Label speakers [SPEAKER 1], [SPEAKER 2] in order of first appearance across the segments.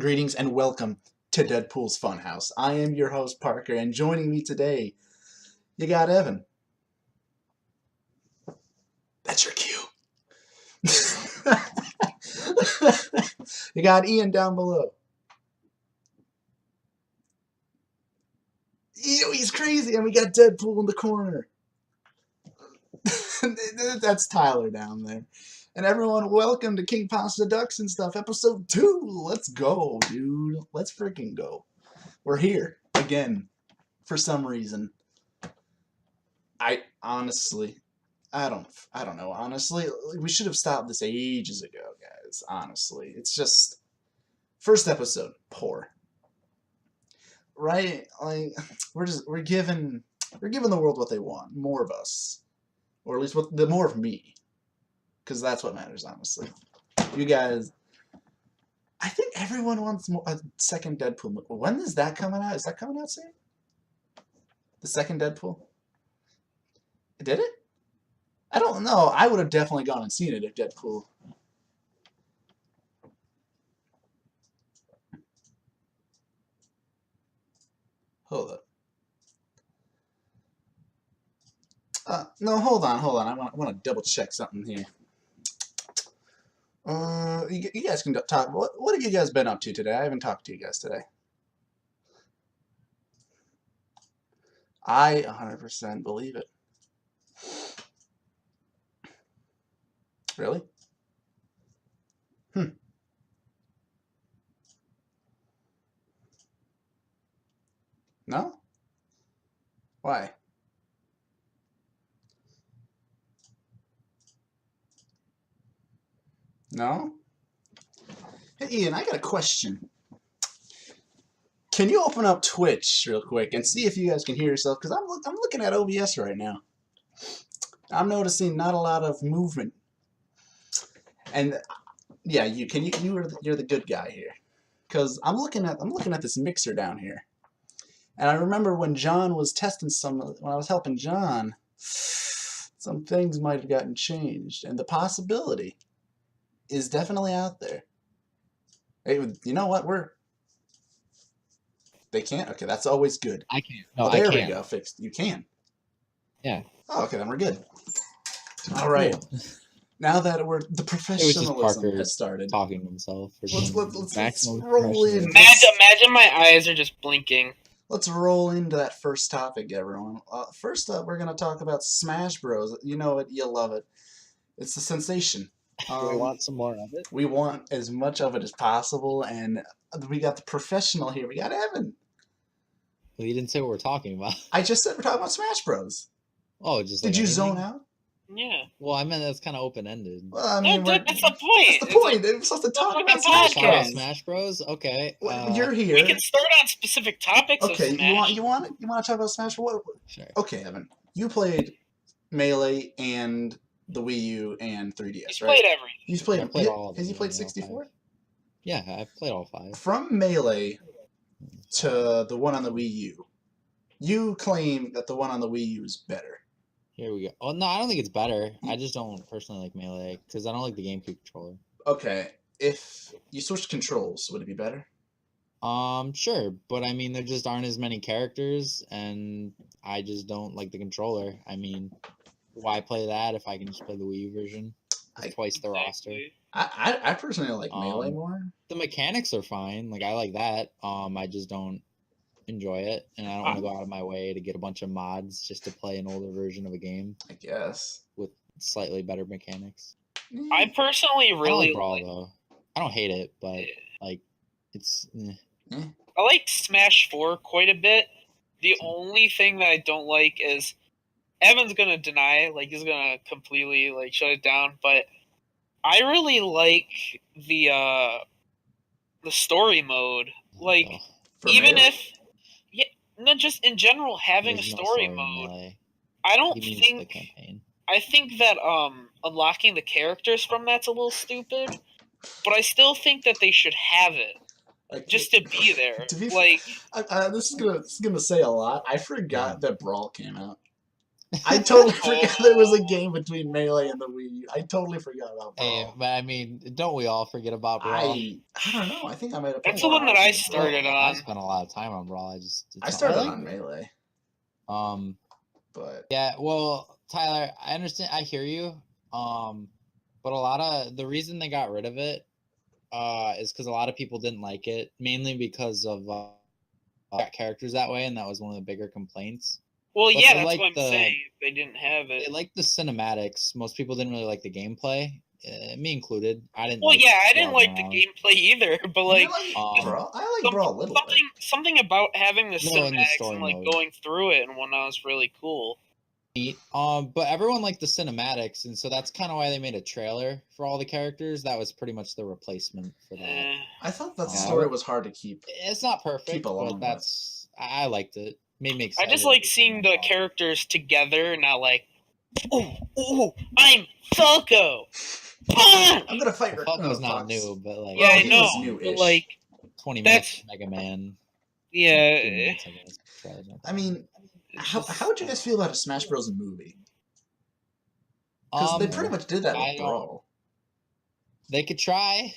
[SPEAKER 1] Greetings and welcome to Deadpool's Funhouse. I am your host, Parker, and joining me today, you got Evan. That's your cue. You got Ian down below. He's crazy, and we got Deadpool in the corner. That's Tyler down there. And everyone, welcome to King Pasta Ducks and Stuff, episode 2. Let's go, dude. Let's freaking go. We're here again for some reason. I don't know. Honestly, we should have stopped this ages ago, guys. Honestly, it's just first episode, poor. Right? Like we're giving the world what they want, more of us, or at least more of me. Because that's what matters, honestly. You guys, I think everyone wants a second Deadpool movie. When is that coming out? Is that coming out soon? The second Deadpool? Did it? I don't know. I would have definitely gone and seen it if Deadpool. Hold up. No, hold on. I want to double check something here. You guys can talk. What have you guys been up to today? I haven't talked to you guys today. I 100% believe it. Really? No? Why? No? Hey, Ian, I got a question. Can you open up Twitch real quick and see if you guys can hear yourself? Because I'm looking at OBS right now. I'm noticing not a lot of movement. And yeah, you're the good guy here. Because I'm looking at this mixer down here. And I remember when John was testing when I was helping John, some things might have gotten changed. And the possibility is definitely out there. Hey, you know what? They can't? Okay, that's always good.
[SPEAKER 2] I can't. No,
[SPEAKER 1] there
[SPEAKER 2] I can't.
[SPEAKER 1] We go. Fixed. You can.
[SPEAKER 2] Yeah.
[SPEAKER 1] Oh, okay, then we're good. All right. Cool. Now that the professionalism has started.
[SPEAKER 2] Talking to himself.
[SPEAKER 1] Let's roll in.
[SPEAKER 3] Imagine my eyes are just blinking.
[SPEAKER 1] Let's roll into that first topic, everyone. First up, we're going to talk about Smash Bros. You know it. You'll love it. It's a sensation.
[SPEAKER 2] We want some more of it.
[SPEAKER 1] We want as much of it as possible, and we got the professional here. We got Evan.
[SPEAKER 2] Well, you didn't say what we're talking about.
[SPEAKER 1] I just said we're talking about Smash Bros.
[SPEAKER 2] Oh, just
[SPEAKER 1] did you zone out?
[SPEAKER 3] Yeah.
[SPEAKER 2] Well, I meant that's kind of open-ended.
[SPEAKER 1] Well, I mean,
[SPEAKER 3] that's the point.
[SPEAKER 1] That's the point. We're supposed to talk about Smash Bros.
[SPEAKER 2] Smash Bros. Okay.
[SPEAKER 1] You're here.
[SPEAKER 3] We can start on specific topics.
[SPEAKER 1] Okay.
[SPEAKER 3] Of Smash.
[SPEAKER 1] You want to talk about Smash? What?
[SPEAKER 2] Sure.
[SPEAKER 1] Okay, Evan. You played Melee and the Wii U and 3DS,
[SPEAKER 3] He's
[SPEAKER 1] right?
[SPEAKER 3] Played everything.
[SPEAKER 1] He's played.
[SPEAKER 2] I played all of them.
[SPEAKER 1] Has he played 64?
[SPEAKER 2] Yeah, I've played all 5.
[SPEAKER 1] From Melee to the one on the Wii U, you claim that the one on the Wii U is better.
[SPEAKER 2] Here we go. Oh no, I don't think it's better. I just don't personally like Melee because I don't like the GameCube controller.
[SPEAKER 1] Okay, if you switched controls, would it be better?
[SPEAKER 2] Sure, but I mean there just aren't as many characters, and I just don't like the controller. I mean, why play that if I can just play the Wii U version? Twice the roster.
[SPEAKER 1] I personally like Melee more.
[SPEAKER 2] The mechanics are fine. Like I like that. I just don't enjoy it, and I don't want to go out of my way to get a bunch of mods just to play an older version of a game.
[SPEAKER 1] I guess
[SPEAKER 2] with slightly better mechanics.
[SPEAKER 3] I personally really
[SPEAKER 2] like Brawl though. I don't hate it, but like it's.
[SPEAKER 3] I like Smash 4 quite a bit. The only thing that I don't like is Evan's gonna deny, like he's gonna completely like shut it down, but I really like the story mode. Like even
[SPEAKER 1] Melee?
[SPEAKER 3] if not just in general having a story mode. I don't think the campaign. I think that unlocking the characters from that's a little stupid, but I still think that they should have it. Like, just to be there.
[SPEAKER 1] This is gonna say a lot. I forgot that Brawl came out. I totally forgot there was a game between Melee and the Wii U. I totally forgot about
[SPEAKER 2] Hey,
[SPEAKER 1] Brawl.
[SPEAKER 2] but I mean, don't we all forget about Brawl?
[SPEAKER 1] I don't know. I think I might have.
[SPEAKER 3] That's
[SPEAKER 1] put
[SPEAKER 3] the
[SPEAKER 1] more
[SPEAKER 3] one that
[SPEAKER 1] hours
[SPEAKER 3] I
[SPEAKER 1] into Brawl.
[SPEAKER 3] started
[SPEAKER 2] I
[SPEAKER 3] on.
[SPEAKER 2] spent a lot of time on Brawl.
[SPEAKER 1] I started
[SPEAKER 2] like
[SPEAKER 1] on Melee, but
[SPEAKER 2] yeah. Well, Tyler, I understand. I hear you. But a lot of the reason they got rid of it, is because a lot of people didn't like it, mainly because of got characters that way, and that was one of the bigger complaints.
[SPEAKER 3] Well,
[SPEAKER 2] But
[SPEAKER 3] yeah,
[SPEAKER 2] they
[SPEAKER 3] that's
[SPEAKER 2] like
[SPEAKER 3] what I'm
[SPEAKER 2] the-
[SPEAKER 3] saying. They didn't have it.
[SPEAKER 2] They liked the cinematics. Most people didn't really like the gameplay, me included. I didn't.
[SPEAKER 3] Well,
[SPEAKER 2] like
[SPEAKER 3] yeah, I didn't
[SPEAKER 2] walking
[SPEAKER 3] like the
[SPEAKER 2] around.
[SPEAKER 3] gameplay either, but like
[SPEAKER 1] Brawl. I like Brawl a little bit.
[SPEAKER 3] something about having the
[SPEAKER 2] Well, in the
[SPEAKER 3] cinematics
[SPEAKER 2] story
[SPEAKER 3] and like
[SPEAKER 2] mode.
[SPEAKER 3] going through it and whatnot was really cool.
[SPEAKER 2] Neat. But everyone liked the cinematics, and so that's kind of why they made a trailer for all the characters. That was pretty much the replacement for that.
[SPEAKER 3] Eh.
[SPEAKER 1] I thought that the
[SPEAKER 2] Yeah,
[SPEAKER 1] story was hard to keep.
[SPEAKER 2] It's not perfect,
[SPEAKER 1] Keep along
[SPEAKER 2] but
[SPEAKER 1] with.
[SPEAKER 2] I liked it. Made me
[SPEAKER 3] I
[SPEAKER 2] excited.
[SPEAKER 3] just like seeing the characters together, not like, ooh, I'm Falco. Ah!
[SPEAKER 1] I'm gonna fight.
[SPEAKER 2] Falco's not
[SPEAKER 1] Fox.
[SPEAKER 2] new, but like
[SPEAKER 3] Yeah, I
[SPEAKER 1] he
[SPEAKER 3] know.
[SPEAKER 1] was
[SPEAKER 3] But
[SPEAKER 1] new-ish.
[SPEAKER 3] like,
[SPEAKER 2] 20
[SPEAKER 3] that's-
[SPEAKER 2] minutes of Mega Man. 2
[SPEAKER 3] yeah,
[SPEAKER 2] minutes, I guess. Trailer's not
[SPEAKER 1] I mean,
[SPEAKER 3] it's
[SPEAKER 1] how
[SPEAKER 3] just-
[SPEAKER 1] would you guys feel about a Smash Bros. Movie? Because they pretty much did that
[SPEAKER 2] I
[SPEAKER 1] with
[SPEAKER 2] don't-
[SPEAKER 1] Brawl.
[SPEAKER 2] They could try.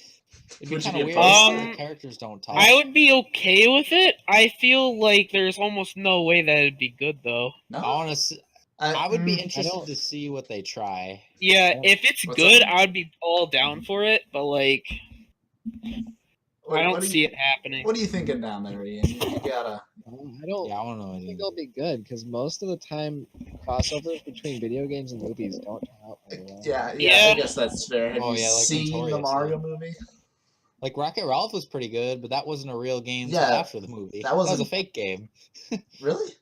[SPEAKER 2] It'd be
[SPEAKER 1] Would you
[SPEAKER 2] kind of
[SPEAKER 1] be
[SPEAKER 2] weird.
[SPEAKER 1] opposed
[SPEAKER 3] to
[SPEAKER 2] if
[SPEAKER 3] it?
[SPEAKER 2] the characters don't talk.
[SPEAKER 3] I would be okay with it. I feel like there's almost no way that it'd be good though.
[SPEAKER 1] No,
[SPEAKER 2] I want to. I would be
[SPEAKER 1] mm,
[SPEAKER 2] interested to see what they try.
[SPEAKER 3] Yeah, if it's
[SPEAKER 1] What's
[SPEAKER 3] good,
[SPEAKER 1] up?
[SPEAKER 3] I would be all down for it. But like, I don't see it happening.
[SPEAKER 1] What are you thinking down there, Ian? You gotta.
[SPEAKER 4] I don't
[SPEAKER 2] Yeah, I want to know.
[SPEAKER 4] think
[SPEAKER 2] anything.
[SPEAKER 4] it'll be good because most of the time crossovers between video games and movies don't turn out very well.
[SPEAKER 1] Yeah, I
[SPEAKER 3] Yeah.
[SPEAKER 1] guess that's fair. Have
[SPEAKER 2] Oh,
[SPEAKER 1] you
[SPEAKER 2] yeah, like
[SPEAKER 1] seen the
[SPEAKER 2] Notorious,
[SPEAKER 1] Mario movie?
[SPEAKER 2] Like Rocket Ralph was pretty good, but that wasn't a real game until
[SPEAKER 1] Yeah,
[SPEAKER 2] after the movie.
[SPEAKER 1] that
[SPEAKER 2] That was a
[SPEAKER 1] wasn't-
[SPEAKER 2] fake game.
[SPEAKER 1] Really?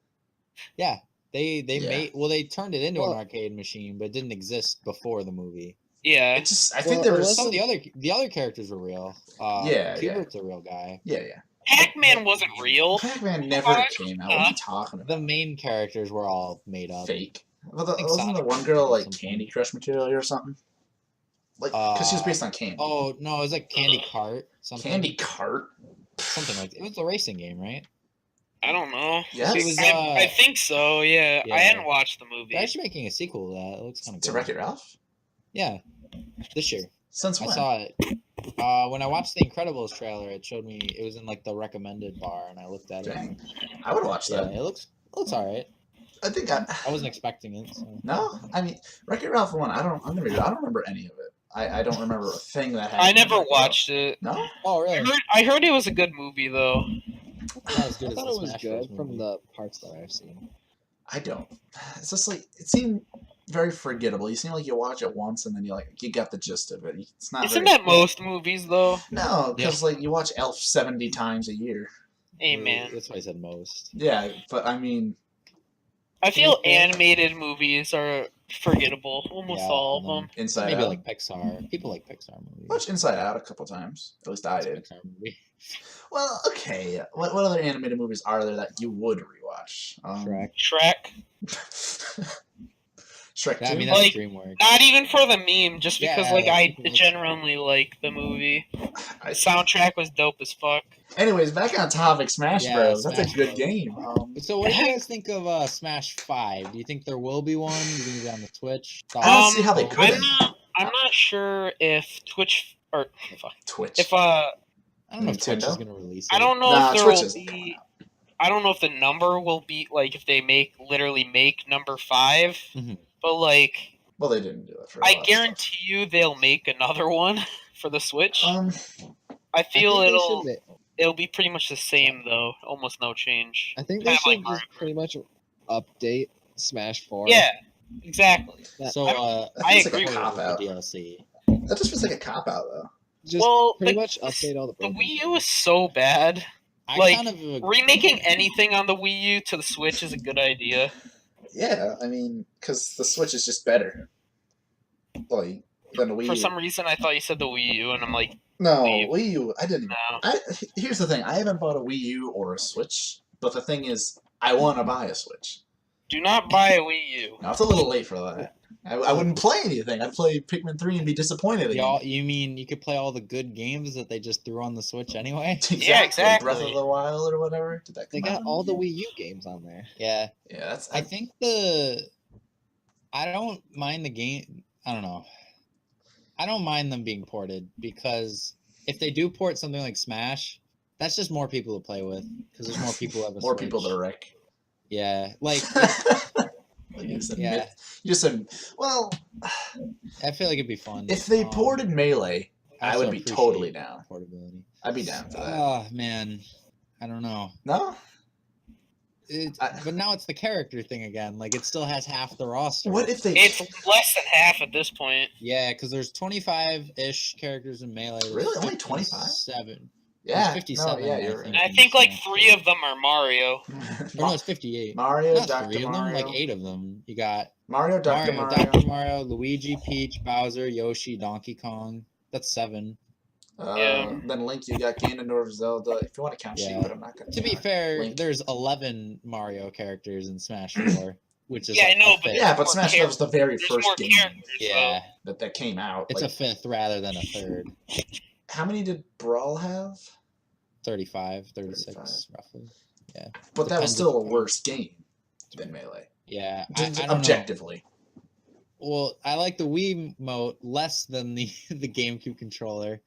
[SPEAKER 2] Yeah, they
[SPEAKER 1] Yeah.
[SPEAKER 2] they turned it into an
[SPEAKER 4] Well-
[SPEAKER 2] arcade machine, but it didn't exist before the movie.
[SPEAKER 3] Yeah,
[SPEAKER 1] It just. I
[SPEAKER 4] Well,
[SPEAKER 1] think there
[SPEAKER 4] it
[SPEAKER 1] was.
[SPEAKER 4] wasn't-
[SPEAKER 2] Some of the other characters were real.
[SPEAKER 1] Yeah,
[SPEAKER 2] Cubert's a real guy.
[SPEAKER 1] Yeah.
[SPEAKER 3] Pac-Man wasn't real.
[SPEAKER 1] Pac-Man never came out. What are you talking
[SPEAKER 2] The
[SPEAKER 1] about?
[SPEAKER 2] main characters were all made up.
[SPEAKER 1] Fake. Well,
[SPEAKER 2] think
[SPEAKER 1] wasn't the
[SPEAKER 2] Sonic
[SPEAKER 1] one girl like
[SPEAKER 2] something.
[SPEAKER 1] Candy Crush material or something? Like, because she was based on Candy.
[SPEAKER 2] Oh no, it was like Candy Cart. Something.
[SPEAKER 1] Candy Cart.
[SPEAKER 2] Something like that. It was a racing game, right?
[SPEAKER 3] I don't know.
[SPEAKER 1] Yes.
[SPEAKER 2] It was,
[SPEAKER 3] I think so. Yeah.
[SPEAKER 2] yeah.
[SPEAKER 3] I hadn't watched the movie.
[SPEAKER 2] They're actually making a sequel to that. It looks kind of
[SPEAKER 1] To
[SPEAKER 2] good.
[SPEAKER 1] Wreck-It Ralph.
[SPEAKER 2] Yeah, this year.
[SPEAKER 1] Since
[SPEAKER 2] I
[SPEAKER 1] when?
[SPEAKER 2] saw it. When I watched the Incredibles trailer, it showed me it was in like the recommended bar, and I looked at it.
[SPEAKER 1] Dang. I would watch
[SPEAKER 2] Yeah,
[SPEAKER 1] that.
[SPEAKER 2] it looks alright.
[SPEAKER 1] I think
[SPEAKER 2] I wasn't expecting it. So.
[SPEAKER 1] No, I mean Wreck-It Ralph one. I don't remember any of it. I don't remember a thing that happened.
[SPEAKER 3] I
[SPEAKER 1] in
[SPEAKER 3] never
[SPEAKER 1] Wreck-It
[SPEAKER 3] watched it.
[SPEAKER 1] Ralph. No.
[SPEAKER 2] Oh really?
[SPEAKER 3] I heard it was a good movie though.
[SPEAKER 2] Not as good
[SPEAKER 4] I
[SPEAKER 2] as
[SPEAKER 4] thought
[SPEAKER 2] the
[SPEAKER 4] it was
[SPEAKER 2] Smash
[SPEAKER 4] good
[SPEAKER 2] Bros.
[SPEAKER 4] from
[SPEAKER 2] movie.
[SPEAKER 4] the parts that I've seen.
[SPEAKER 1] I don't. It's just like it seemed very forgettable. You seem like you watch it once and then you got the gist of it. It's not.
[SPEAKER 3] Isn't
[SPEAKER 1] very,
[SPEAKER 3] that most movies though?
[SPEAKER 1] No, because like you watch Elf 70 times a year.
[SPEAKER 3] Hey man,
[SPEAKER 2] That's why I said most.
[SPEAKER 1] Yeah, but I mean,
[SPEAKER 3] I feel animated movies are forgettable. Almost
[SPEAKER 2] Yeah,
[SPEAKER 3] all of
[SPEAKER 2] and then
[SPEAKER 3] them.
[SPEAKER 1] Inside
[SPEAKER 2] Maybe
[SPEAKER 1] Out.
[SPEAKER 2] like Pixar. People like Pixar movies.
[SPEAKER 1] Watch Inside Out a couple times. At least I did.
[SPEAKER 2] Pixar movie.
[SPEAKER 1] Well, okay. What other animated movies are there that you would rewatch?
[SPEAKER 4] Shrek.
[SPEAKER 3] Shrek.
[SPEAKER 1] Shrek 2.
[SPEAKER 2] Yeah, I mean that's
[SPEAKER 3] Like,
[SPEAKER 2] DreamWorks.
[SPEAKER 3] Not even for the meme, just because
[SPEAKER 2] Yeah,
[SPEAKER 3] like I
[SPEAKER 2] people like-
[SPEAKER 3] genuinely like the movie.
[SPEAKER 1] I-
[SPEAKER 3] The soundtrack was dope as fuck.
[SPEAKER 1] Anyways, back on topic, Smash
[SPEAKER 2] Yeah,
[SPEAKER 1] Bros. That's
[SPEAKER 2] Smash
[SPEAKER 1] a good
[SPEAKER 2] Bros.
[SPEAKER 1] game.
[SPEAKER 2] So what do you guys think of Smash 5? Do you think there will be one? Do you think it'll be on the Switch?
[SPEAKER 1] I don't see how they couldn't.
[SPEAKER 3] I'm not sure if Twitch or
[SPEAKER 1] Twitch.
[SPEAKER 3] if
[SPEAKER 2] I don't know if Twitch
[SPEAKER 1] Nintendo?
[SPEAKER 2] is gonna release it.
[SPEAKER 3] I don't know
[SPEAKER 1] Nah,
[SPEAKER 3] if there
[SPEAKER 1] Twitch
[SPEAKER 3] will
[SPEAKER 1] isn't
[SPEAKER 3] be. I don't know if the number will be like if they literally make number 5,
[SPEAKER 2] Mhm.
[SPEAKER 3] but like
[SPEAKER 1] Well, they didn't do it for. a
[SPEAKER 3] I
[SPEAKER 1] lot of
[SPEAKER 3] guarantee you they'll make another one for the Switch.
[SPEAKER 1] stuff.
[SPEAKER 3] I
[SPEAKER 4] I
[SPEAKER 3] feel
[SPEAKER 4] think they
[SPEAKER 3] it'll
[SPEAKER 4] should
[SPEAKER 3] it'll be pretty much the same though, almost no change.
[SPEAKER 4] I think they
[SPEAKER 3] Kinda like
[SPEAKER 4] should
[SPEAKER 3] Mario
[SPEAKER 4] just pretty much update Smash 4.
[SPEAKER 3] Yeah, exactly.
[SPEAKER 2] So
[SPEAKER 1] That
[SPEAKER 3] I
[SPEAKER 1] feels
[SPEAKER 3] agree
[SPEAKER 1] like a
[SPEAKER 3] with
[SPEAKER 1] cop out.
[SPEAKER 2] DLC.
[SPEAKER 1] That just feels like a cop out, though.
[SPEAKER 4] Just
[SPEAKER 3] Well,
[SPEAKER 4] pretty
[SPEAKER 3] the-
[SPEAKER 4] much update all the
[SPEAKER 3] The
[SPEAKER 4] broken
[SPEAKER 3] Wii U is so bad.
[SPEAKER 2] I
[SPEAKER 3] Like,
[SPEAKER 2] kind of
[SPEAKER 3] Remaking anything on the Wii U to the Switch is a good idea.
[SPEAKER 1] Yeah, I mean, because the Switch is just better. Like than the Wii
[SPEAKER 3] For
[SPEAKER 1] U.
[SPEAKER 3] some reason, I thought you said the Wii U, and I'm like,
[SPEAKER 1] No,
[SPEAKER 3] Wii U.
[SPEAKER 1] Wii U. I didn't.
[SPEAKER 3] no.
[SPEAKER 1] Here's the thing. I haven't bought a Wii U or a Switch, but the thing is, I want to buy a Switch.
[SPEAKER 3] Do not buy a Wii U.
[SPEAKER 1] Now it's a little late for that. I wouldn't play anything. I'd play Pikmin 3 and be disappointed again.
[SPEAKER 2] y'all. You mean you could play all the good games that they just threw on the Switch anyway?
[SPEAKER 3] exactly.
[SPEAKER 1] Breath of the Wild or whatever. Did that come
[SPEAKER 4] They got
[SPEAKER 1] out?
[SPEAKER 4] all the Wii U games on there.
[SPEAKER 2] Yeah,
[SPEAKER 1] Yeah, that's.
[SPEAKER 2] I think the I don't mind the game. I don't know. I don't mind them being ported because if they do port something like Smash, that's just more people to play with because there's more people who have a
[SPEAKER 1] More
[SPEAKER 2] Switch.
[SPEAKER 1] people to wreck.
[SPEAKER 2] Yeah, like
[SPEAKER 1] Like you said,
[SPEAKER 2] yeah.
[SPEAKER 1] You just said, well,
[SPEAKER 2] I feel like it'd be fun
[SPEAKER 1] if they ported Melee, I
[SPEAKER 2] also
[SPEAKER 1] would be
[SPEAKER 2] appreciate
[SPEAKER 1] totally down.
[SPEAKER 2] portability.
[SPEAKER 1] I'd be down for that.
[SPEAKER 2] Oh man, I don't know.
[SPEAKER 1] No?
[SPEAKER 2] But now it's the character thing again. Like it still has half the roster.
[SPEAKER 1] What if they...
[SPEAKER 3] It's less than half at this point.
[SPEAKER 2] Yeah, because there's 25-ish characters in Melee. There's
[SPEAKER 1] Really? Only 25?
[SPEAKER 2] 57.
[SPEAKER 1] Yeah.
[SPEAKER 2] There's 57.
[SPEAKER 1] No, yeah, you're right.
[SPEAKER 3] I think like 3 of them are Mario.
[SPEAKER 2] Or no, it's 58.
[SPEAKER 1] Mario,
[SPEAKER 2] Not
[SPEAKER 1] Dr.
[SPEAKER 2] 3 of
[SPEAKER 1] Mario.
[SPEAKER 2] them, like 8 of them. You got
[SPEAKER 1] Mario, Dr. Mario.
[SPEAKER 2] Dr. Mario, Luigi, Peach, Bowser, Yoshi, Donkey Kong. That's 7.
[SPEAKER 3] Yeah.
[SPEAKER 1] Then Link, you got Ganondorf, Zelda. If you want to count Sheep, but I'm not going
[SPEAKER 2] To be fair,
[SPEAKER 1] Link.
[SPEAKER 2] there's 11 Mario characters in Smash 4, which is
[SPEAKER 3] Yeah,
[SPEAKER 2] like
[SPEAKER 3] I know,
[SPEAKER 2] a
[SPEAKER 3] but
[SPEAKER 2] fifth.
[SPEAKER 1] Yeah, but Smash Bros. Was the very
[SPEAKER 3] There's
[SPEAKER 1] first
[SPEAKER 3] more
[SPEAKER 1] game
[SPEAKER 3] characters.
[SPEAKER 2] Yeah,
[SPEAKER 1] that came out.
[SPEAKER 2] it's
[SPEAKER 1] Like,
[SPEAKER 2] a fifth rather than a third.
[SPEAKER 1] how many did Brawl have?
[SPEAKER 2] 35, 36,
[SPEAKER 1] 35.
[SPEAKER 2] roughly. Yeah.
[SPEAKER 1] But that was
[SPEAKER 2] Depends
[SPEAKER 1] still a
[SPEAKER 2] if-
[SPEAKER 1] worse game than Melee.
[SPEAKER 2] Yeah,
[SPEAKER 1] Just
[SPEAKER 2] I don't know.
[SPEAKER 1] objectively.
[SPEAKER 2] Well, I like the Wii Mote less than the the GameCube controller,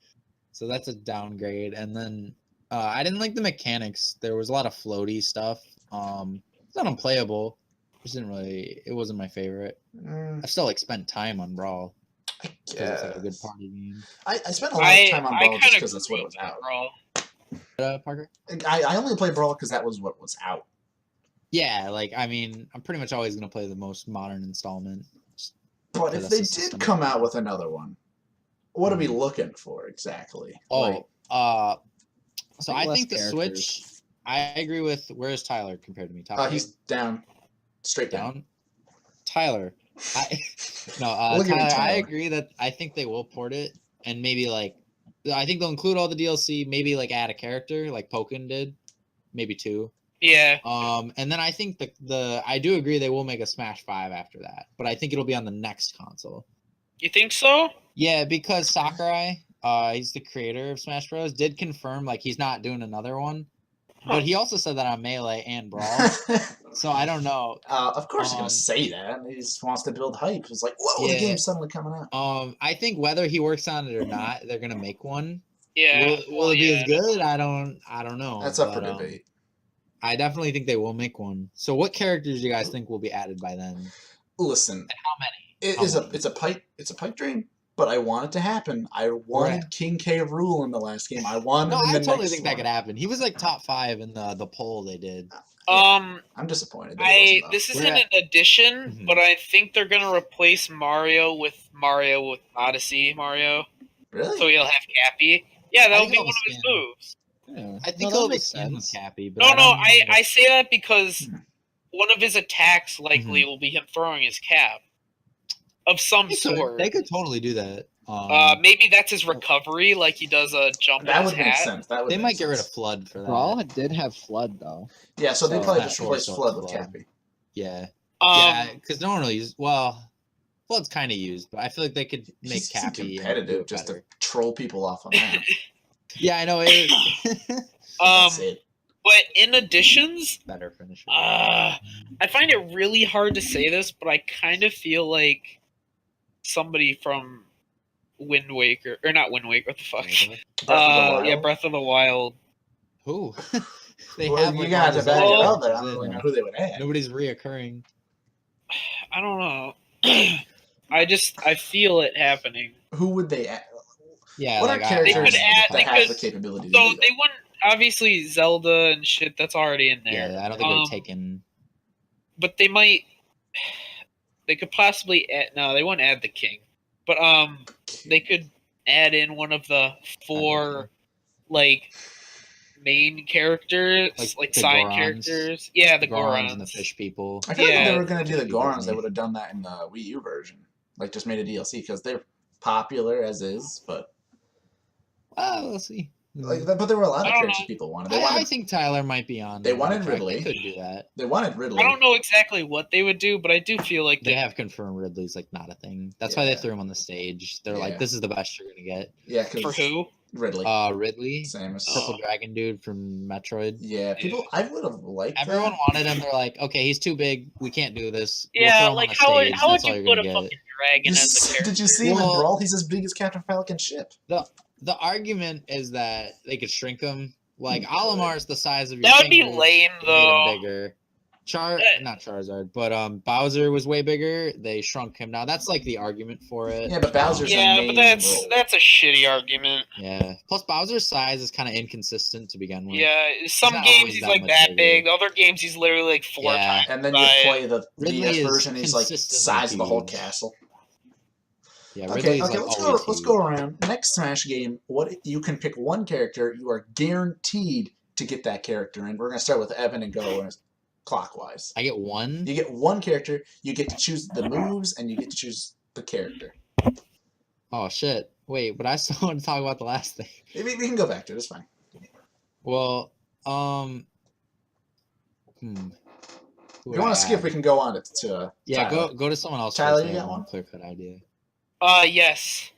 [SPEAKER 2] so that's a downgrade. And then I didn't like the mechanics. There was a lot of floaty stuff. It's not unplayable. Just didn't really. It wasn't my favorite. I still like spent time on Brawl
[SPEAKER 1] I
[SPEAKER 2] because it's like a good
[SPEAKER 1] guess.
[SPEAKER 2] party game.
[SPEAKER 1] I spent a lot of time on Brawl just
[SPEAKER 3] kinda
[SPEAKER 1] because that's what it was out.
[SPEAKER 3] Brawl.
[SPEAKER 2] Parker?
[SPEAKER 1] I only played Brawl because that was what was out.
[SPEAKER 2] Yeah, like I mean, I'm pretty much always gonna play the most modern installment.
[SPEAKER 1] But
[SPEAKER 2] because
[SPEAKER 1] if
[SPEAKER 2] that's
[SPEAKER 1] they
[SPEAKER 2] the
[SPEAKER 1] did
[SPEAKER 2] system.
[SPEAKER 1] come out with another one, what are we looking for exactly? Like,
[SPEAKER 2] So
[SPEAKER 4] Like
[SPEAKER 2] I
[SPEAKER 4] less
[SPEAKER 2] think the
[SPEAKER 4] characters.
[SPEAKER 2] Switch. I agree with where's Tyler compared to me? Top
[SPEAKER 1] he's down, straight down.
[SPEAKER 2] down. Tyler, no,
[SPEAKER 1] Look at me,
[SPEAKER 2] Tyler. I
[SPEAKER 1] Tyler.
[SPEAKER 2] agree that I think they will port it and maybe like I think they'll include all the DLC. Maybe like add a character like Pokken did, maybe 2.
[SPEAKER 3] Yeah.
[SPEAKER 2] And then I think I do agree they will make a Smash 5 after that, but I think it'll be on the next console.
[SPEAKER 3] You think so?
[SPEAKER 2] Yeah, because Sakurai, he's the creator of Smash Bros, did confirm like he's not doing another one. But he also said that on Melee and Brawl. So I don't know.
[SPEAKER 1] Of course he's gonna say that. He just wants to build hype. It's like, whoa, the
[SPEAKER 2] Yeah.
[SPEAKER 1] game's suddenly coming out.
[SPEAKER 2] I think whether he works on it or not, they're gonna make one.
[SPEAKER 3] Yeah.
[SPEAKER 2] Will it be as good? I don't know.
[SPEAKER 1] That's up for
[SPEAKER 2] but,
[SPEAKER 1] debate.
[SPEAKER 2] I definitely think they will make one. So what characters do you guys think will be added by then?
[SPEAKER 1] Listen,
[SPEAKER 2] And how many?
[SPEAKER 1] it's a pipe dream, but I want it to happen. I wanted
[SPEAKER 2] Right.
[SPEAKER 1] King K rule in the last game. I wanted
[SPEAKER 2] No,
[SPEAKER 1] him in
[SPEAKER 2] I
[SPEAKER 1] the
[SPEAKER 2] totally
[SPEAKER 1] next
[SPEAKER 2] think that
[SPEAKER 1] one.
[SPEAKER 2] could happen. He was like top 5 in the poll they did.
[SPEAKER 1] I'm disappointed. That he wasn't, though.
[SPEAKER 3] This isn't
[SPEAKER 2] We're
[SPEAKER 3] an addition,
[SPEAKER 2] Mhm.
[SPEAKER 3] but I think they're gonna replace Mario with Odyssey Mario,
[SPEAKER 1] Really?
[SPEAKER 3] so he'll have Cappy. Yeah, that'll
[SPEAKER 2] think
[SPEAKER 3] be
[SPEAKER 2] I'll
[SPEAKER 3] one of his
[SPEAKER 2] scan.
[SPEAKER 3] moves.
[SPEAKER 4] Yeah.
[SPEAKER 2] I think
[SPEAKER 4] No, that
[SPEAKER 2] he'll be
[SPEAKER 4] makes
[SPEAKER 2] skin with
[SPEAKER 4] sense.
[SPEAKER 2] Cappy. But
[SPEAKER 3] No,
[SPEAKER 2] I
[SPEAKER 3] I say that because
[SPEAKER 1] Hmm.
[SPEAKER 3] one of his attacks likely
[SPEAKER 2] Mm-hmm.
[SPEAKER 3] will be him throwing his cap of some sort.
[SPEAKER 2] They could totally do that.
[SPEAKER 3] Maybe that's his recovery, like he does a jump
[SPEAKER 1] That
[SPEAKER 3] with his
[SPEAKER 1] would make
[SPEAKER 3] hat.
[SPEAKER 1] sense. That would
[SPEAKER 2] They
[SPEAKER 1] make
[SPEAKER 2] might get rid
[SPEAKER 1] sense.
[SPEAKER 2] of Flood for that.
[SPEAKER 4] Brawl did have Flood though.
[SPEAKER 1] Yeah, so they
[SPEAKER 4] So-
[SPEAKER 1] probably
[SPEAKER 2] Not
[SPEAKER 1] just
[SPEAKER 2] sure,
[SPEAKER 1] replace
[SPEAKER 2] so
[SPEAKER 1] Flood with
[SPEAKER 2] Flood.
[SPEAKER 1] Cappy.
[SPEAKER 2] Yeah.
[SPEAKER 3] Um,
[SPEAKER 2] Yeah, because no one really uses. Well, Flood's kind of used, but I feel like they could make
[SPEAKER 1] He's
[SPEAKER 2] Cappy and do
[SPEAKER 1] competitive
[SPEAKER 2] it
[SPEAKER 1] just
[SPEAKER 2] better.
[SPEAKER 1] to troll people off on that.
[SPEAKER 2] Yeah, I know. It,
[SPEAKER 1] That's it.
[SPEAKER 3] but in additions,
[SPEAKER 2] better finisher.
[SPEAKER 3] I find it really hard to say this, but I kind of feel like somebody from Wind Waker, or not Wind Waker, what the fuck?
[SPEAKER 1] Breath of the Wild?
[SPEAKER 3] Yeah, Breath of the Wild.
[SPEAKER 2] Who? They
[SPEAKER 1] Well,
[SPEAKER 2] have
[SPEAKER 1] you
[SPEAKER 2] like,
[SPEAKER 1] got
[SPEAKER 2] all
[SPEAKER 1] to
[SPEAKER 2] these
[SPEAKER 1] back it
[SPEAKER 2] other
[SPEAKER 1] up, but I
[SPEAKER 2] characters
[SPEAKER 1] don't
[SPEAKER 2] in.
[SPEAKER 1] really know who they would add.
[SPEAKER 2] Nobody's reoccurring.
[SPEAKER 3] I don't know. I feel it happening.
[SPEAKER 1] Who would they add?
[SPEAKER 2] Yeah,
[SPEAKER 1] What
[SPEAKER 2] like,
[SPEAKER 1] are characters
[SPEAKER 3] They could add-
[SPEAKER 1] that
[SPEAKER 3] they
[SPEAKER 1] have
[SPEAKER 3] could-
[SPEAKER 1] the capability to
[SPEAKER 3] So
[SPEAKER 1] do that?
[SPEAKER 3] they wouldn't obviously Zelda and shit. That's already in there.
[SPEAKER 2] Yeah, I don't think they've taken.
[SPEAKER 3] But they might. They could possibly add. No, they wouldn't add the king. But they could add in one of the 4 like main characters, like
[SPEAKER 2] the
[SPEAKER 3] side
[SPEAKER 2] Gorons.
[SPEAKER 3] characters. Yeah, the
[SPEAKER 2] Gorons and the
[SPEAKER 3] Gorons.
[SPEAKER 2] fish people.
[SPEAKER 1] I feel like if
[SPEAKER 3] Yeah.
[SPEAKER 1] they were going to do the
[SPEAKER 2] People
[SPEAKER 1] Gorons, they
[SPEAKER 2] really-
[SPEAKER 1] would have done that in the Wii U version. Like, just made a DLC, because they're popular as is, but
[SPEAKER 2] Well, we'll see.
[SPEAKER 1] but there were a lot of
[SPEAKER 3] I don't
[SPEAKER 1] characters
[SPEAKER 3] know.
[SPEAKER 1] people wanted.
[SPEAKER 2] I think Tyler might be on.
[SPEAKER 1] They
[SPEAKER 2] the
[SPEAKER 1] wanted
[SPEAKER 2] track.
[SPEAKER 1] Ridley.
[SPEAKER 2] They could do that.
[SPEAKER 1] They wanted Ridley.
[SPEAKER 3] I don't know exactly what they would do, but I do feel like
[SPEAKER 2] They have confirmed Ridley's like not a thing. That's why
[SPEAKER 1] Yeah.
[SPEAKER 2] they threw him on the stage. They're
[SPEAKER 1] Yeah.
[SPEAKER 2] like, "This is the best you're gonna get."
[SPEAKER 1] Yeah,
[SPEAKER 3] for
[SPEAKER 1] because
[SPEAKER 3] who?
[SPEAKER 1] Ridley.
[SPEAKER 2] Ridley,
[SPEAKER 1] Same as
[SPEAKER 2] Purple Dragon dude from Metroid.
[SPEAKER 1] Yeah, people. I would have liked
[SPEAKER 2] Everyone
[SPEAKER 1] that.
[SPEAKER 2] wanted him. They're like, okay, he's too big. We can't do this. We'll
[SPEAKER 3] Yeah,
[SPEAKER 2] throw him
[SPEAKER 3] like
[SPEAKER 2] on a
[SPEAKER 3] how would
[SPEAKER 2] stage.
[SPEAKER 3] how
[SPEAKER 2] That's
[SPEAKER 3] would
[SPEAKER 2] all
[SPEAKER 3] you
[SPEAKER 2] you're
[SPEAKER 3] put a
[SPEAKER 2] gonna
[SPEAKER 3] fucking
[SPEAKER 2] get.
[SPEAKER 3] dragon as a character?
[SPEAKER 1] Did you see him in
[SPEAKER 2] Well-
[SPEAKER 1] Brawl? He's as big as Captain Falcon's ship.
[SPEAKER 2] The argument is that they could shrink him. Like Olimar's the size of your
[SPEAKER 3] That would be
[SPEAKER 2] fingers.
[SPEAKER 3] lame
[SPEAKER 2] They made him
[SPEAKER 3] though.
[SPEAKER 2] bigger.
[SPEAKER 3] Yeah.
[SPEAKER 2] Not Charizard, but Bowser was way bigger. They shrunk him. Now that's like the argument for it.
[SPEAKER 1] Yeah, but Bowser's a
[SPEAKER 3] Yeah,
[SPEAKER 1] main
[SPEAKER 3] but that's a shitty argument.
[SPEAKER 2] Yeah. Plus Bowser's size is kind of inconsistent to begin with.
[SPEAKER 3] Yeah, some
[SPEAKER 2] not
[SPEAKER 3] games
[SPEAKER 2] always
[SPEAKER 3] he's
[SPEAKER 2] that
[SPEAKER 3] like
[SPEAKER 2] much
[SPEAKER 3] that
[SPEAKER 2] bigger.
[SPEAKER 3] big. Other games he's literally like 4
[SPEAKER 2] Yeah.
[SPEAKER 3] times.
[SPEAKER 1] And then you
[SPEAKER 3] size.
[SPEAKER 1] play the
[SPEAKER 2] Ridley
[SPEAKER 1] DS
[SPEAKER 2] is
[SPEAKER 1] version. He's like
[SPEAKER 2] consistently
[SPEAKER 1] size of the whole
[SPEAKER 2] huge.
[SPEAKER 1] castle.
[SPEAKER 2] Yeah.
[SPEAKER 1] Okay,
[SPEAKER 2] Ridley's
[SPEAKER 1] okay.
[SPEAKER 2] like
[SPEAKER 1] Let's go.
[SPEAKER 2] always
[SPEAKER 1] Let's
[SPEAKER 2] huge.
[SPEAKER 1] go around. Next Smash game. What you can pick one character. You are guaranteed to get that character, and we're gonna start with Evan and go clockwise.
[SPEAKER 2] I get one.
[SPEAKER 1] You get one character. You get to choose the moves, and you get to choose the character.
[SPEAKER 2] Oh shit! Wait, but I still want to talk about the last thing.
[SPEAKER 1] Maybe we can go back to it. It's fine.
[SPEAKER 2] Well,
[SPEAKER 1] If you want to skip, we can go on to
[SPEAKER 2] Yeah,
[SPEAKER 1] Tyler.
[SPEAKER 2] go to someone else.
[SPEAKER 1] Tyler,
[SPEAKER 2] first.
[SPEAKER 1] you
[SPEAKER 2] I
[SPEAKER 1] got
[SPEAKER 2] have
[SPEAKER 1] one?
[SPEAKER 2] Clear cut idea.
[SPEAKER 3] Yes.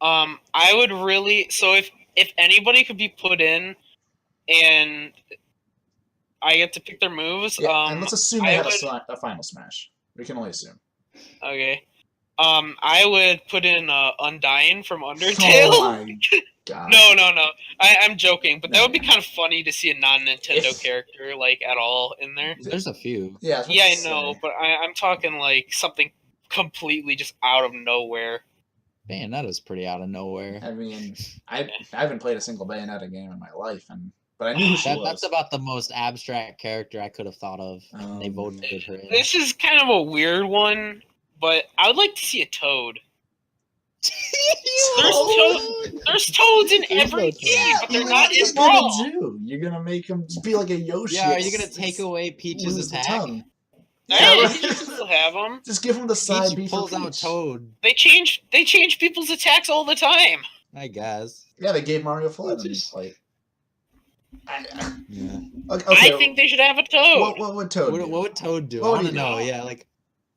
[SPEAKER 3] I would really. So if anybody could be put in, and I get to pick their moves.
[SPEAKER 1] Yeah, and let's assume they
[SPEAKER 3] I
[SPEAKER 1] have
[SPEAKER 3] would-
[SPEAKER 1] a final Smash. We can only assume.
[SPEAKER 3] Okay. I would put in Undying from Undertale.
[SPEAKER 1] Oh my god.
[SPEAKER 3] No. I'm joking, but that
[SPEAKER 1] No,
[SPEAKER 3] would be
[SPEAKER 1] yeah.
[SPEAKER 3] kind of funny to see a non-Nintendo
[SPEAKER 1] If-
[SPEAKER 3] character like at all in there.
[SPEAKER 2] There's a few.
[SPEAKER 1] Yeah, I was about
[SPEAKER 3] Yeah,
[SPEAKER 1] to
[SPEAKER 3] I know,
[SPEAKER 1] say.
[SPEAKER 3] but I'm talking like something completely just out of nowhere.
[SPEAKER 2] Bayonetta's pretty out of nowhere.
[SPEAKER 1] I mean, I haven't played a single Bayonetta game in my life, but I knew who she was.
[SPEAKER 2] That's about the most abstract character I could have thought of. And they
[SPEAKER 1] Um,
[SPEAKER 2] voted her in.
[SPEAKER 3] This is kind of a weird one, but I would like to see a Toad. There's Toads in
[SPEAKER 4] There's
[SPEAKER 3] every
[SPEAKER 4] no
[SPEAKER 3] game,
[SPEAKER 4] Toad.
[SPEAKER 3] but they're
[SPEAKER 1] What
[SPEAKER 3] not
[SPEAKER 1] are you
[SPEAKER 3] in Brawl.
[SPEAKER 1] gonna do? You're gonna make him be like a Yoshi.
[SPEAKER 2] Yeah, are you gonna take away Peach's
[SPEAKER 1] lose the
[SPEAKER 2] attack?
[SPEAKER 1] tongue?
[SPEAKER 3] Yeah,
[SPEAKER 1] Yeah,
[SPEAKER 3] you can still have them.
[SPEAKER 1] Just give him the side B
[SPEAKER 2] Peach
[SPEAKER 1] for
[SPEAKER 2] pulls out
[SPEAKER 1] Peach.
[SPEAKER 2] Toad.
[SPEAKER 3] They change people's attacks all the time.
[SPEAKER 2] I guess.
[SPEAKER 1] Yeah, they gave Mario Flood.
[SPEAKER 4] Just-
[SPEAKER 1] Like,
[SPEAKER 2] Yeah.
[SPEAKER 1] okay.
[SPEAKER 3] I think they should have a Toad.
[SPEAKER 1] What would Toad do?
[SPEAKER 2] What would Toad do?
[SPEAKER 1] What
[SPEAKER 2] I
[SPEAKER 1] would
[SPEAKER 2] want to
[SPEAKER 1] he
[SPEAKER 2] know.
[SPEAKER 3] do?
[SPEAKER 2] Yeah, like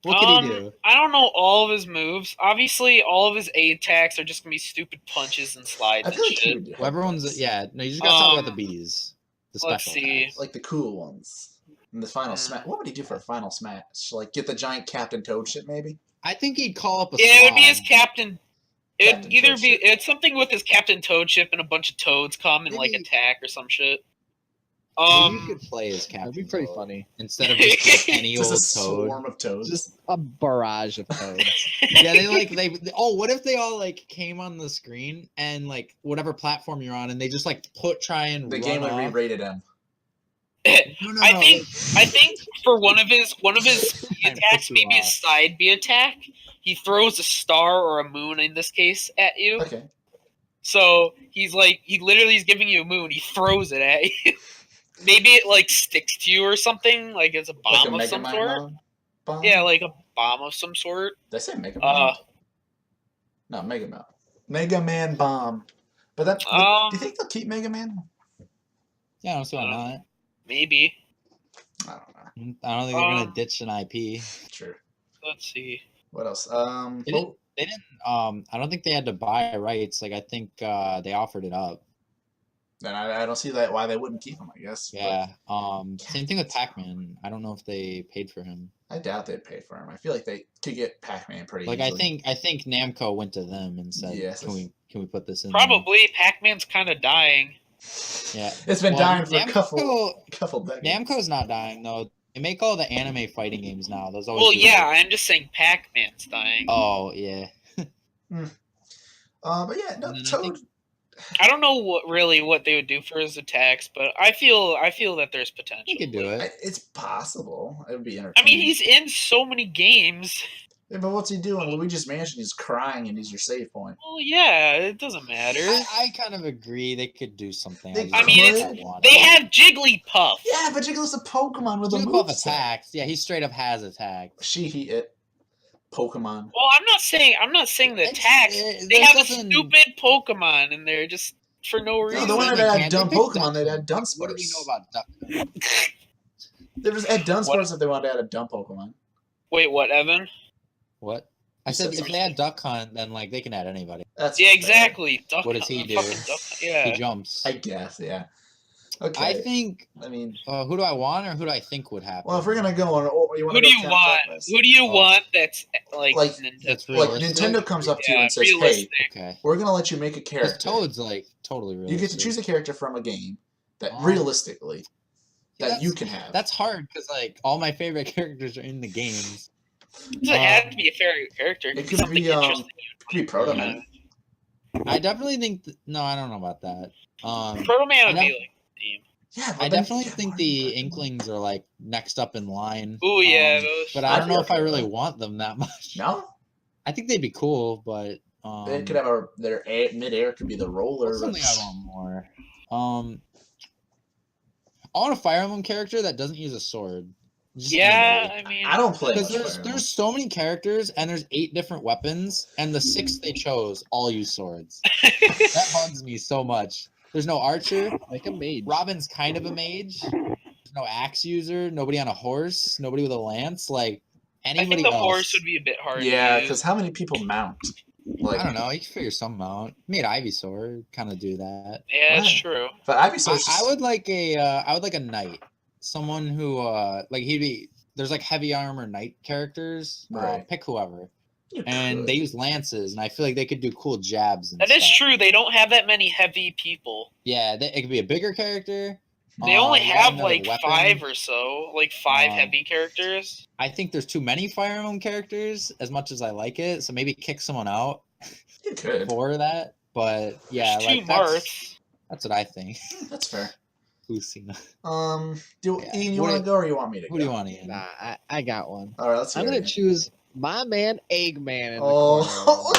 [SPEAKER 2] what could he do?
[SPEAKER 3] I don't know all of his moves. Obviously, all of his A attacks are just gonna be stupid punches and slides
[SPEAKER 1] I
[SPEAKER 3] and
[SPEAKER 1] feel like he
[SPEAKER 3] shit.
[SPEAKER 1] would do
[SPEAKER 2] Well, everyone's
[SPEAKER 1] headbutts.
[SPEAKER 2] yeah. No, you just gotta talk about the
[SPEAKER 3] Um,
[SPEAKER 2] bees. The
[SPEAKER 3] let's
[SPEAKER 2] special
[SPEAKER 3] see.
[SPEAKER 2] attacks.
[SPEAKER 1] like the cool ones. In the final smash, what would he do for a final smash? Like get the giant Captain Toad shit, maybe?
[SPEAKER 2] I think he'd call up a
[SPEAKER 3] Yeah, it would be his
[SPEAKER 2] squad.
[SPEAKER 3] captain. It'd
[SPEAKER 1] Captain
[SPEAKER 3] either
[SPEAKER 1] Toad
[SPEAKER 3] be
[SPEAKER 1] ship.
[SPEAKER 3] it's something with his Captain Toad ship and a bunch of toads come and like
[SPEAKER 2] Maybe-
[SPEAKER 3] attack or some shit.
[SPEAKER 2] Maybe you could play as Captain.
[SPEAKER 4] That'd be pretty
[SPEAKER 2] Toad
[SPEAKER 4] funny.
[SPEAKER 2] instead of just like any
[SPEAKER 1] Just
[SPEAKER 2] old
[SPEAKER 1] a
[SPEAKER 2] Toad.
[SPEAKER 1] swarm of toads.
[SPEAKER 4] Just a barrage of toads.
[SPEAKER 2] Yeah, they oh, what if they all like came on the screen and like whatever platform you're on and they just like try and
[SPEAKER 1] the
[SPEAKER 2] run
[SPEAKER 1] game would be
[SPEAKER 2] off?
[SPEAKER 1] rated M.
[SPEAKER 2] No,
[SPEAKER 3] I think for one of his
[SPEAKER 2] Trying to
[SPEAKER 3] attacks,
[SPEAKER 2] piss you
[SPEAKER 3] maybe
[SPEAKER 2] off.
[SPEAKER 3] his side B attack, he throws a star or a moon in this case at you.
[SPEAKER 1] Okay.
[SPEAKER 3] So he's like he literally is giving you a moon. He throws it at you. Maybe it like sticks to you or something, like it's a
[SPEAKER 1] Like
[SPEAKER 3] bomb
[SPEAKER 1] a
[SPEAKER 3] of
[SPEAKER 1] Mega
[SPEAKER 3] some
[SPEAKER 1] Man
[SPEAKER 3] sort.
[SPEAKER 1] bomb?
[SPEAKER 3] Yeah, like a bomb of some sort.
[SPEAKER 1] Did I say Mega Man?
[SPEAKER 3] Uh,
[SPEAKER 1] No, Mega Man. Mega Man bomb. But that. Do you think they'll keep Mega Man?
[SPEAKER 2] Yeah, I don't see why not.
[SPEAKER 3] maybe.
[SPEAKER 1] I don't know.
[SPEAKER 2] I don't think they're gonna
[SPEAKER 3] Um,
[SPEAKER 2] ditch an IP.
[SPEAKER 1] True.
[SPEAKER 3] Let's see.
[SPEAKER 1] What else?
[SPEAKER 2] They didn't. They didn't. I don't think they had to buy rights. Like I think they offered it up.
[SPEAKER 1] Then I don't see that why they wouldn't keep him. I guess. but
[SPEAKER 2] Yeah. Same thing with Pac-Man. I don't know if they paid for him.
[SPEAKER 1] I doubt they'd pay for him. I feel like they could get Pac-Man pretty
[SPEAKER 2] Like
[SPEAKER 1] easily.
[SPEAKER 2] I think Namco went to them and said,
[SPEAKER 1] Yes.
[SPEAKER 2] "Can we put this in?"
[SPEAKER 3] Probably Pac-Man's kind of dying.
[SPEAKER 2] There? Yeah.
[SPEAKER 1] It's been
[SPEAKER 2] Well,
[SPEAKER 1] dying for a couple decades.
[SPEAKER 2] Namco's not dying though. They make all the anime fighting games now. Those always.
[SPEAKER 3] Well,
[SPEAKER 2] do
[SPEAKER 3] yeah,
[SPEAKER 2] that.
[SPEAKER 3] I'm just saying Pac-Man's dying.
[SPEAKER 2] Oh yeah.
[SPEAKER 1] But yeah, no,
[SPEAKER 2] And then I
[SPEAKER 1] Toad.
[SPEAKER 2] think-
[SPEAKER 3] I don't know what they would do for his attacks, but I feel that there's potential.
[SPEAKER 2] You could do it.
[SPEAKER 1] It's possible. It would be
[SPEAKER 3] I
[SPEAKER 1] entertaining.
[SPEAKER 3] mean, he's in so many games.
[SPEAKER 1] Yeah, but what's he doing? Luigi's Mansion. He's crying, and he's your save point.
[SPEAKER 3] Well, yeah, it doesn't matter.
[SPEAKER 2] I kind of agree. They could do something.
[SPEAKER 1] They-
[SPEAKER 2] just
[SPEAKER 3] I mean,
[SPEAKER 2] don't want
[SPEAKER 3] They
[SPEAKER 2] it.
[SPEAKER 3] have Jigglypuff.
[SPEAKER 1] Yeah, but Jigglypuff's a Pokemon with a
[SPEAKER 2] Jigglypuff
[SPEAKER 1] moveset.
[SPEAKER 2] attacks. Yeah, he straight up has attacks.
[SPEAKER 1] It. Pokemon.
[SPEAKER 3] Well, I'm not saying the
[SPEAKER 2] It's-
[SPEAKER 3] attacks.
[SPEAKER 2] it-
[SPEAKER 3] They
[SPEAKER 2] that
[SPEAKER 3] have a
[SPEAKER 2] doesn't-
[SPEAKER 3] stupid Pokemon, and they're just for no
[SPEAKER 1] No,
[SPEAKER 3] reason.
[SPEAKER 1] the one
[SPEAKER 2] They
[SPEAKER 1] that had
[SPEAKER 2] can't-
[SPEAKER 1] dumb
[SPEAKER 2] they picked
[SPEAKER 1] Pokemon, they'd add Dunsparce.
[SPEAKER 2] What do we know about Duck?
[SPEAKER 1] They just add Dunsparce if they wanted to add a dumb Pokemon.
[SPEAKER 3] Wait, what, Evan?
[SPEAKER 2] What? I
[SPEAKER 1] You
[SPEAKER 2] said
[SPEAKER 1] said
[SPEAKER 2] if they add Duck Hunt, then like they can add anybody.
[SPEAKER 1] That's
[SPEAKER 3] Yeah,
[SPEAKER 1] fair.
[SPEAKER 3] exactly. Duck
[SPEAKER 2] What does he
[SPEAKER 3] Hunt,
[SPEAKER 2] do?
[SPEAKER 3] fucking Duck Hunt, yeah.
[SPEAKER 2] He jumps.
[SPEAKER 1] I guess, yeah. Okay.
[SPEAKER 2] I think.
[SPEAKER 1] I mean,
[SPEAKER 2] Who do I want, or who do I think would happen?
[SPEAKER 1] well, if we're gonna go on, you want
[SPEAKER 3] Who
[SPEAKER 1] to
[SPEAKER 3] do
[SPEAKER 1] go
[SPEAKER 3] you want?
[SPEAKER 1] counterclockwise?
[SPEAKER 3] Who do you
[SPEAKER 2] Oh.
[SPEAKER 3] want that's like
[SPEAKER 1] Like-
[SPEAKER 3] Nintendo?
[SPEAKER 2] That's
[SPEAKER 1] Like
[SPEAKER 2] realistic.
[SPEAKER 1] Nintendo comes up to you
[SPEAKER 3] Yeah,
[SPEAKER 1] and says,
[SPEAKER 3] realistic.
[SPEAKER 1] "Hey, we're gonna let you make a
[SPEAKER 2] Because
[SPEAKER 1] character.
[SPEAKER 2] Toad's like totally realistic.
[SPEAKER 1] You get to choose a character from a game that
[SPEAKER 2] Um,
[SPEAKER 1] realistically
[SPEAKER 2] Yeah,
[SPEAKER 1] that you can have."
[SPEAKER 2] That's hard because like all my favorite characters are in the games.
[SPEAKER 3] It doesn't have to be a favorite character. It
[SPEAKER 1] It
[SPEAKER 3] could be
[SPEAKER 1] could
[SPEAKER 3] something
[SPEAKER 1] be
[SPEAKER 3] interesting.
[SPEAKER 1] it could be Proto Man.
[SPEAKER 2] I definitely think. No, I don't know about that.
[SPEAKER 3] Proto Man would
[SPEAKER 2] I
[SPEAKER 3] be
[SPEAKER 2] def-
[SPEAKER 3] like theme.
[SPEAKER 1] Yeah,
[SPEAKER 2] I
[SPEAKER 1] then-
[SPEAKER 2] definitely
[SPEAKER 1] yeah,
[SPEAKER 2] think
[SPEAKER 1] Mario
[SPEAKER 2] the
[SPEAKER 1] Kart.
[SPEAKER 2] Inklings are like next up in line.
[SPEAKER 3] Ooh, yeah,
[SPEAKER 2] Um,
[SPEAKER 3] those.
[SPEAKER 2] but I don't
[SPEAKER 1] I'd be
[SPEAKER 2] know if I
[SPEAKER 1] okay with
[SPEAKER 2] really
[SPEAKER 1] that.
[SPEAKER 2] want them that much.
[SPEAKER 1] No,
[SPEAKER 2] I think they'd be cool, but
[SPEAKER 1] they could have their mid-air could be the roller.
[SPEAKER 2] what's something I want more? I want a Fire Emblem character that doesn't use a sword. Just
[SPEAKER 3] Yeah,
[SPEAKER 2] anybody.
[SPEAKER 3] I mean,
[SPEAKER 1] I don't play
[SPEAKER 2] Because
[SPEAKER 1] much
[SPEAKER 2] there's
[SPEAKER 1] Fire Emblem.
[SPEAKER 2] there's so many characters and there's 8 different weapons and the 6 they chose all use swords. That bugs me so much. There's no archer.
[SPEAKER 4] Like a mage.
[SPEAKER 2] Robin's kind of a mage. There's no axe user. Nobody on a horse. Nobody with a lance. Like
[SPEAKER 3] I
[SPEAKER 2] anybody
[SPEAKER 3] think the
[SPEAKER 2] else.
[SPEAKER 3] horse would be a bit hard.
[SPEAKER 1] Yeah,
[SPEAKER 3] to
[SPEAKER 1] because
[SPEAKER 3] use.
[SPEAKER 1] how many people mount? Like,
[SPEAKER 2] I don't know. You can figure something out. Made Ivysaur kind of do that.
[SPEAKER 3] Yeah, that's
[SPEAKER 1] Wow.
[SPEAKER 3] true.
[SPEAKER 1] but Ivysaur's
[SPEAKER 2] I
[SPEAKER 1] just
[SPEAKER 2] would like a knight. Someone who like he'd be. There's like heavy armor knight characters.
[SPEAKER 1] Right.
[SPEAKER 2] Pick whoever.
[SPEAKER 1] you
[SPEAKER 2] And
[SPEAKER 1] could.
[SPEAKER 2] they use lances, and I feel like they could do cool jabs. And
[SPEAKER 3] That is
[SPEAKER 2] stuff.
[SPEAKER 3] true. They don't have that many heavy people.
[SPEAKER 2] Yeah, it could be a bigger character.
[SPEAKER 3] They only
[SPEAKER 2] you got
[SPEAKER 3] have
[SPEAKER 2] another
[SPEAKER 3] like
[SPEAKER 2] weapon.
[SPEAKER 3] 5 or so, like 5
[SPEAKER 2] Um,
[SPEAKER 3] heavy characters.
[SPEAKER 2] I think there's too many Fire Emblem characters, as much as I like it. So maybe kick someone out
[SPEAKER 1] You could.
[SPEAKER 2] for that. But yeah,
[SPEAKER 3] There's
[SPEAKER 2] like
[SPEAKER 3] 2 Marths.
[SPEAKER 2] that's what I think.
[SPEAKER 1] That's fair.
[SPEAKER 2] Lucina.
[SPEAKER 1] Ian, you
[SPEAKER 2] What
[SPEAKER 1] want to
[SPEAKER 2] do-
[SPEAKER 1] go or you want me to
[SPEAKER 2] Who
[SPEAKER 1] go?
[SPEAKER 2] do you want, Ian?
[SPEAKER 4] Nah, I got one.
[SPEAKER 1] All right, let's hear
[SPEAKER 4] I'm gonna
[SPEAKER 1] it.
[SPEAKER 4] choose my man Eggman in the corner.
[SPEAKER 1] Oh,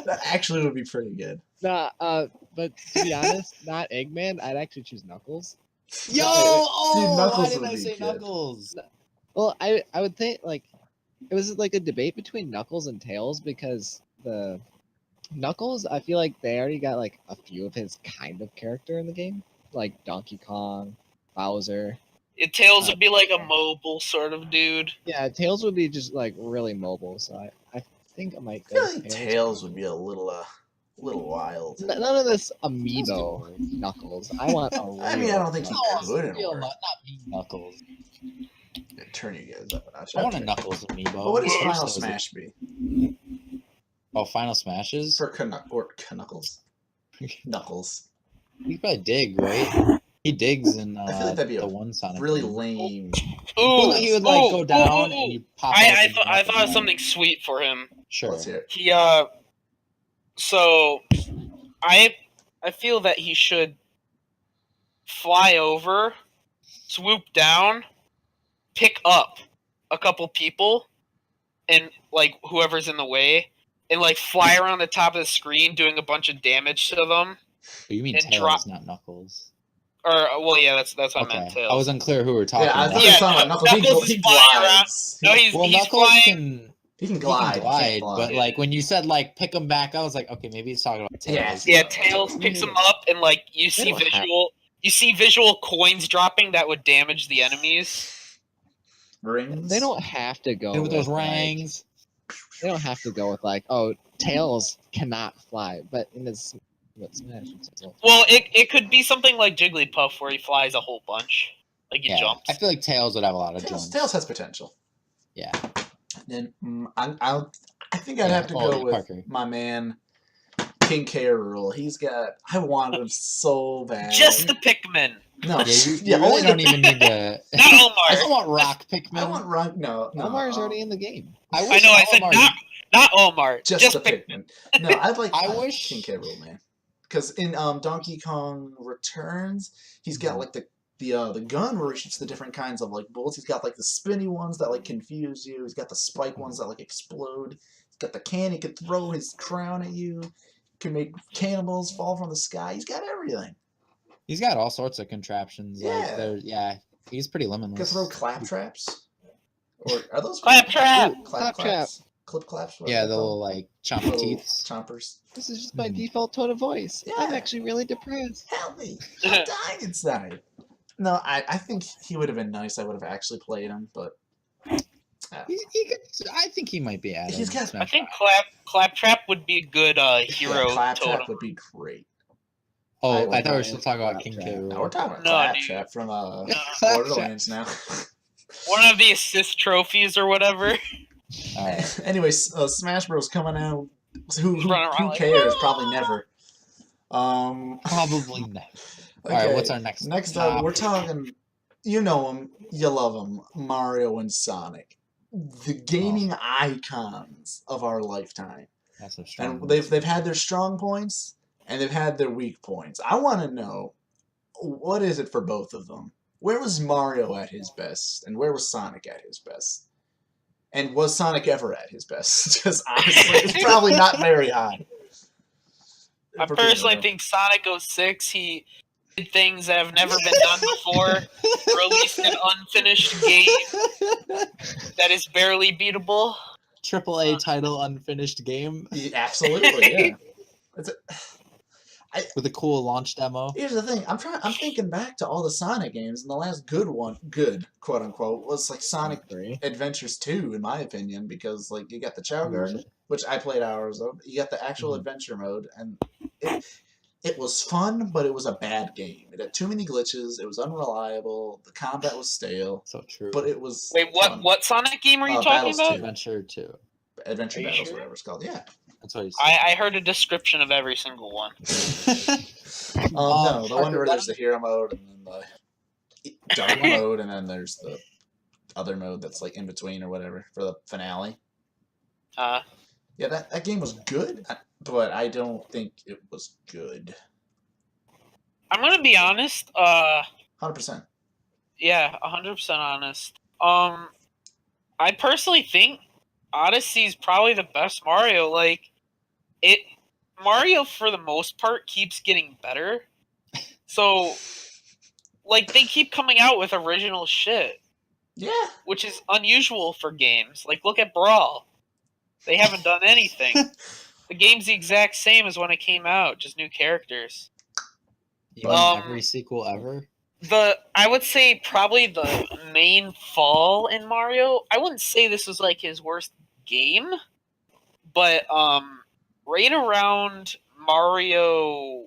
[SPEAKER 1] that actually would be pretty good.
[SPEAKER 4] Nah, but to be honest, not Eggman. I'd actually choose Knuckles.
[SPEAKER 2] Yo!
[SPEAKER 1] Dude,
[SPEAKER 2] Oh,
[SPEAKER 1] Knuckles
[SPEAKER 2] why did
[SPEAKER 1] would
[SPEAKER 2] I
[SPEAKER 1] be
[SPEAKER 2] say
[SPEAKER 1] good.
[SPEAKER 2] Knuckles?
[SPEAKER 4] Well, I would think like it was like a debate between Knuckles and Tails because the Knuckles, I feel like they already got like a few of his kind of character in the game, like Donkey Kong, Bowser.
[SPEAKER 3] Tails would be like a mobile sort of dude.
[SPEAKER 4] Yeah, Tails would be just like really mobile, so I think I might
[SPEAKER 1] I
[SPEAKER 4] go.
[SPEAKER 1] feel like Tails would be a little wild.
[SPEAKER 4] None of this amiibo Knuckles. I want a real.
[SPEAKER 1] I mean, I don't think he
[SPEAKER 2] No,
[SPEAKER 1] couldn't
[SPEAKER 2] real
[SPEAKER 1] work.
[SPEAKER 2] Not me, Knuckles.
[SPEAKER 1] Turn you guys up a notch.
[SPEAKER 2] I want a
[SPEAKER 1] Okay.
[SPEAKER 2] Knuckles amiibo.
[SPEAKER 1] But what does
[SPEAKER 2] I wish
[SPEAKER 1] Final
[SPEAKER 2] that was a-
[SPEAKER 1] Smash be?
[SPEAKER 2] Oh, Final Smashes?
[SPEAKER 1] For Knuckles. Knuckles.
[SPEAKER 2] He could probably dig, right? He digs in
[SPEAKER 1] I feel like that'd be
[SPEAKER 2] the
[SPEAKER 1] a
[SPEAKER 2] one Sonic.
[SPEAKER 1] Really
[SPEAKER 2] game.
[SPEAKER 1] lame.
[SPEAKER 3] Ooh,
[SPEAKER 2] He would like
[SPEAKER 3] ooh,
[SPEAKER 2] go down
[SPEAKER 3] ooh,
[SPEAKER 2] and
[SPEAKER 3] ooh.
[SPEAKER 2] you pop. him up
[SPEAKER 3] I
[SPEAKER 2] and
[SPEAKER 3] thought
[SPEAKER 2] go
[SPEAKER 3] I
[SPEAKER 2] up
[SPEAKER 3] thought
[SPEAKER 2] and
[SPEAKER 3] of
[SPEAKER 2] down.
[SPEAKER 3] something sweet for him.
[SPEAKER 2] Sure.
[SPEAKER 1] Let's hear it.
[SPEAKER 3] He so I feel that he should fly over, swoop down, pick up a couple people, and like whoever's in the way, and like fly around the top of the screen doing a bunch of damage to them.
[SPEAKER 2] Oh, you mean
[SPEAKER 3] and
[SPEAKER 2] Tails,
[SPEAKER 3] drop-
[SPEAKER 2] not Knuckles?
[SPEAKER 3] Or well, yeah, that's what I
[SPEAKER 2] Okay.
[SPEAKER 3] meant. Tails.
[SPEAKER 2] I was unclear who we were talking
[SPEAKER 1] Yeah, I
[SPEAKER 2] about.
[SPEAKER 1] thought you were
[SPEAKER 3] Yeah,
[SPEAKER 1] talking about Knuckles.
[SPEAKER 3] Knuckles
[SPEAKER 1] He
[SPEAKER 3] is flying around.
[SPEAKER 1] glides.
[SPEAKER 3] No, he's
[SPEAKER 2] Knuckles
[SPEAKER 3] flying.
[SPEAKER 2] can
[SPEAKER 1] He can
[SPEAKER 2] he
[SPEAKER 1] glide.
[SPEAKER 2] can
[SPEAKER 1] He can't
[SPEAKER 2] glide, but like when you said like pick him back, I was like, okay, maybe he's talking about Tails.
[SPEAKER 1] Yeah.
[SPEAKER 3] Yeah, Tails picks him up, and like you see
[SPEAKER 4] don't have-
[SPEAKER 3] visual coins dropping that would damage the enemies.
[SPEAKER 1] Rings.
[SPEAKER 4] They don't have to go
[SPEAKER 2] And with those
[SPEAKER 4] like,
[SPEAKER 2] rings.
[SPEAKER 4] they don't have to go with like, oh, Tails cannot fly, but in this Smash, it's like,
[SPEAKER 3] Well, it could be something like Jigglypuff where he flies a whole bunch, like he
[SPEAKER 2] Yeah,
[SPEAKER 3] jumps.
[SPEAKER 2] I feel like Tails would have a lot of jumps.
[SPEAKER 1] Tails has potential.
[SPEAKER 2] Yeah.
[SPEAKER 1] Then I think I'd
[SPEAKER 2] Yeah,
[SPEAKER 1] have to
[SPEAKER 2] oh,
[SPEAKER 1] go with
[SPEAKER 2] Parker.
[SPEAKER 1] my man King K. Rool. I wanted him so bad.
[SPEAKER 3] Just the Pikmin,
[SPEAKER 1] no,
[SPEAKER 2] Yeah, you
[SPEAKER 1] yeah,
[SPEAKER 2] really
[SPEAKER 1] only
[SPEAKER 2] don't
[SPEAKER 1] the,
[SPEAKER 2] even need to.
[SPEAKER 3] not
[SPEAKER 2] I
[SPEAKER 3] Omar.
[SPEAKER 2] don't want Rock Pikmin.
[SPEAKER 1] I want Rock. No,
[SPEAKER 4] Omar's already in the game.
[SPEAKER 2] I
[SPEAKER 3] I
[SPEAKER 2] wish
[SPEAKER 3] know. I said
[SPEAKER 2] Olimar-
[SPEAKER 3] not Omar.
[SPEAKER 1] just the
[SPEAKER 3] Pikmin.
[SPEAKER 1] Pikmin. No, I'd like.
[SPEAKER 2] I wish-
[SPEAKER 1] King K. Rool, man, because in Donkey Kong Returns, he's got like the gun where he shoots the different kinds of like bullets. He's got like the spinny ones that like confuse you. He's got the spike ones that like explode. He's got the can. He could throw his crown at you. Can make cannibals fall from the sky. He's got everything.
[SPEAKER 2] He's got all sorts of contraptions.
[SPEAKER 1] Yeah.
[SPEAKER 2] Like he's pretty
[SPEAKER 1] He could
[SPEAKER 2] limitless.
[SPEAKER 1] throw clap traps. Or are those
[SPEAKER 3] Claptrap.
[SPEAKER 1] Ooh,
[SPEAKER 4] Claptrap.
[SPEAKER 1] claps? Clip claps? What
[SPEAKER 2] Yeah,
[SPEAKER 1] are
[SPEAKER 2] the
[SPEAKER 1] they
[SPEAKER 2] little
[SPEAKER 1] called?
[SPEAKER 2] like chomp
[SPEAKER 1] Little
[SPEAKER 2] teeth.
[SPEAKER 1] chompers.
[SPEAKER 4] This is just my
[SPEAKER 2] Mhm.
[SPEAKER 4] default tone of voice. I'm
[SPEAKER 1] Yeah.
[SPEAKER 4] actually really depressed.
[SPEAKER 1] Help me! I'm dying inside. No, I think he would have been nice. I would have actually played him, but
[SPEAKER 2] I think he might be added.
[SPEAKER 1] He's got-
[SPEAKER 2] Smash
[SPEAKER 3] I think
[SPEAKER 2] Bros.
[SPEAKER 3] Claptrap would be a good hero
[SPEAKER 1] Claptrap
[SPEAKER 3] totem.
[SPEAKER 1] would be great.
[SPEAKER 2] Oh, I thought we were
[SPEAKER 4] Brian
[SPEAKER 2] still talking about King
[SPEAKER 4] Claptrap.
[SPEAKER 2] K.
[SPEAKER 1] Now
[SPEAKER 2] Rool.
[SPEAKER 1] we're talking about
[SPEAKER 3] No,
[SPEAKER 1] Claptrap from Borderlands now.
[SPEAKER 3] One of the assist trophies or whatever.
[SPEAKER 2] All right.
[SPEAKER 1] Anyways, Smash Bros coming out. Who
[SPEAKER 3] Running around like,
[SPEAKER 1] cares?
[SPEAKER 3] "Woo!"
[SPEAKER 1] Probably never.
[SPEAKER 2] Probably not.
[SPEAKER 1] Okay.
[SPEAKER 2] All right, what's our next?
[SPEAKER 1] Next up, we're talking. You know them, you love them. Mario and Sonic, the gaming icons of our lifetime.
[SPEAKER 2] That's some strong.
[SPEAKER 1] And they've had their strong points and they've had their weak points. I want to know, what is it for both of them? Where was Mario at his best, and where was Sonic at his best? And was Sonic ever at his best? Because honestly, it's probably not very high.
[SPEAKER 3] I personally think Sonic 06, he did things that have never been done before. Released an unfinished game that is barely beatable.
[SPEAKER 2] AAA title, unfinished game
[SPEAKER 1] Yeah, absolutely, yeah.
[SPEAKER 2] with a cool launch demo.
[SPEAKER 1] Here's the thing. I'm thinking back to all the Sonic games, and the last good quote unquote, was like Sonic
[SPEAKER 4] 3.
[SPEAKER 1] Adventures 2, in my opinion, because like you got the Chow Garden, which I played hours of. You got the actual adventure mode, and it was fun, but it was a bad game. It had too many glitches. It was unreliable. The combat was stale.
[SPEAKER 2] So true.
[SPEAKER 1] But it was
[SPEAKER 3] Wait,
[SPEAKER 1] fun.
[SPEAKER 3] what Sonic game are you talking
[SPEAKER 1] Battles
[SPEAKER 3] about?
[SPEAKER 1] 2.
[SPEAKER 2] Adventure 2.
[SPEAKER 1] Adventure
[SPEAKER 3] Are you
[SPEAKER 1] Battles,
[SPEAKER 3] sure?
[SPEAKER 1] whatever it's called. Yeah.
[SPEAKER 2] That's what he said.
[SPEAKER 3] I heard a description of every single one.
[SPEAKER 1] No, the one
[SPEAKER 2] Parker,
[SPEAKER 1] where there's the hero mode and then the dark mode, and then there's the other mode that's like in between or whatever for the finale. Yeah, that game was good, but I don't think it was good.
[SPEAKER 3] I'm gonna be honest.
[SPEAKER 1] 100%.
[SPEAKER 3] Yeah, 100% honest. I personally think Odyssey's probably the best Mario. Like, Mario for the most part keeps getting better. So, like, they keep coming out with original shit,
[SPEAKER 1] Yeah.
[SPEAKER 3] which is unusual for games. Like, look at Brawl. They haven't done anything. The game's the exact same as when it came out, just new characters.
[SPEAKER 2] You mean every sequel ever?
[SPEAKER 3] I would say probably the main fall in Mario. I wouldn't say this was like his worst game, but right around Mario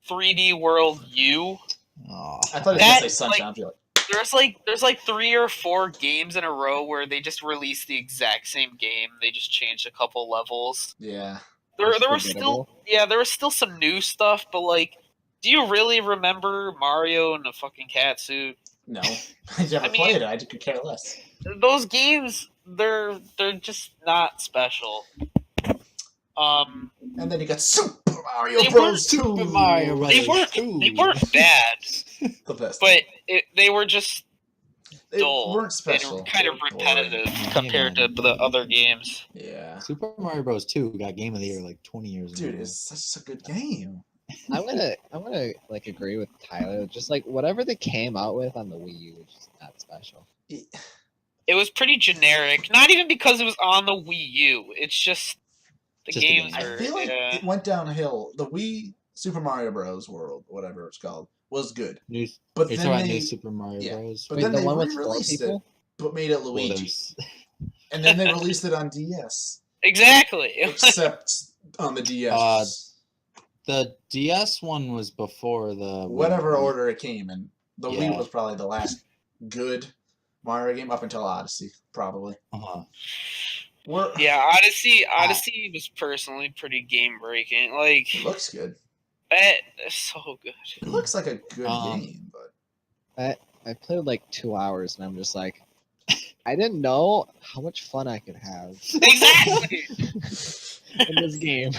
[SPEAKER 3] 3D World U,
[SPEAKER 2] Oh,
[SPEAKER 1] I thought he was
[SPEAKER 3] That,
[SPEAKER 1] going to say Sunshine. I'd be like,
[SPEAKER 3] there's like 3 or 4 games in a row where they just released the exact same game. They just changed a couple levels.
[SPEAKER 1] yeah.
[SPEAKER 3] There was
[SPEAKER 4] Forgettable.
[SPEAKER 3] there was still some new stuff, but like, do you really remember Mario in a fucking cat suit?
[SPEAKER 1] No. I never played it. I could care less.
[SPEAKER 3] Those games, they're just not special.
[SPEAKER 1] And then you got Super Mario
[SPEAKER 3] They
[SPEAKER 1] Bros. 2.
[SPEAKER 2] Super Mario Bros.
[SPEAKER 3] They weren't bad,
[SPEAKER 1] The best.
[SPEAKER 3] but they were just
[SPEAKER 1] they
[SPEAKER 3] dull
[SPEAKER 1] weren't special.
[SPEAKER 3] and kind of
[SPEAKER 1] They were boring.
[SPEAKER 3] repetitive compared to the other games.
[SPEAKER 1] Yeah.
[SPEAKER 2] Super Mario Bros. 2 got Game of the Year like 20 years ago.
[SPEAKER 1] Dude, it's such a good game.
[SPEAKER 4] I'm gonna like agree with Tyler. Just like whatever they came out with on the Wii U was just not special.
[SPEAKER 3] It was pretty generic, not even because it was on the Wii U. It's just the
[SPEAKER 2] Just the
[SPEAKER 3] games
[SPEAKER 2] game.
[SPEAKER 3] are.
[SPEAKER 1] I feel like
[SPEAKER 3] yeah.
[SPEAKER 1] it went downhill. The Wii Super Mario Bros. World, whatever it's called, was good.
[SPEAKER 2] New,
[SPEAKER 1] But
[SPEAKER 2] you're
[SPEAKER 1] then
[SPEAKER 2] talking about
[SPEAKER 1] they,
[SPEAKER 2] New Super Mario
[SPEAKER 1] yeah,
[SPEAKER 2] Bros.
[SPEAKER 1] but
[SPEAKER 4] Wait,
[SPEAKER 1] then
[SPEAKER 4] the
[SPEAKER 1] they
[SPEAKER 4] one with 4
[SPEAKER 1] re-released it,
[SPEAKER 4] people?
[SPEAKER 1] but made it
[SPEAKER 2] Well,
[SPEAKER 1] Luigi.
[SPEAKER 2] there's-
[SPEAKER 1] And then they released it on DS.
[SPEAKER 3] Exactly.
[SPEAKER 1] Except on the DS.
[SPEAKER 2] The DS one was before the
[SPEAKER 1] Whatever
[SPEAKER 2] Wii.
[SPEAKER 1] order it came in. The Wii
[SPEAKER 2] Yeah.
[SPEAKER 1] was probably the last good Mario game up until Odyssey, probably.
[SPEAKER 2] Uh-huh.
[SPEAKER 3] Yeah, Odyssey was personally pretty game breaking. Like,
[SPEAKER 1] It looks good.
[SPEAKER 3] it's so good.
[SPEAKER 1] It looks like a good
[SPEAKER 2] Um,
[SPEAKER 1] game, but
[SPEAKER 4] I played like 2 hours and I'm just like, I didn't know how much fun I could have
[SPEAKER 3] Exactly.
[SPEAKER 4] in this game.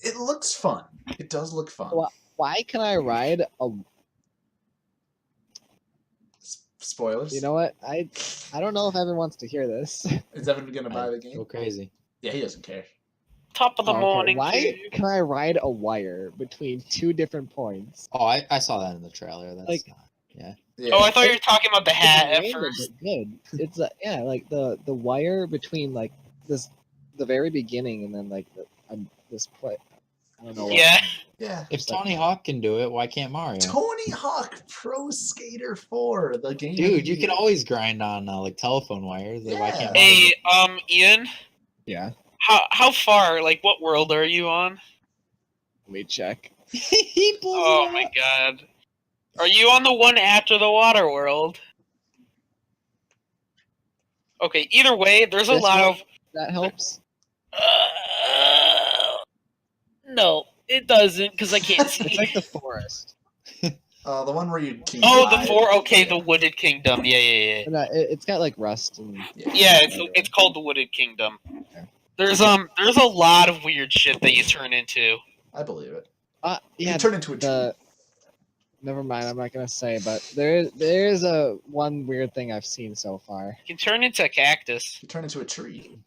[SPEAKER 1] it looks fun. It does look fun.
[SPEAKER 4] Well, Why can I ride a?
[SPEAKER 1] Spoilers.
[SPEAKER 4] You know what? I don't know if Evan wants to hear this.
[SPEAKER 1] Is Evan gonna buy the
[SPEAKER 2] Go
[SPEAKER 1] game?
[SPEAKER 2] crazy.
[SPEAKER 1] Yeah, he doesn't care.
[SPEAKER 3] Top of the
[SPEAKER 4] Okay,
[SPEAKER 3] morning.
[SPEAKER 4] Why
[SPEAKER 3] dude.
[SPEAKER 4] can I ride a wire between 2 different points?
[SPEAKER 2] Oh, I saw that in the trailer. That's
[SPEAKER 4] Like-
[SPEAKER 2] not. Yeah.
[SPEAKER 1] Yeah.
[SPEAKER 3] Oh, I thought you were talking about the hat
[SPEAKER 4] It's
[SPEAKER 3] at
[SPEAKER 4] random,
[SPEAKER 3] first.
[SPEAKER 4] but good. It's yeah, like the wire between like the very beginning and then like this play. I don't know.
[SPEAKER 3] Yeah.
[SPEAKER 1] Yeah.
[SPEAKER 2] If Tony Hawk can do it, why can't Mario?
[SPEAKER 1] Tony Hawk Pro Skater 4, the game.
[SPEAKER 2] Dude, you can always grind on like telephone wires. Like, why can't
[SPEAKER 1] Yeah.
[SPEAKER 2] Mario?
[SPEAKER 3] Hey, Ian,
[SPEAKER 4] Yeah.
[SPEAKER 3] how far? Like, what world are you on?
[SPEAKER 4] Let me check.
[SPEAKER 2] He pulls
[SPEAKER 3] Oh
[SPEAKER 2] it
[SPEAKER 3] my
[SPEAKER 2] up.
[SPEAKER 3] god. Are you on the one after the water world? Okay, either way, there's a
[SPEAKER 4] This
[SPEAKER 3] lot
[SPEAKER 4] one?
[SPEAKER 3] of.
[SPEAKER 4] That helps.
[SPEAKER 3] No, it doesn't, because I can't see.
[SPEAKER 4] It's like the forest.
[SPEAKER 1] The one where you can
[SPEAKER 3] Oh,
[SPEAKER 1] glide.
[SPEAKER 3] the four. Okay, the Wooded Kingdom. Yeah.
[SPEAKER 4] And it's got like rust and
[SPEAKER 3] Yeah, it's called the Wooded Kingdom.
[SPEAKER 4] Okay.
[SPEAKER 3] There's a lot of weird shit that you turn into.
[SPEAKER 1] I believe it.
[SPEAKER 4] yeah.
[SPEAKER 1] You turn into a tree.
[SPEAKER 4] Never mind. I'm not gonna say, but there is a one weird thing I've seen so far.
[SPEAKER 3] You can turn into a cactus.
[SPEAKER 1] You turn into a tree.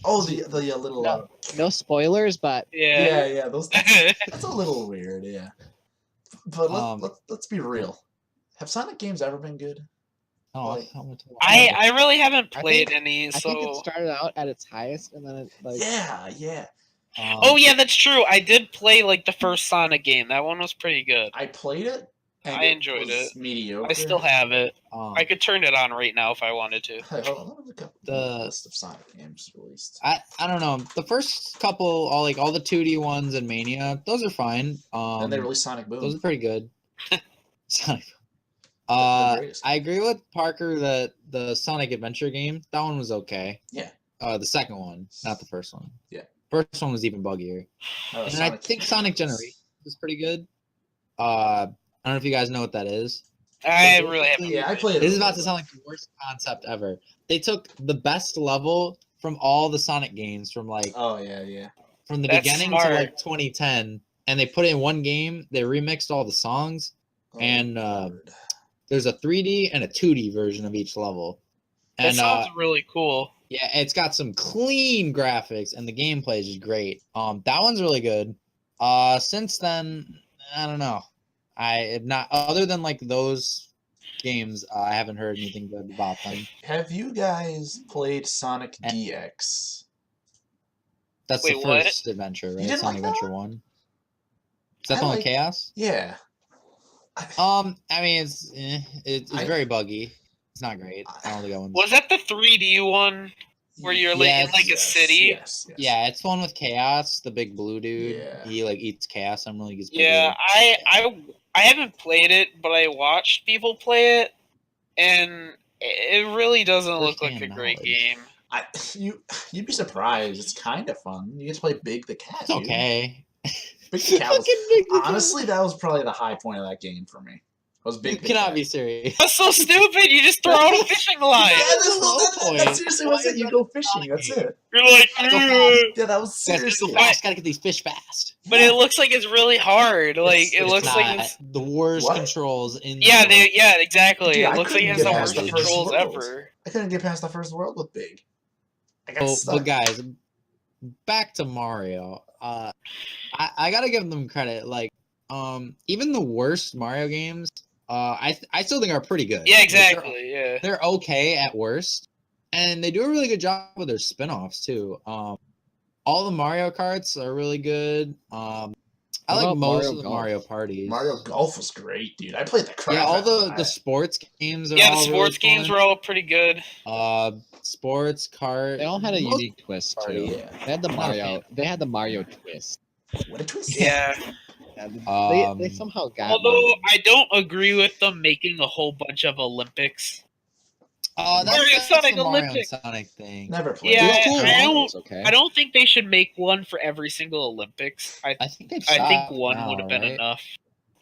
[SPEAKER 1] Oh, the little.
[SPEAKER 4] No. No spoilers, but
[SPEAKER 3] Yeah.
[SPEAKER 1] Yeah. Those. That's a little weird. Yeah. But let's be real. Have Sonic games ever been good?
[SPEAKER 2] Oh,
[SPEAKER 1] Like-
[SPEAKER 3] I really haven't
[SPEAKER 4] I
[SPEAKER 3] played
[SPEAKER 4] think-
[SPEAKER 3] any.
[SPEAKER 4] I
[SPEAKER 3] So.
[SPEAKER 4] think it started out at its highest, and then it like
[SPEAKER 1] Yeah.
[SPEAKER 3] Oh yeah, that's true. I did play like the first Sonic game. That one was pretty good.
[SPEAKER 1] I played it. And
[SPEAKER 3] I enjoyed
[SPEAKER 1] was
[SPEAKER 3] it.
[SPEAKER 1] Mediocre.
[SPEAKER 3] I still have it.
[SPEAKER 2] Um,
[SPEAKER 3] I could turn it on right now if I wanted to.
[SPEAKER 1] Hey, hold on. Let me look up the
[SPEAKER 2] The-
[SPEAKER 1] list of Sonic games released.
[SPEAKER 2] I don't know. The first couple, all the 2D ones and Mania, those are fine.
[SPEAKER 1] Then they released Sonic Boom.
[SPEAKER 2] Those are pretty good. Sonic.
[SPEAKER 1] The greatest.
[SPEAKER 2] I agree with Parker that the Sonic Adventure game, that one was okay.
[SPEAKER 1] Yeah.
[SPEAKER 2] The second one, not the first one.
[SPEAKER 1] Yeah.
[SPEAKER 2] First one was even buggier. And I think Sonic Generations is pretty good. I don't know if you guys know what that is.
[SPEAKER 3] I really haven't.
[SPEAKER 1] Yeah, I played it.
[SPEAKER 2] This is about to sound like the worst concept ever. They took the best level from all the Sonic games from
[SPEAKER 1] Oh yeah.
[SPEAKER 2] from the
[SPEAKER 3] That's
[SPEAKER 2] beginning
[SPEAKER 3] smart.
[SPEAKER 2] to like 2010, and they put it in one game. They remixed all the songs.
[SPEAKER 1] Oh,
[SPEAKER 2] And,
[SPEAKER 1] Lord.
[SPEAKER 2] There's a 3D and a 2D version of each level.
[SPEAKER 3] That
[SPEAKER 2] And
[SPEAKER 3] sounds really cool.
[SPEAKER 2] yeah, it's got some clean graphics and the gameplay is just great. That one's really good. Since then, I don't know. I have not, other than like those games, I haven't heard anything good about them.
[SPEAKER 1] Have you guys played Sonic
[SPEAKER 2] And-
[SPEAKER 1] DX?
[SPEAKER 2] That's
[SPEAKER 3] Wait,
[SPEAKER 2] the
[SPEAKER 3] what?
[SPEAKER 2] first adventure, right?
[SPEAKER 1] didn't
[SPEAKER 2] Sonic
[SPEAKER 1] like that
[SPEAKER 2] Adventure
[SPEAKER 1] one?
[SPEAKER 2] 1. Is that
[SPEAKER 1] I
[SPEAKER 2] the one
[SPEAKER 1] like-
[SPEAKER 2] with Chaos?
[SPEAKER 1] Yeah.
[SPEAKER 2] I mean, it's
[SPEAKER 1] I-
[SPEAKER 2] very buggy. It's not great. I don't think that one's.
[SPEAKER 3] Was that the 3D one where you're like
[SPEAKER 2] Yeah,
[SPEAKER 3] in like a
[SPEAKER 1] Yes,
[SPEAKER 3] city?
[SPEAKER 1] Yes.
[SPEAKER 2] Yeah, it's the one with Chaos, the big blue dude.
[SPEAKER 1] Yeah.
[SPEAKER 2] He like eats Chaos Emerald. He gets bigger.
[SPEAKER 3] Yeah, I haven't played it, but I watched people play it, and it really doesn't look like a
[SPEAKER 2] First-hand
[SPEAKER 3] great
[SPEAKER 2] knowledge.
[SPEAKER 3] game.
[SPEAKER 1] You'd be surprised. It's kind of fun. You get to play Big the Cat.
[SPEAKER 2] It's
[SPEAKER 1] dude.
[SPEAKER 2] okay.
[SPEAKER 1] Big the Cat was,
[SPEAKER 2] Fucking Big the Cat.
[SPEAKER 1] honestly, that was probably the high point of that game for me. Was
[SPEAKER 2] You
[SPEAKER 1] Big the
[SPEAKER 2] cannot
[SPEAKER 1] Cat.
[SPEAKER 2] be serious.
[SPEAKER 3] That's so stupid. You just throw out a fishing line.
[SPEAKER 1] Yeah,
[SPEAKER 2] That's
[SPEAKER 1] that's,
[SPEAKER 2] the low
[SPEAKER 1] that
[SPEAKER 2] point.
[SPEAKER 1] seriously
[SPEAKER 2] Why
[SPEAKER 1] was it.
[SPEAKER 2] is
[SPEAKER 1] You
[SPEAKER 2] that
[SPEAKER 1] go
[SPEAKER 2] a
[SPEAKER 1] fishing.
[SPEAKER 2] Sonic
[SPEAKER 1] That's
[SPEAKER 2] game?
[SPEAKER 1] it.
[SPEAKER 3] You're like,
[SPEAKER 2] Gotta go
[SPEAKER 3] "Ugh."
[SPEAKER 2] fast.
[SPEAKER 1] Yeah, that was
[SPEAKER 2] Guys, gotta
[SPEAKER 1] seriously.
[SPEAKER 2] go fast. Gotta get these fish fast.
[SPEAKER 3] But it looks like it's really hard. Like it
[SPEAKER 1] it's
[SPEAKER 3] looks
[SPEAKER 2] It's
[SPEAKER 3] like
[SPEAKER 2] not
[SPEAKER 3] it's.
[SPEAKER 2] the worst
[SPEAKER 1] What?
[SPEAKER 2] controls in. the
[SPEAKER 3] Yeah,
[SPEAKER 2] world.
[SPEAKER 3] yeah, exactly.
[SPEAKER 1] Dude,
[SPEAKER 3] it
[SPEAKER 1] I
[SPEAKER 3] looks like
[SPEAKER 1] couldn't
[SPEAKER 3] it has
[SPEAKER 2] get
[SPEAKER 3] the
[SPEAKER 2] past
[SPEAKER 3] worst
[SPEAKER 2] the first
[SPEAKER 3] controls
[SPEAKER 1] world.
[SPEAKER 3] ever.
[SPEAKER 1] I couldn't get past the first world with Big. I got stuck.
[SPEAKER 2] But guys, back to Mario. I gotta give them credit. Like, even the worst Mario games, I still think are pretty good.
[SPEAKER 3] Yeah,
[SPEAKER 2] Like,
[SPEAKER 3] exactly. Yeah.
[SPEAKER 2] they're okay at worst, and they do a really good job with their spin-offs too. All the Mario Karts are really good. I
[SPEAKER 4] What
[SPEAKER 2] like
[SPEAKER 4] about
[SPEAKER 2] most
[SPEAKER 4] Mario
[SPEAKER 2] of the
[SPEAKER 4] Golf?
[SPEAKER 2] Mario parties.
[SPEAKER 1] Mario Golf was great, dude. I played the crap.
[SPEAKER 2] Yeah, all
[SPEAKER 1] out of
[SPEAKER 2] the
[SPEAKER 1] that.
[SPEAKER 2] sports games are
[SPEAKER 3] Yeah, the
[SPEAKER 2] all
[SPEAKER 3] sports
[SPEAKER 2] really
[SPEAKER 3] games
[SPEAKER 2] fun.
[SPEAKER 3] were all pretty good.
[SPEAKER 2] Sports kart.
[SPEAKER 4] they all had a
[SPEAKER 2] most-
[SPEAKER 4] unique twist
[SPEAKER 2] Party,
[SPEAKER 4] too.
[SPEAKER 1] yeah.
[SPEAKER 4] They had the
[SPEAKER 2] I'm not a
[SPEAKER 4] Mario.
[SPEAKER 2] fan.
[SPEAKER 4] They had the Mario twist.
[SPEAKER 1] What a twist!
[SPEAKER 3] Yeah.
[SPEAKER 4] Yeah,
[SPEAKER 2] Um,
[SPEAKER 4] they somehow got.
[SPEAKER 3] Although I don't agree with them making a whole bunch of Olympics.
[SPEAKER 2] that's
[SPEAKER 3] Mario
[SPEAKER 2] that's
[SPEAKER 3] Sonic
[SPEAKER 2] the Mario and
[SPEAKER 3] Olympics.
[SPEAKER 2] Sonic thing.
[SPEAKER 1] Never played.
[SPEAKER 3] Yeah,
[SPEAKER 1] it.
[SPEAKER 2] cool.
[SPEAKER 3] I don't.
[SPEAKER 4] It's okay.
[SPEAKER 3] I don't think they should make one for every single Olympics. I
[SPEAKER 2] I think
[SPEAKER 3] I think one would have been enough.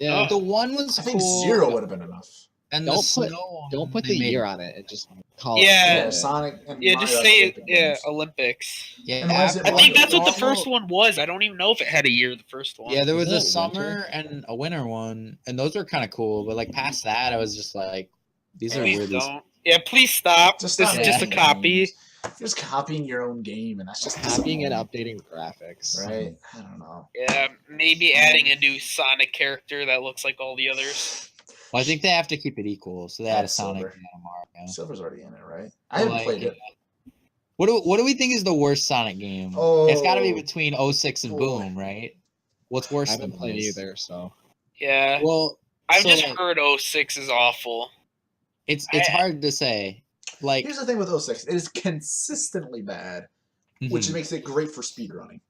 [SPEAKER 4] Yeah.
[SPEAKER 2] The one was
[SPEAKER 1] I think
[SPEAKER 2] cool,
[SPEAKER 1] 0 would have been enough.
[SPEAKER 2] and the
[SPEAKER 4] Don't put-
[SPEAKER 2] snow one,
[SPEAKER 4] Don't put
[SPEAKER 2] they
[SPEAKER 4] the
[SPEAKER 2] made-
[SPEAKER 4] year on it. And just call
[SPEAKER 3] Yeah.
[SPEAKER 1] Yeah,
[SPEAKER 4] it.
[SPEAKER 1] Sonic and
[SPEAKER 3] Yeah,
[SPEAKER 1] Mario
[SPEAKER 3] just say
[SPEAKER 1] Olympic games.
[SPEAKER 3] Olympics.
[SPEAKER 2] Yeah,
[SPEAKER 1] And why is it
[SPEAKER 3] I think
[SPEAKER 1] Wonder
[SPEAKER 3] that's what the
[SPEAKER 2] normal-
[SPEAKER 3] first one was. I don't even know if it had a year. The first one.
[SPEAKER 2] Yeah, there was
[SPEAKER 4] Isn't
[SPEAKER 2] a
[SPEAKER 4] it
[SPEAKER 2] summer and a winter one, and those were kind of cool. But like past that, I was just like, these are
[SPEAKER 3] Please
[SPEAKER 2] weird.
[SPEAKER 3] don't. Yeah, please stop.
[SPEAKER 1] Just
[SPEAKER 3] This
[SPEAKER 1] stop
[SPEAKER 3] is just a
[SPEAKER 1] making
[SPEAKER 3] copy.
[SPEAKER 1] games. You're just copying your own game, and that's just
[SPEAKER 4] Copying and
[SPEAKER 1] disappointing,
[SPEAKER 4] updating graphics.
[SPEAKER 1] right? I don't know.
[SPEAKER 3] Yeah, maybe adding a new Sonic character that looks like all the others.
[SPEAKER 2] Well, I think they have to keep it equal, so they had a
[SPEAKER 1] Add
[SPEAKER 2] Sonic
[SPEAKER 1] Silver.
[SPEAKER 2] and a Mario.
[SPEAKER 1] Silver's already in it, right? I haven't
[SPEAKER 2] Like,
[SPEAKER 1] played it.
[SPEAKER 2] What do we think is the worst Sonic game? It's got to be
[SPEAKER 1] Oh,
[SPEAKER 2] between 06 and
[SPEAKER 1] boy.
[SPEAKER 2] Boom, right? What's
[SPEAKER 4] I
[SPEAKER 2] worse
[SPEAKER 4] haven't
[SPEAKER 2] than
[SPEAKER 4] played
[SPEAKER 2] those?
[SPEAKER 4] either, so
[SPEAKER 3] Yeah,
[SPEAKER 2] Well,
[SPEAKER 3] I've
[SPEAKER 2] so,
[SPEAKER 3] just
[SPEAKER 2] like,
[SPEAKER 3] heard 06 is awful.
[SPEAKER 2] it's
[SPEAKER 3] I-
[SPEAKER 2] hard to say. Like,
[SPEAKER 1] Here's the thing with 06. It is consistently bad, which
[SPEAKER 2] mhm.
[SPEAKER 1] makes it great for speedrunning.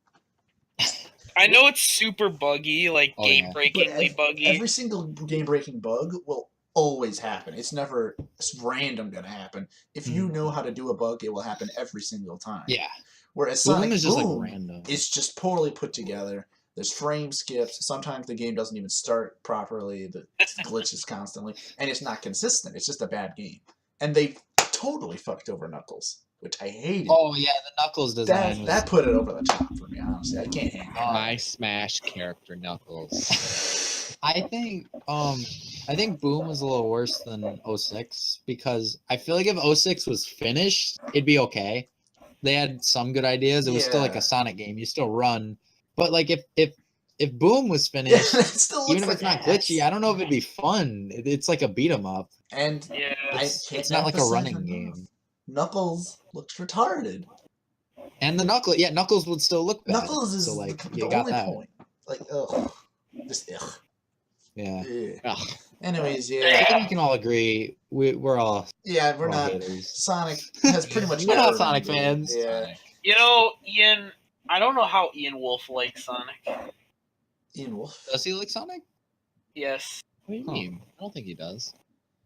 [SPEAKER 3] I know it's super buggy, like
[SPEAKER 2] Oh, yeah.
[SPEAKER 3] game-breakingly buggy.
[SPEAKER 1] Every single game-breaking bug will always happen. It's never random going to happen. If you know how to do a bug, it will happen every single time.
[SPEAKER 2] Yeah.
[SPEAKER 1] Whereas
[SPEAKER 2] Boom
[SPEAKER 1] Sonic
[SPEAKER 2] is just, like,
[SPEAKER 1] Boom
[SPEAKER 2] random.
[SPEAKER 1] is just poorly put together. There's frame skips. Sometimes the game doesn't even start properly. The glitches constantly, and it's not consistent. It's just a bad game. And they totally fucked over Knuckles, which I hated.
[SPEAKER 2] Oh yeah, the Knuckles design
[SPEAKER 1] That put it over the top for me. Honestly, I can't handle it.
[SPEAKER 4] my Smash character Knuckles.
[SPEAKER 2] I think Boom was a little worse than 06 because I feel like if 06 was finished, it'd be okay. They had some good ideas. It was still like
[SPEAKER 1] Yeah.
[SPEAKER 2] a Sonic game. You still run. But like if Boom was
[SPEAKER 1] Yeah,
[SPEAKER 2] finished,
[SPEAKER 1] it still looks
[SPEAKER 2] even if
[SPEAKER 1] like
[SPEAKER 2] it's not
[SPEAKER 1] ass.
[SPEAKER 2] glitchy, I don't know if it'd be fun. It's like a beat 'em up.
[SPEAKER 1] And
[SPEAKER 3] Yeah,
[SPEAKER 1] I
[SPEAKER 2] It's,
[SPEAKER 1] can't
[SPEAKER 2] it's not like a
[SPEAKER 1] emphasize
[SPEAKER 2] running
[SPEAKER 1] enough.
[SPEAKER 2] game.
[SPEAKER 1] Knuckles looks retarded.
[SPEAKER 2] And the Knuckles would still look bad.
[SPEAKER 1] Knuckles is
[SPEAKER 2] so like
[SPEAKER 1] the
[SPEAKER 2] you got
[SPEAKER 1] only
[SPEAKER 2] that.
[SPEAKER 1] point. Like, ugh. Just ugh.
[SPEAKER 2] Yeah.
[SPEAKER 1] Ugh.
[SPEAKER 4] Ugh.
[SPEAKER 1] Anyways,
[SPEAKER 2] I
[SPEAKER 1] yeah.
[SPEAKER 2] think we can all agree we're all
[SPEAKER 1] Yeah, we're not.
[SPEAKER 2] haters.
[SPEAKER 1] Sonic has pretty much
[SPEAKER 2] We're not
[SPEAKER 1] never
[SPEAKER 2] Sonic
[SPEAKER 1] been good.
[SPEAKER 2] fans.
[SPEAKER 1] Yeah.
[SPEAKER 4] Sonic.
[SPEAKER 3] you know, Ian. I don't know how Ian Wolf likes Sonic.
[SPEAKER 1] Ian Wolf.
[SPEAKER 2] Does he like Sonic?
[SPEAKER 3] Yes,
[SPEAKER 4] What do you
[SPEAKER 2] Huh.
[SPEAKER 4] mean? I don't think he does.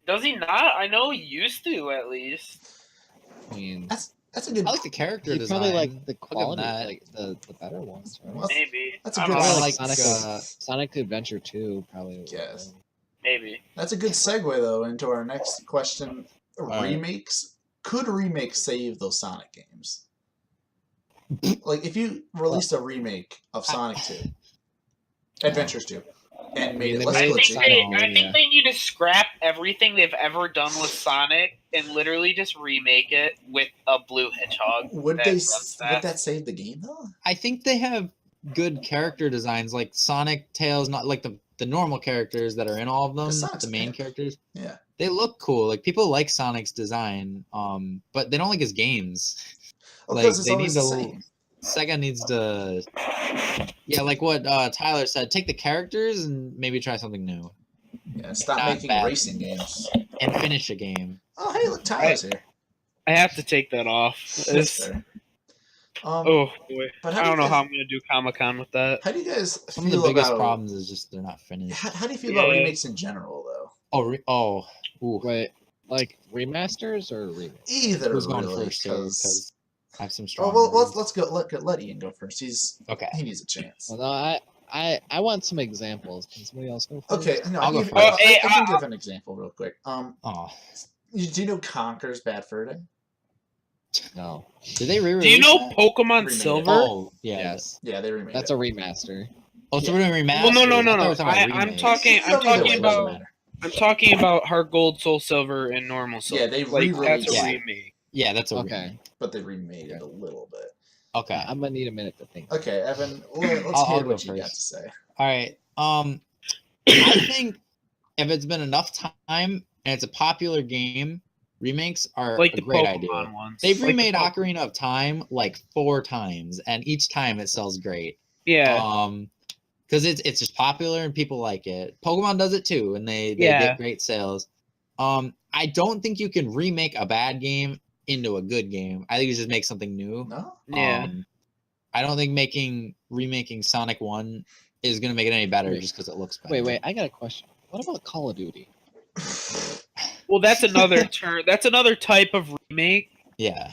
[SPEAKER 3] does he not? I know he used to at least.
[SPEAKER 4] I mean,
[SPEAKER 1] That's a good.
[SPEAKER 2] I like the character
[SPEAKER 4] he
[SPEAKER 2] design.
[SPEAKER 4] probably like the
[SPEAKER 2] him
[SPEAKER 4] quality,
[SPEAKER 2] that.
[SPEAKER 4] like the better ones. Right?
[SPEAKER 1] Well,
[SPEAKER 3] Maybe.
[SPEAKER 1] That's a
[SPEAKER 3] I
[SPEAKER 1] good.
[SPEAKER 3] don't
[SPEAKER 2] I
[SPEAKER 3] know.
[SPEAKER 2] like
[SPEAKER 4] Sonic, Sonic Adventure 2 probably. was
[SPEAKER 1] Yes.
[SPEAKER 4] better.
[SPEAKER 3] Maybe.
[SPEAKER 1] That's a good segue though into our next question.
[SPEAKER 2] right.
[SPEAKER 1] Remakes. Could remakes save those Sonic games? Like if you released a remake of Sonic 2, Adventures 2, and made
[SPEAKER 4] mean,
[SPEAKER 1] it
[SPEAKER 4] they
[SPEAKER 1] less
[SPEAKER 4] made
[SPEAKER 3] I think
[SPEAKER 1] glitchy.
[SPEAKER 4] Sonic
[SPEAKER 3] they, I
[SPEAKER 4] Mania.
[SPEAKER 3] think they need to scrap everything they've ever done with Sonic and literally just remake it with a blue hedgehog.
[SPEAKER 1] Would
[SPEAKER 3] that
[SPEAKER 1] they?
[SPEAKER 3] runs
[SPEAKER 1] Would
[SPEAKER 3] fast.
[SPEAKER 1] that save the game though?
[SPEAKER 2] I think they have good character designs, like Sonic, Tails, not like the normal characters that are in all of them,
[SPEAKER 1] Sonic's
[SPEAKER 2] the main
[SPEAKER 1] epic.
[SPEAKER 2] characters.
[SPEAKER 1] Yeah.
[SPEAKER 2] They look cool. Like people like Sonic's design, but they don't like his games.
[SPEAKER 1] Well,
[SPEAKER 2] Like
[SPEAKER 1] because it's
[SPEAKER 2] they
[SPEAKER 1] always
[SPEAKER 2] need
[SPEAKER 1] the
[SPEAKER 2] to.
[SPEAKER 1] same.
[SPEAKER 2] Sega needs to. Yeah, like what Tyler said. Take the characters and maybe try something new
[SPEAKER 1] Yeah. Stop
[SPEAKER 2] Not
[SPEAKER 1] making
[SPEAKER 2] bad.
[SPEAKER 1] racing games.
[SPEAKER 2] and finish a game.
[SPEAKER 1] Oh, hey, look, Tyler's here.
[SPEAKER 3] I have to take that off.
[SPEAKER 1] That's fair.
[SPEAKER 3] Oh boy,
[SPEAKER 1] But how
[SPEAKER 3] I
[SPEAKER 1] do
[SPEAKER 3] don't
[SPEAKER 1] you
[SPEAKER 3] know how
[SPEAKER 1] guys-
[SPEAKER 3] I'm gonna do Comic-Con with that.
[SPEAKER 1] How do you guys
[SPEAKER 2] Some of the
[SPEAKER 1] feel
[SPEAKER 2] biggest
[SPEAKER 1] about?
[SPEAKER 2] problems is just they're not finished.
[SPEAKER 1] How do you feel about
[SPEAKER 3] Yeah.
[SPEAKER 1] remakes in general, though?
[SPEAKER 2] Ooh.
[SPEAKER 4] Wait, like remasters or remakes?
[SPEAKER 1] Either
[SPEAKER 2] Who's going
[SPEAKER 1] really,
[SPEAKER 2] first here? Because I have some
[SPEAKER 1] Oh
[SPEAKER 2] strong.
[SPEAKER 1] well,
[SPEAKER 2] words.
[SPEAKER 1] let's go. Let Ian go first.
[SPEAKER 2] Okay.
[SPEAKER 1] He needs a chance.
[SPEAKER 4] Well, no, I want some examples. Can somebody else go first?
[SPEAKER 1] Okay, no,
[SPEAKER 2] I'll go
[SPEAKER 1] give-
[SPEAKER 2] first.
[SPEAKER 1] I can give an example real quick.
[SPEAKER 2] Oh,
[SPEAKER 1] Do you know Conker's Bad Fur Day?
[SPEAKER 4] No.
[SPEAKER 2] did they re-release
[SPEAKER 3] Do you know
[SPEAKER 2] that?
[SPEAKER 3] Pokemon
[SPEAKER 1] Remade it.
[SPEAKER 3] Silver?
[SPEAKER 2] Oh, yeah.
[SPEAKER 4] Yes.
[SPEAKER 1] Yeah, they remade
[SPEAKER 4] That's
[SPEAKER 1] it.
[SPEAKER 4] a remaster.
[SPEAKER 2] Oh, so
[SPEAKER 1] Yeah.
[SPEAKER 2] we're doing remaster.
[SPEAKER 3] Well, no.
[SPEAKER 2] I thought we were talking about
[SPEAKER 3] I'm
[SPEAKER 2] remakes.
[SPEAKER 3] talking.
[SPEAKER 1] Either
[SPEAKER 3] I'm
[SPEAKER 1] way,
[SPEAKER 3] talking
[SPEAKER 1] it doesn't
[SPEAKER 3] about.
[SPEAKER 1] matter.
[SPEAKER 3] I'm talking about Heart Gold, Soul Silver, and Normal Silver.
[SPEAKER 1] Yeah, they
[SPEAKER 3] like
[SPEAKER 1] re-released
[SPEAKER 3] that's a
[SPEAKER 2] it.
[SPEAKER 3] remake.
[SPEAKER 2] Yeah, that's a
[SPEAKER 4] Okay.
[SPEAKER 2] remake.
[SPEAKER 1] But they remade it a little bit.
[SPEAKER 2] Okay.
[SPEAKER 4] I'm gonna need a minute to think.
[SPEAKER 1] Okay, Evan, let's
[SPEAKER 2] I'll
[SPEAKER 1] hear
[SPEAKER 2] go
[SPEAKER 1] what you got
[SPEAKER 2] first.
[SPEAKER 1] to say.
[SPEAKER 2] All right. I think if it's been enough time and it's a popular game, remakes are
[SPEAKER 3] Like
[SPEAKER 2] a
[SPEAKER 3] the
[SPEAKER 2] great
[SPEAKER 3] Pokemon
[SPEAKER 2] idea.
[SPEAKER 3] ones.
[SPEAKER 2] They've
[SPEAKER 3] Like the
[SPEAKER 2] remade
[SPEAKER 3] Pokemon-
[SPEAKER 2] Ocarina of Time like 4 times, and each time it sells great.
[SPEAKER 3] Yeah.
[SPEAKER 2] Because it's just popular and people like it. Pokemon does it too, and they
[SPEAKER 3] Yeah.
[SPEAKER 2] get great sales. I don't think you can remake a bad game into a good game. I think you just make something new.
[SPEAKER 1] No?
[SPEAKER 3] Yeah.
[SPEAKER 2] I don't think remaking Sonic 1 is gonna make it any better
[SPEAKER 4] Wait.
[SPEAKER 2] just because it looks better.
[SPEAKER 4] Wait, I got a question. What about Call of Duty?
[SPEAKER 3] Well, that's another turn. That's another type of remake.
[SPEAKER 2] Yeah.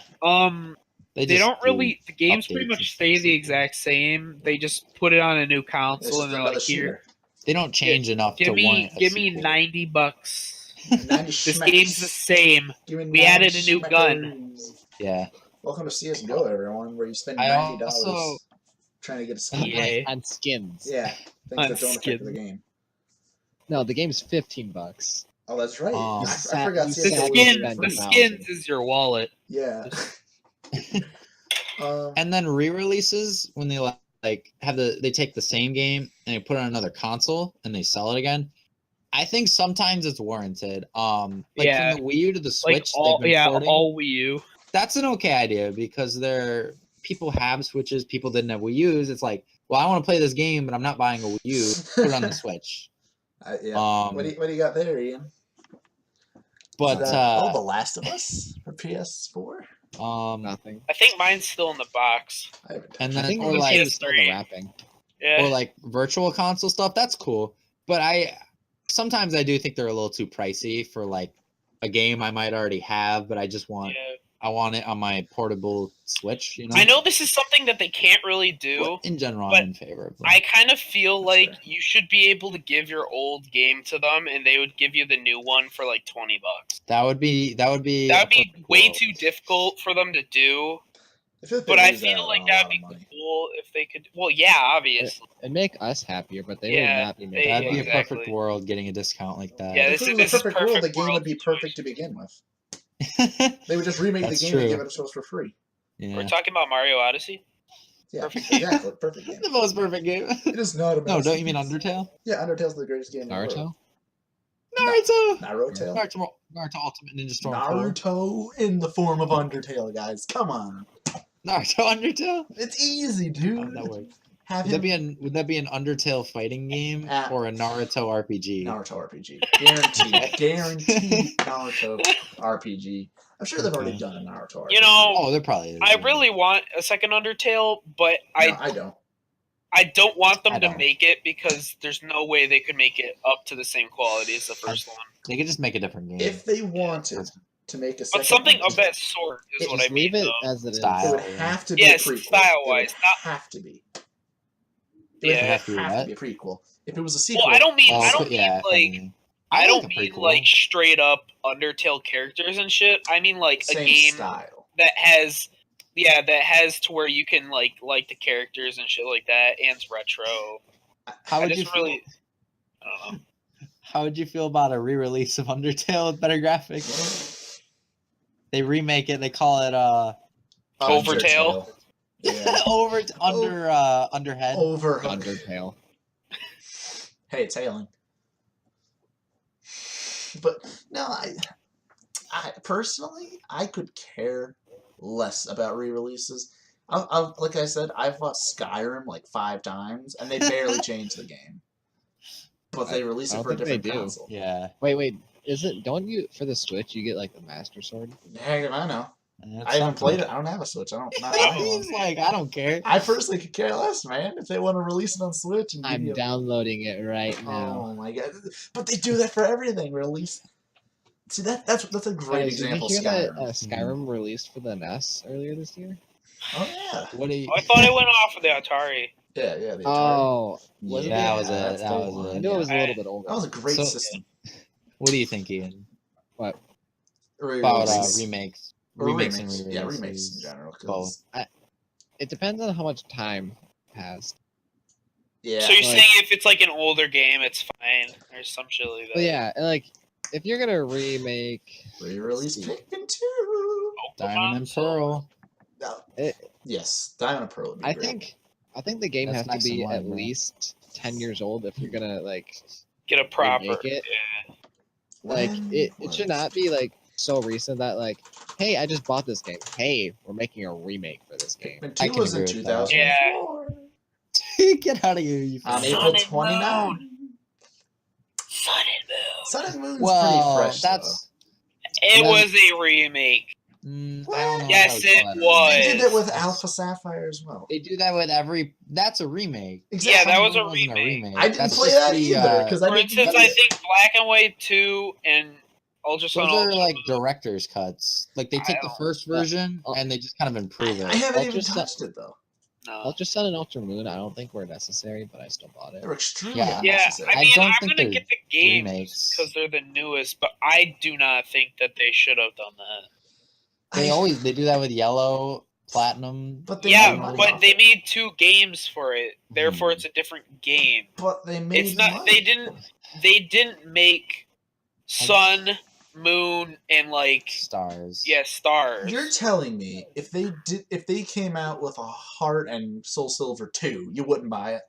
[SPEAKER 3] They
[SPEAKER 2] just
[SPEAKER 3] don't
[SPEAKER 2] do
[SPEAKER 3] really. The games pretty
[SPEAKER 2] updates
[SPEAKER 3] much
[SPEAKER 2] and
[SPEAKER 3] stay
[SPEAKER 2] stuff.
[SPEAKER 3] the exact same. They just put it on a new
[SPEAKER 1] It's
[SPEAKER 3] console,
[SPEAKER 1] just
[SPEAKER 3] and they're
[SPEAKER 1] another
[SPEAKER 3] like, "Here,
[SPEAKER 1] shooter.
[SPEAKER 2] They don't change enough to
[SPEAKER 3] give me
[SPEAKER 2] warrant a sequel.
[SPEAKER 3] $90.
[SPEAKER 1] 90
[SPEAKER 3] This
[SPEAKER 1] schmecks.
[SPEAKER 3] game's the same."
[SPEAKER 1] Give me
[SPEAKER 3] we
[SPEAKER 1] 90
[SPEAKER 3] added a new gun.
[SPEAKER 1] schmeckers.
[SPEAKER 2] Yeah.
[SPEAKER 1] Welcome to CSGO, everyone, where you spend
[SPEAKER 2] I
[SPEAKER 1] $90
[SPEAKER 2] also-
[SPEAKER 1] trying to get a skin.
[SPEAKER 3] EA.
[SPEAKER 4] On skins.
[SPEAKER 1] Yeah, things
[SPEAKER 3] On
[SPEAKER 1] that don't affect the
[SPEAKER 3] skin.
[SPEAKER 1] game.
[SPEAKER 4] No, the game's $15.
[SPEAKER 1] Oh, that's right.
[SPEAKER 2] Oh.
[SPEAKER 1] I forgot
[SPEAKER 4] You
[SPEAKER 3] The
[SPEAKER 4] said
[SPEAKER 1] CSGO
[SPEAKER 4] we
[SPEAKER 1] was
[SPEAKER 4] spend
[SPEAKER 3] skins.
[SPEAKER 1] free.
[SPEAKER 3] The
[SPEAKER 4] 1,000.
[SPEAKER 3] skins is your wallet.
[SPEAKER 1] Yeah.
[SPEAKER 2] And then re-releases when they like they take the same game and they put it on another console and they sell it again. I think sometimes it's warranted. Like
[SPEAKER 3] Yeah.
[SPEAKER 2] from the Wii U to the Switch,
[SPEAKER 3] Like all,
[SPEAKER 2] they've been porting.
[SPEAKER 3] all Wii U.
[SPEAKER 2] That's an okay idea because people have Switches, people didn't have Wii U's. It's like, well, I want to play this game, but I'm not buying a Wii U. Put it on the Switch.
[SPEAKER 1] Yeah. What do you got there, Ian?
[SPEAKER 2] But
[SPEAKER 1] The Last of Us for PS4.
[SPEAKER 4] Nothing.
[SPEAKER 3] I think mine's still in the box.
[SPEAKER 1] I haven't
[SPEAKER 2] and
[SPEAKER 1] touched
[SPEAKER 2] then
[SPEAKER 4] I think
[SPEAKER 2] or
[SPEAKER 4] it
[SPEAKER 2] like
[SPEAKER 4] was still in the wrapping.
[SPEAKER 3] Yeah.
[SPEAKER 2] or like virtual console stuff. That's cool, but sometimes I do think they're a little too pricey for like a game I might already have, but I just want
[SPEAKER 3] Yeah.
[SPEAKER 2] I want it on my portable Switch. You know,
[SPEAKER 3] I know this is something that they can't really do.
[SPEAKER 2] But in general,
[SPEAKER 3] but
[SPEAKER 2] I'm in favor of them.
[SPEAKER 3] I kind of feel like
[SPEAKER 1] Sure.
[SPEAKER 3] you should be able to give your old game to them, and they would give you the new one for like $20.
[SPEAKER 2] That would be
[SPEAKER 3] That would be
[SPEAKER 2] a perfect
[SPEAKER 3] way
[SPEAKER 2] world.
[SPEAKER 3] too difficult for them to do.
[SPEAKER 1] I feel like
[SPEAKER 3] But
[SPEAKER 1] they
[SPEAKER 3] I
[SPEAKER 1] lose
[SPEAKER 3] feel
[SPEAKER 1] out
[SPEAKER 3] like
[SPEAKER 1] on a
[SPEAKER 3] that'd
[SPEAKER 1] lot
[SPEAKER 3] be
[SPEAKER 1] of money.
[SPEAKER 3] cool if they could. Well, yeah, obviously.
[SPEAKER 4] It'd make us happier, but they
[SPEAKER 3] Yeah,
[SPEAKER 4] would not be making
[SPEAKER 3] they-
[SPEAKER 2] That'd be a
[SPEAKER 4] money.
[SPEAKER 2] perfect
[SPEAKER 3] exactly.
[SPEAKER 2] world, getting a discount like that.
[SPEAKER 3] Yeah,
[SPEAKER 1] If
[SPEAKER 3] this
[SPEAKER 1] it
[SPEAKER 3] is
[SPEAKER 1] was a
[SPEAKER 3] perfect
[SPEAKER 1] perfect world, the game
[SPEAKER 3] world
[SPEAKER 1] would be perfect to
[SPEAKER 3] situation.
[SPEAKER 1] begin with. They would just remake the
[SPEAKER 2] That's
[SPEAKER 1] game and
[SPEAKER 2] true.
[SPEAKER 1] give it to us for free.
[SPEAKER 2] Yeah.
[SPEAKER 3] We're talking about Mario Odyssey.
[SPEAKER 1] Yeah,
[SPEAKER 3] Perfect game.
[SPEAKER 1] exactly. Perfect game.
[SPEAKER 2] The most perfect game.
[SPEAKER 1] It is not a
[SPEAKER 2] No, don't you mean
[SPEAKER 1] masterpiece.
[SPEAKER 2] Undertale?
[SPEAKER 1] Yeah, Undertale's the greatest game in the world.
[SPEAKER 4] Naruto?
[SPEAKER 2] Naruto.
[SPEAKER 1] Naruto.
[SPEAKER 2] Naruto Ultimate Ninja Storm 4.
[SPEAKER 1] Naruto in the form of Undertale, guys. Come on.
[SPEAKER 2] Naruto Undertale.
[SPEAKER 1] It's easy,
[SPEAKER 2] How
[SPEAKER 1] dude.
[SPEAKER 2] would that work?
[SPEAKER 1] Have
[SPEAKER 2] Would
[SPEAKER 1] him
[SPEAKER 2] that be an Undertale fighting game or a Naruto RPG?
[SPEAKER 1] Naruto RPG. Guaranteed. Guaranteed Naruto RPG. I'm sure they've already
[SPEAKER 2] Okay.
[SPEAKER 1] done a Naruto RPG.
[SPEAKER 3] You know,
[SPEAKER 2] Oh, there probably is.
[SPEAKER 3] I
[SPEAKER 2] yeah.
[SPEAKER 3] really want a second Undertale, but
[SPEAKER 1] No, I don't.
[SPEAKER 3] I don't want them
[SPEAKER 2] I
[SPEAKER 3] to
[SPEAKER 2] don't.
[SPEAKER 3] make it because there's no way they could make it up to the same quality as the first one.
[SPEAKER 2] They could just make a different game.
[SPEAKER 1] If they wanted to make a second
[SPEAKER 3] But something of
[SPEAKER 1] Undertale,
[SPEAKER 3] that sort is what I
[SPEAKER 4] Just
[SPEAKER 3] mean.
[SPEAKER 4] leave it
[SPEAKER 3] though.
[SPEAKER 4] as it is.
[SPEAKER 2] Style.
[SPEAKER 1] it would have to be
[SPEAKER 3] Yes,
[SPEAKER 1] a prequel.
[SPEAKER 3] style-wise,
[SPEAKER 1] It would
[SPEAKER 3] not-
[SPEAKER 1] have to be. It
[SPEAKER 3] Yeah.
[SPEAKER 1] would
[SPEAKER 2] It
[SPEAKER 1] have
[SPEAKER 2] has to
[SPEAKER 1] to
[SPEAKER 2] be
[SPEAKER 1] be a prequel. If it was a sequel,
[SPEAKER 3] Well, I don't mean
[SPEAKER 2] Oh,
[SPEAKER 3] I don't
[SPEAKER 2] yeah,
[SPEAKER 3] mean like
[SPEAKER 2] anything.
[SPEAKER 3] I
[SPEAKER 2] like
[SPEAKER 3] don't
[SPEAKER 2] a
[SPEAKER 3] mean
[SPEAKER 2] prequel.
[SPEAKER 3] like straight up Undertale characters and shit. I mean like
[SPEAKER 1] same
[SPEAKER 3] a game
[SPEAKER 1] style.
[SPEAKER 3] that has to where you can like the characters and shit like that, and it's retro.
[SPEAKER 2] How
[SPEAKER 3] I
[SPEAKER 2] would you
[SPEAKER 3] just
[SPEAKER 2] feel?
[SPEAKER 3] really I don't know.
[SPEAKER 2] How would you feel about a re-release of Undertale with better graphics? They remake it. They call it
[SPEAKER 3] Overtale.
[SPEAKER 1] Yeah.
[SPEAKER 2] Underhead.
[SPEAKER 1] Over.
[SPEAKER 4] Undertale.
[SPEAKER 1] Hey, it's hailing. But no, I personally, I could care less about re-releases. Like I said, I've bought Skyrim like 5 times, and they barely changed the game. But they release
[SPEAKER 4] I
[SPEAKER 1] it
[SPEAKER 4] don't
[SPEAKER 1] for a
[SPEAKER 4] think they
[SPEAKER 1] different
[SPEAKER 4] do.
[SPEAKER 1] console.
[SPEAKER 2] Yeah.
[SPEAKER 4] Wait. Don't you for the Switch you get like the Master Sword?
[SPEAKER 1] Hey, I know.
[SPEAKER 2] That's
[SPEAKER 1] I haven't
[SPEAKER 2] something.
[SPEAKER 1] played it. I don't have a Switch. I don't. Not buying one.
[SPEAKER 2] He's like, I don't care.
[SPEAKER 1] I personally could care less, man. If they want to release it on Switch and give
[SPEAKER 4] I'm
[SPEAKER 1] you
[SPEAKER 4] downloading it right now.
[SPEAKER 1] Oh my god! But they do that for everything. Release. See that's a great
[SPEAKER 4] Guys,
[SPEAKER 1] example.
[SPEAKER 4] Did you hear
[SPEAKER 1] Skyrim.
[SPEAKER 4] that Skyrim released for the NES earlier this year?
[SPEAKER 1] Oh yeah.
[SPEAKER 2] What do you?
[SPEAKER 3] I thought it went off of the Atari.
[SPEAKER 1] Yeah. The Atari.
[SPEAKER 4] Oh, was
[SPEAKER 2] Yeah, that
[SPEAKER 4] it?
[SPEAKER 2] was it.
[SPEAKER 1] that's
[SPEAKER 2] That
[SPEAKER 1] the
[SPEAKER 2] was
[SPEAKER 1] one.
[SPEAKER 2] it.
[SPEAKER 4] I knew it was a
[SPEAKER 3] Yeah.
[SPEAKER 4] little bit older.
[SPEAKER 1] That was a great
[SPEAKER 2] So-
[SPEAKER 1] system.
[SPEAKER 2] What do you think, Ian?
[SPEAKER 4] What?
[SPEAKER 2] About
[SPEAKER 1] Re-release.
[SPEAKER 2] remakes?
[SPEAKER 1] Or
[SPEAKER 2] Remakes and
[SPEAKER 1] remakes.
[SPEAKER 2] re-releases.
[SPEAKER 1] Yeah, remakes in general. 'cause-
[SPEAKER 4] It depends on how much time passed.
[SPEAKER 1] Yeah.
[SPEAKER 3] So you're
[SPEAKER 4] like-
[SPEAKER 3] saying if it's like an older game, it's fine, or some shit like that.
[SPEAKER 4] But yeah, like if you're gonna remake,
[SPEAKER 1] Re-release
[SPEAKER 4] Let's see.
[SPEAKER 1] Pikmin 2.
[SPEAKER 2] Diamond and Pearl.
[SPEAKER 1] No.
[SPEAKER 4] It-
[SPEAKER 1] Yes, Diamond and Pearl would be
[SPEAKER 4] I
[SPEAKER 1] great.
[SPEAKER 4] think the game
[SPEAKER 2] That's
[SPEAKER 4] has
[SPEAKER 2] next
[SPEAKER 4] to
[SPEAKER 2] in
[SPEAKER 4] be
[SPEAKER 2] line,
[SPEAKER 4] at
[SPEAKER 2] bro.
[SPEAKER 4] least 10 years old if you're gonna like
[SPEAKER 3] Get a proper.
[SPEAKER 4] remake it.
[SPEAKER 3] Yeah.
[SPEAKER 4] Like
[SPEAKER 1] When
[SPEAKER 4] it
[SPEAKER 1] was-
[SPEAKER 4] should not be like so recent that like, hey, I just bought this game. Hey, we're making a remake for this game.
[SPEAKER 1] Pikmin
[SPEAKER 2] I
[SPEAKER 1] 2
[SPEAKER 2] can
[SPEAKER 1] was in
[SPEAKER 2] agree with that.
[SPEAKER 1] 2004.
[SPEAKER 2] Get out of here, you.
[SPEAKER 1] On
[SPEAKER 3] Sun
[SPEAKER 1] April
[SPEAKER 3] and
[SPEAKER 1] 29.
[SPEAKER 3] Sun and Moon.
[SPEAKER 1] Sun and Moon's
[SPEAKER 2] Well,
[SPEAKER 1] pretty fresh.
[SPEAKER 2] that's.
[SPEAKER 3] It
[SPEAKER 2] Then-
[SPEAKER 3] was a remake.
[SPEAKER 2] I don't know
[SPEAKER 1] Yes,
[SPEAKER 2] if I would
[SPEAKER 3] it
[SPEAKER 2] call that a
[SPEAKER 1] though.
[SPEAKER 3] was.
[SPEAKER 1] They
[SPEAKER 2] remake.
[SPEAKER 1] did that with
[SPEAKER 2] That's-
[SPEAKER 1] Alpha Sapphire as well.
[SPEAKER 2] They do that with every. That's a remake.
[SPEAKER 3] Yeah, that was a
[SPEAKER 2] Wasn't
[SPEAKER 3] remake.
[SPEAKER 1] I didn't
[SPEAKER 2] That's
[SPEAKER 1] play
[SPEAKER 2] just
[SPEAKER 1] that
[SPEAKER 2] the,
[SPEAKER 1] either because I
[SPEAKER 3] For
[SPEAKER 1] didn't.
[SPEAKER 3] instance,
[SPEAKER 1] get
[SPEAKER 3] I
[SPEAKER 1] it.
[SPEAKER 3] think Black and White 2 and Ultra Sun
[SPEAKER 2] Those are
[SPEAKER 3] Ultra
[SPEAKER 2] like
[SPEAKER 3] Moon.
[SPEAKER 2] director's cuts. Like they
[SPEAKER 3] I
[SPEAKER 2] take the
[SPEAKER 3] don't-
[SPEAKER 2] first version and they just kind of improve
[SPEAKER 1] I
[SPEAKER 2] it.
[SPEAKER 1] haven't even
[SPEAKER 4] Ultra Sun-
[SPEAKER 1] touched it though.
[SPEAKER 3] No.
[SPEAKER 4] Ultra Sun and Ultra Moon, I don't think were necessary, but I still bought it.
[SPEAKER 1] They were extremely
[SPEAKER 2] Yeah.
[SPEAKER 3] Yeah,
[SPEAKER 1] unnecessary.
[SPEAKER 3] I
[SPEAKER 2] I
[SPEAKER 3] mean,
[SPEAKER 2] don't
[SPEAKER 3] I'm
[SPEAKER 2] think
[SPEAKER 3] gonna
[SPEAKER 2] they're
[SPEAKER 3] get the games
[SPEAKER 2] remakes.
[SPEAKER 3] because they're the newest, but I do not think that they should have done that.
[SPEAKER 2] They do that with Yellow, Platinum.
[SPEAKER 1] But they
[SPEAKER 3] Yeah,
[SPEAKER 1] made money
[SPEAKER 3] but
[SPEAKER 1] off
[SPEAKER 3] they
[SPEAKER 1] it.
[SPEAKER 3] made 2 games for it. Therefore,
[SPEAKER 2] Hmm.
[SPEAKER 3] it's a different game.
[SPEAKER 1] But they made
[SPEAKER 3] It's not.
[SPEAKER 1] money.
[SPEAKER 3] They didn't make Sun, Moon, and like
[SPEAKER 2] Stars.
[SPEAKER 3] Stars.
[SPEAKER 1] You're telling me if they came out with a Heart and Soul Silver 2, you wouldn't buy it?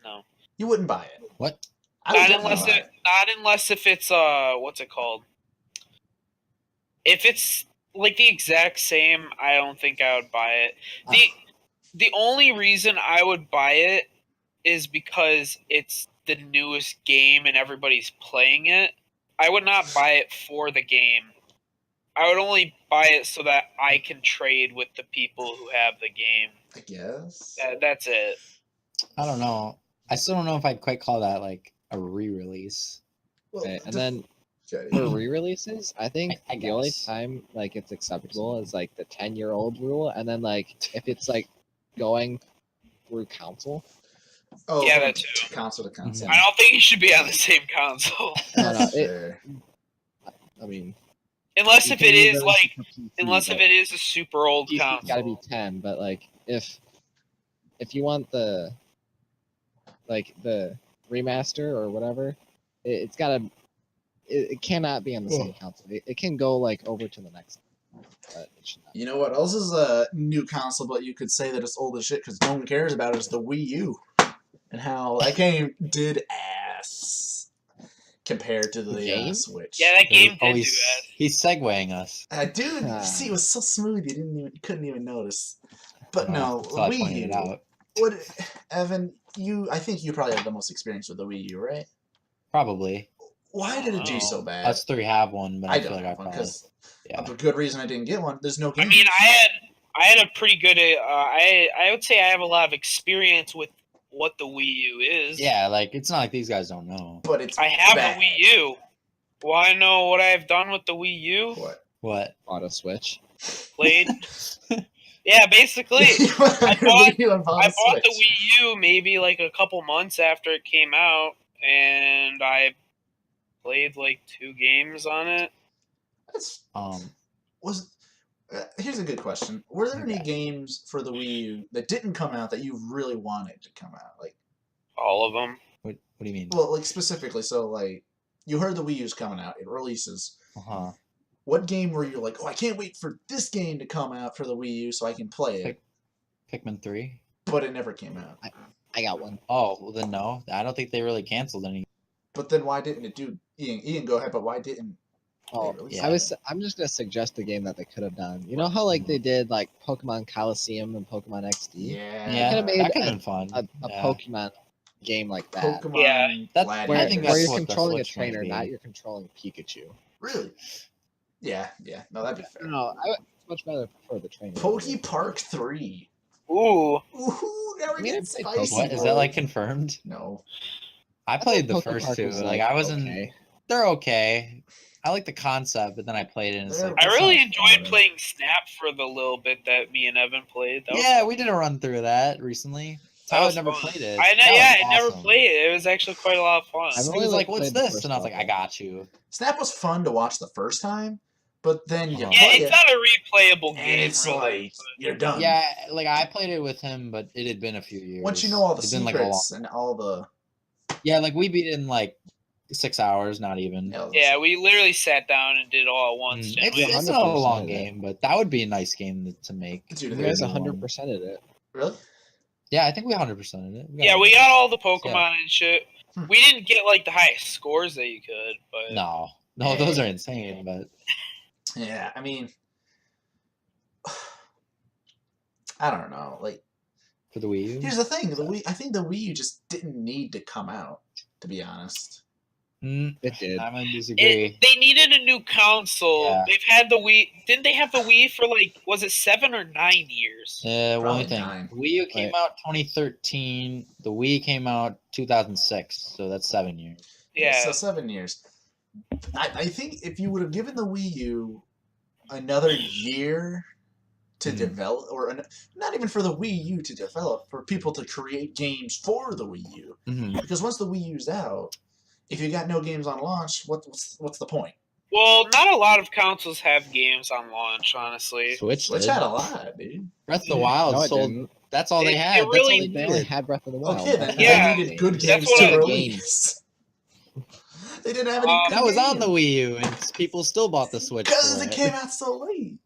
[SPEAKER 3] No.
[SPEAKER 1] You wouldn't buy it.
[SPEAKER 2] What?
[SPEAKER 1] I would
[SPEAKER 3] Not
[SPEAKER 1] definitely
[SPEAKER 3] unless
[SPEAKER 1] buy
[SPEAKER 3] it. Not unless if it's what's it called? If it's like the exact same, I don't think I would buy it. the only reason I would buy it is because it's the newest game and everybody's playing it. I would not buy it for the game. I would only buy it so that I can trade with the people who have the game.
[SPEAKER 1] I guess.
[SPEAKER 3] That's it.
[SPEAKER 2] I don't know. I still don't know if I'd quite call that like a re-release.
[SPEAKER 1] Well,
[SPEAKER 4] Okay, and then
[SPEAKER 1] okay.
[SPEAKER 4] for re-releases, I think
[SPEAKER 2] I
[SPEAKER 4] the only
[SPEAKER 2] guess.
[SPEAKER 4] time like it's acceptable is like the 10-year-old rule, and then like if it's like going through console.
[SPEAKER 1] Oh,
[SPEAKER 3] Yeah,
[SPEAKER 1] from
[SPEAKER 3] that too.
[SPEAKER 1] console to console.
[SPEAKER 3] I don't think it should be on the same console.
[SPEAKER 4] No,
[SPEAKER 1] That's
[SPEAKER 4] no,
[SPEAKER 1] fair.
[SPEAKER 4] I mean,
[SPEAKER 3] Unless
[SPEAKER 4] you
[SPEAKER 3] if
[SPEAKER 4] can
[SPEAKER 3] it
[SPEAKER 4] use
[SPEAKER 3] is
[SPEAKER 4] those
[SPEAKER 3] like,
[SPEAKER 4] for PC,
[SPEAKER 3] unless if
[SPEAKER 4] but
[SPEAKER 3] it is a super old
[SPEAKER 4] PC's
[SPEAKER 3] console.
[SPEAKER 4] gotta be 10. But like if you want the remaster or whatever, it's gotta. It cannot be on the same console. It can go like over to the next one, but it should not.
[SPEAKER 1] You know what else is a new console, but you could say that it's old as shit because no one cares about it, is the Wii U. And how that game did ass compared to the
[SPEAKER 4] game?
[SPEAKER 1] Switch.
[SPEAKER 3] Yeah, that game
[SPEAKER 2] Oh,
[SPEAKER 3] did do that.
[SPEAKER 2] he's segueing us.
[SPEAKER 1] Dude, you see, it was so smooth you couldn't even notice. But no,
[SPEAKER 2] Until I
[SPEAKER 1] Wii
[SPEAKER 2] pointed
[SPEAKER 1] U.
[SPEAKER 2] it out.
[SPEAKER 1] What, Evan? I think you probably have the most experience with the Wii U, right?
[SPEAKER 2] Probably.
[SPEAKER 1] Why did it do so
[SPEAKER 3] Oh.
[SPEAKER 1] bad?
[SPEAKER 2] Us three have one, but I,
[SPEAKER 1] I
[SPEAKER 2] feel
[SPEAKER 1] don't
[SPEAKER 2] like I
[SPEAKER 1] have one
[SPEAKER 2] probably.
[SPEAKER 1] because
[SPEAKER 2] Yeah.
[SPEAKER 1] of a good reason I didn't get one. There's no
[SPEAKER 3] I
[SPEAKER 1] game.
[SPEAKER 3] mean, I had a pretty good. I would say I have a lot of experience with what the Wii U is.
[SPEAKER 2] Yeah, like it's not like these guys don't know.
[SPEAKER 1] But it's
[SPEAKER 3] I have
[SPEAKER 1] bad.
[SPEAKER 3] the Wii U. Want to know what I've done with the Wii U?
[SPEAKER 1] What?
[SPEAKER 2] What?
[SPEAKER 4] Bought a Switch.
[SPEAKER 3] Played. Yeah, basically. I bought the Wii U maybe like a couple months after it came out, and I played like 2 games on it.
[SPEAKER 1] That's,
[SPEAKER 2] Um,
[SPEAKER 1] here's a good question. Were there any
[SPEAKER 2] Okay.
[SPEAKER 1] games for the Wii U that didn't come out that you really wanted to come out? Like,
[SPEAKER 3] All of them.
[SPEAKER 2] what do you mean?
[SPEAKER 1] well, like specifically, so like you heard the Wii U's coming out, it releases.
[SPEAKER 2] Uh-huh.
[SPEAKER 1] What game were you like, oh, I can't wait for this game to come out for the Wii U so I can play it?
[SPEAKER 2] Pikmin 3.
[SPEAKER 1] But it never came out.
[SPEAKER 4] I got one.
[SPEAKER 2] Oh, well then no. I don't think they really canceled any.
[SPEAKER 1] But then why didn't it do? Ian, go ahead. But why didn't?
[SPEAKER 4] Oh,
[SPEAKER 1] they release
[SPEAKER 2] yeah.
[SPEAKER 1] it?
[SPEAKER 4] I'm just gonna suggest a game that they could have done. You know how like they did like Pokemon Coliseum and Pokemon XD?
[SPEAKER 1] Yeah.
[SPEAKER 2] Yeah,
[SPEAKER 4] could've made
[SPEAKER 2] that could have been fun.
[SPEAKER 4] A
[SPEAKER 2] Yeah.
[SPEAKER 4] Pokemon game like that.
[SPEAKER 1] Pokemon.
[SPEAKER 3] Yeah.
[SPEAKER 2] That's-
[SPEAKER 1] Gladiator.
[SPEAKER 4] Where,
[SPEAKER 2] I think
[SPEAKER 4] where
[SPEAKER 2] that's
[SPEAKER 4] you're
[SPEAKER 2] what the
[SPEAKER 4] controlling a
[SPEAKER 2] Switch might
[SPEAKER 4] trainer,
[SPEAKER 2] be.
[SPEAKER 4] not you're controlling Pikachu.
[SPEAKER 1] Really? Yeah. No, that'd be
[SPEAKER 4] I
[SPEAKER 1] fair.
[SPEAKER 4] don't know. I would much rather prefer the trainer.
[SPEAKER 1] Poke Park 3.
[SPEAKER 3] Ooh.
[SPEAKER 1] Ooh, now we're
[SPEAKER 4] I mean,
[SPEAKER 1] getting
[SPEAKER 4] I played
[SPEAKER 1] spicy.
[SPEAKER 2] What is
[SPEAKER 1] boy.
[SPEAKER 2] that like confirmed?
[SPEAKER 1] No.
[SPEAKER 2] I played the
[SPEAKER 4] Poke
[SPEAKER 2] first
[SPEAKER 4] Park
[SPEAKER 2] 2.
[SPEAKER 4] was,
[SPEAKER 2] Like I wasn't.
[SPEAKER 4] okay.
[SPEAKER 2] They're okay. I like the concept, but then I played it and it's
[SPEAKER 1] They're-
[SPEAKER 2] like.
[SPEAKER 3] I
[SPEAKER 1] That
[SPEAKER 3] really
[SPEAKER 1] sounds
[SPEAKER 3] enjoyed
[SPEAKER 1] fun.
[SPEAKER 3] playing Snap for the little bit that me and Evan played. That was
[SPEAKER 2] Yeah, we did a run through that recently.
[SPEAKER 3] That
[SPEAKER 2] I
[SPEAKER 3] was
[SPEAKER 2] had never
[SPEAKER 3] fun.
[SPEAKER 2] played it.
[SPEAKER 3] I
[SPEAKER 2] That was
[SPEAKER 3] never
[SPEAKER 2] awesome.
[SPEAKER 3] played it. It was actually quite a lot of fun.
[SPEAKER 4] I've
[SPEAKER 2] He
[SPEAKER 4] only,
[SPEAKER 2] was
[SPEAKER 4] like,
[SPEAKER 2] like, "What's
[SPEAKER 4] played the
[SPEAKER 2] this?"
[SPEAKER 4] first
[SPEAKER 2] And I was like, "I
[SPEAKER 4] level.
[SPEAKER 2] got you."
[SPEAKER 1] Snap was fun to watch the first time, but then you
[SPEAKER 2] Uh-huh.
[SPEAKER 3] Yeah,
[SPEAKER 1] play
[SPEAKER 3] it's
[SPEAKER 1] it,
[SPEAKER 3] not a replayable
[SPEAKER 1] and
[SPEAKER 3] game.
[SPEAKER 1] it's
[SPEAKER 3] really.
[SPEAKER 1] like you're done.
[SPEAKER 2] Yeah, like I played it with him, but it had been a few years.
[SPEAKER 1] Once you know all the
[SPEAKER 2] It'd been, like, a long-
[SPEAKER 1] secrets and all the.
[SPEAKER 2] Yeah, like we beat it in like 6 hours, not even.
[SPEAKER 3] Yeah, we literally sat down and did it all at once. didn't
[SPEAKER 2] It's,
[SPEAKER 3] we?
[SPEAKER 2] it's not a
[SPEAKER 4] 100%
[SPEAKER 2] long
[SPEAKER 4] of it.
[SPEAKER 2] game, but that would be a nice game to make.
[SPEAKER 1] Dude,
[SPEAKER 4] You
[SPEAKER 1] there
[SPEAKER 4] guys
[SPEAKER 1] is
[SPEAKER 4] 100%ed it.
[SPEAKER 1] Really?
[SPEAKER 2] Yeah, I think we 100%ed it.
[SPEAKER 3] Yeah, we got all the Pokemon and shit.
[SPEAKER 1] Hmm.
[SPEAKER 3] We didn't get like the highest scores that you could, but
[SPEAKER 2] No, those are insane. But
[SPEAKER 1] Yeah, I mean, I don't know. Like,
[SPEAKER 2] for the Wii U,
[SPEAKER 1] here's the thing: I think the Wii U just didn't need to come out. To be honest,
[SPEAKER 4] It did.
[SPEAKER 2] I'm gonna disagree.
[SPEAKER 3] they needed a new console.
[SPEAKER 2] Yeah.
[SPEAKER 3] They've had the Wii. Didn't they have the Wii for like, was it 7 or 9 years?
[SPEAKER 2] One
[SPEAKER 1] Probably
[SPEAKER 2] thing.
[SPEAKER 1] 9.
[SPEAKER 2] Wii U came
[SPEAKER 4] Right.
[SPEAKER 2] out 2013. The Wii came out 2006, so that's 7 years.
[SPEAKER 3] Yeah.
[SPEAKER 1] So 7 years. I think if you would have given the Wii U another year to
[SPEAKER 2] Mhm.
[SPEAKER 1] develop, or not even for the Wii U to develop, for people to create games for the Wii U,
[SPEAKER 2] Mm-hmm.
[SPEAKER 1] because once the Wii U's out, if you got no games on launch, what's the point?
[SPEAKER 3] Well, not a lot of consoles have games on launch, honestly.
[SPEAKER 2] Switch
[SPEAKER 1] Switch
[SPEAKER 2] did.
[SPEAKER 1] had a lot, dude.
[SPEAKER 2] Breath of the Wild
[SPEAKER 4] No, it
[SPEAKER 2] sold.
[SPEAKER 4] didn't.
[SPEAKER 2] That's all they
[SPEAKER 3] It-
[SPEAKER 2] had.
[SPEAKER 3] it
[SPEAKER 2] That's
[SPEAKER 3] really-
[SPEAKER 2] all
[SPEAKER 4] They only had Breath of the Wild.
[SPEAKER 1] Okay, then
[SPEAKER 3] Yeah.
[SPEAKER 1] they needed good
[SPEAKER 3] That's
[SPEAKER 1] games
[SPEAKER 3] what
[SPEAKER 1] to
[SPEAKER 3] I-
[SPEAKER 1] release. They didn't have any good
[SPEAKER 2] That was
[SPEAKER 1] games.
[SPEAKER 2] on the Wii U, and people still bought the Switch
[SPEAKER 1] Because
[SPEAKER 2] for
[SPEAKER 1] it
[SPEAKER 2] it.
[SPEAKER 1] came out so late,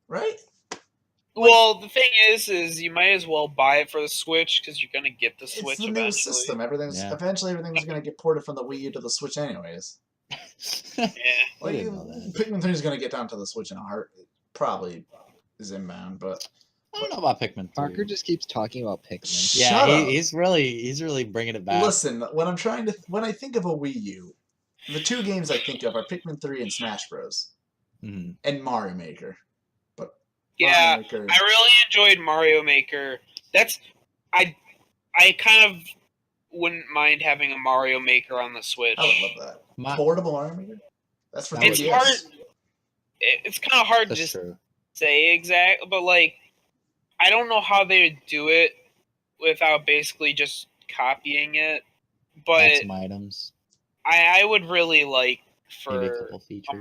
[SPEAKER 1] right?
[SPEAKER 3] Well, the thing is you might as well buy it for the Switch because you're gonna get the Switch
[SPEAKER 1] It's the new
[SPEAKER 3] eventually.
[SPEAKER 1] system.
[SPEAKER 2] Yeah.
[SPEAKER 1] Eventually everything's going to get ported from the Wii U to the Switch anyways.
[SPEAKER 3] Yeah.
[SPEAKER 2] I didn't know that.
[SPEAKER 1] Pikmin 3 is going to get down to the Switch in a heart. It probably is inbound, but
[SPEAKER 2] I don't know about Pikmin 3.
[SPEAKER 4] Parker just keeps talking about Pikmin.
[SPEAKER 2] Yeah,
[SPEAKER 1] Shut up.
[SPEAKER 2] he's really bringing it back.
[SPEAKER 1] Listen, when I think of a Wii U, the two games I think of are Pikmin 3 and Smash Bros.
[SPEAKER 2] Mhm.
[SPEAKER 1] And Mario Maker. But
[SPEAKER 3] Yeah,
[SPEAKER 1] Mario Maker,
[SPEAKER 3] I really enjoyed Mario Maker. I kind of wouldn't mind having a Mario Maker on the Switch.
[SPEAKER 1] I would love that.
[SPEAKER 2] My-
[SPEAKER 1] Portable Mario Maker? That's for
[SPEAKER 2] That would
[SPEAKER 3] It's
[SPEAKER 2] be
[SPEAKER 1] 3DS.
[SPEAKER 3] hard. It's kind of hard to
[SPEAKER 2] That's
[SPEAKER 3] just
[SPEAKER 2] true.
[SPEAKER 3] say exact, but like, I don't know how they would do it without basically just copying it.
[SPEAKER 2] Add
[SPEAKER 3] But
[SPEAKER 2] some items,
[SPEAKER 3] I would really like
[SPEAKER 2] maybe a
[SPEAKER 3] for
[SPEAKER 2] couple features.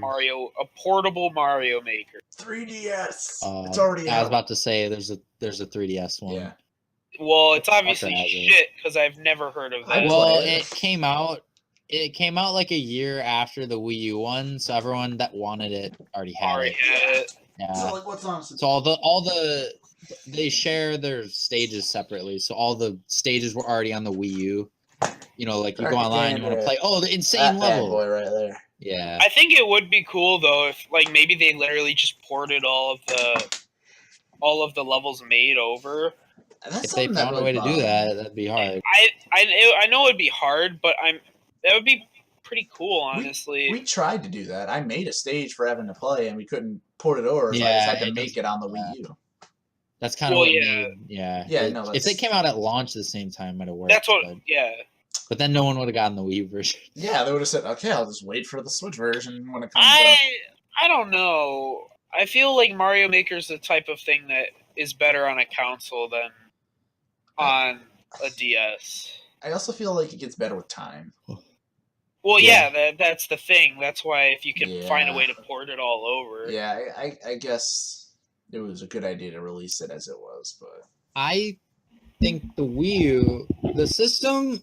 [SPEAKER 3] a portable Mario Maker.
[SPEAKER 1] 3DS. It's already out.
[SPEAKER 2] I was about to say there's a 3DS one.
[SPEAKER 1] Yeah.
[SPEAKER 3] Well, it's
[SPEAKER 2] Parker
[SPEAKER 3] obviously
[SPEAKER 2] has it.
[SPEAKER 3] shit because I've never heard of
[SPEAKER 1] I
[SPEAKER 3] that.
[SPEAKER 2] Well,
[SPEAKER 1] play it.
[SPEAKER 2] it came out. It came out like a year after the Wii U one, so everyone that wanted it already had
[SPEAKER 3] Already
[SPEAKER 2] it.
[SPEAKER 3] had it.
[SPEAKER 2] Yeah.
[SPEAKER 1] So, like, what's on?
[SPEAKER 2] So all the they share their stages separately. So all the stages were already on the Wii U. You know, like you go
[SPEAKER 1] Parker
[SPEAKER 2] online, you want to
[SPEAKER 1] Gander.
[SPEAKER 2] play. Oh, the insane
[SPEAKER 1] That bad
[SPEAKER 2] level.
[SPEAKER 1] boy right there.
[SPEAKER 2] Yeah.
[SPEAKER 3] I think it would be cool though if like maybe they literally just ported all of the levels made over.
[SPEAKER 1] That's
[SPEAKER 2] If they
[SPEAKER 1] something that
[SPEAKER 2] found a
[SPEAKER 1] really
[SPEAKER 2] way to do
[SPEAKER 1] bothered me.
[SPEAKER 2] that, that'd be hard.
[SPEAKER 3] I know it'd be hard, but that would be pretty cool, honestly.
[SPEAKER 1] We tried to do that. I made a stage for Evan to play, and we couldn't port it over, so I just
[SPEAKER 2] Yeah,
[SPEAKER 1] had to
[SPEAKER 2] it
[SPEAKER 1] make
[SPEAKER 2] does-
[SPEAKER 1] it on the
[SPEAKER 2] yeah.
[SPEAKER 1] Wii U.
[SPEAKER 2] That's kind of
[SPEAKER 3] Well,
[SPEAKER 2] what
[SPEAKER 3] yeah.
[SPEAKER 2] made. Yeah.
[SPEAKER 1] Yeah, no,
[SPEAKER 2] if they
[SPEAKER 1] that's-
[SPEAKER 2] came out at launch at the same time, it might have worked.
[SPEAKER 3] That's what.
[SPEAKER 2] But,
[SPEAKER 3] Yeah.
[SPEAKER 2] but then no one would have gotten the Wii version.
[SPEAKER 1] Yeah, they would have said, "Okay, I'll just wait for the Switch version when it comes out."
[SPEAKER 3] I don't know. I feel like Mario Maker's the type of thing that is better on a console than on a DS.
[SPEAKER 1] I also feel like it gets better with time.
[SPEAKER 3] Well,
[SPEAKER 2] Yeah.
[SPEAKER 3] that's the thing. That's why if you can find a
[SPEAKER 1] Yeah.
[SPEAKER 3] way to port it all over.
[SPEAKER 1] Yeah, I guess it was a good idea to release it as it was, but
[SPEAKER 2] I think the Wii U, the system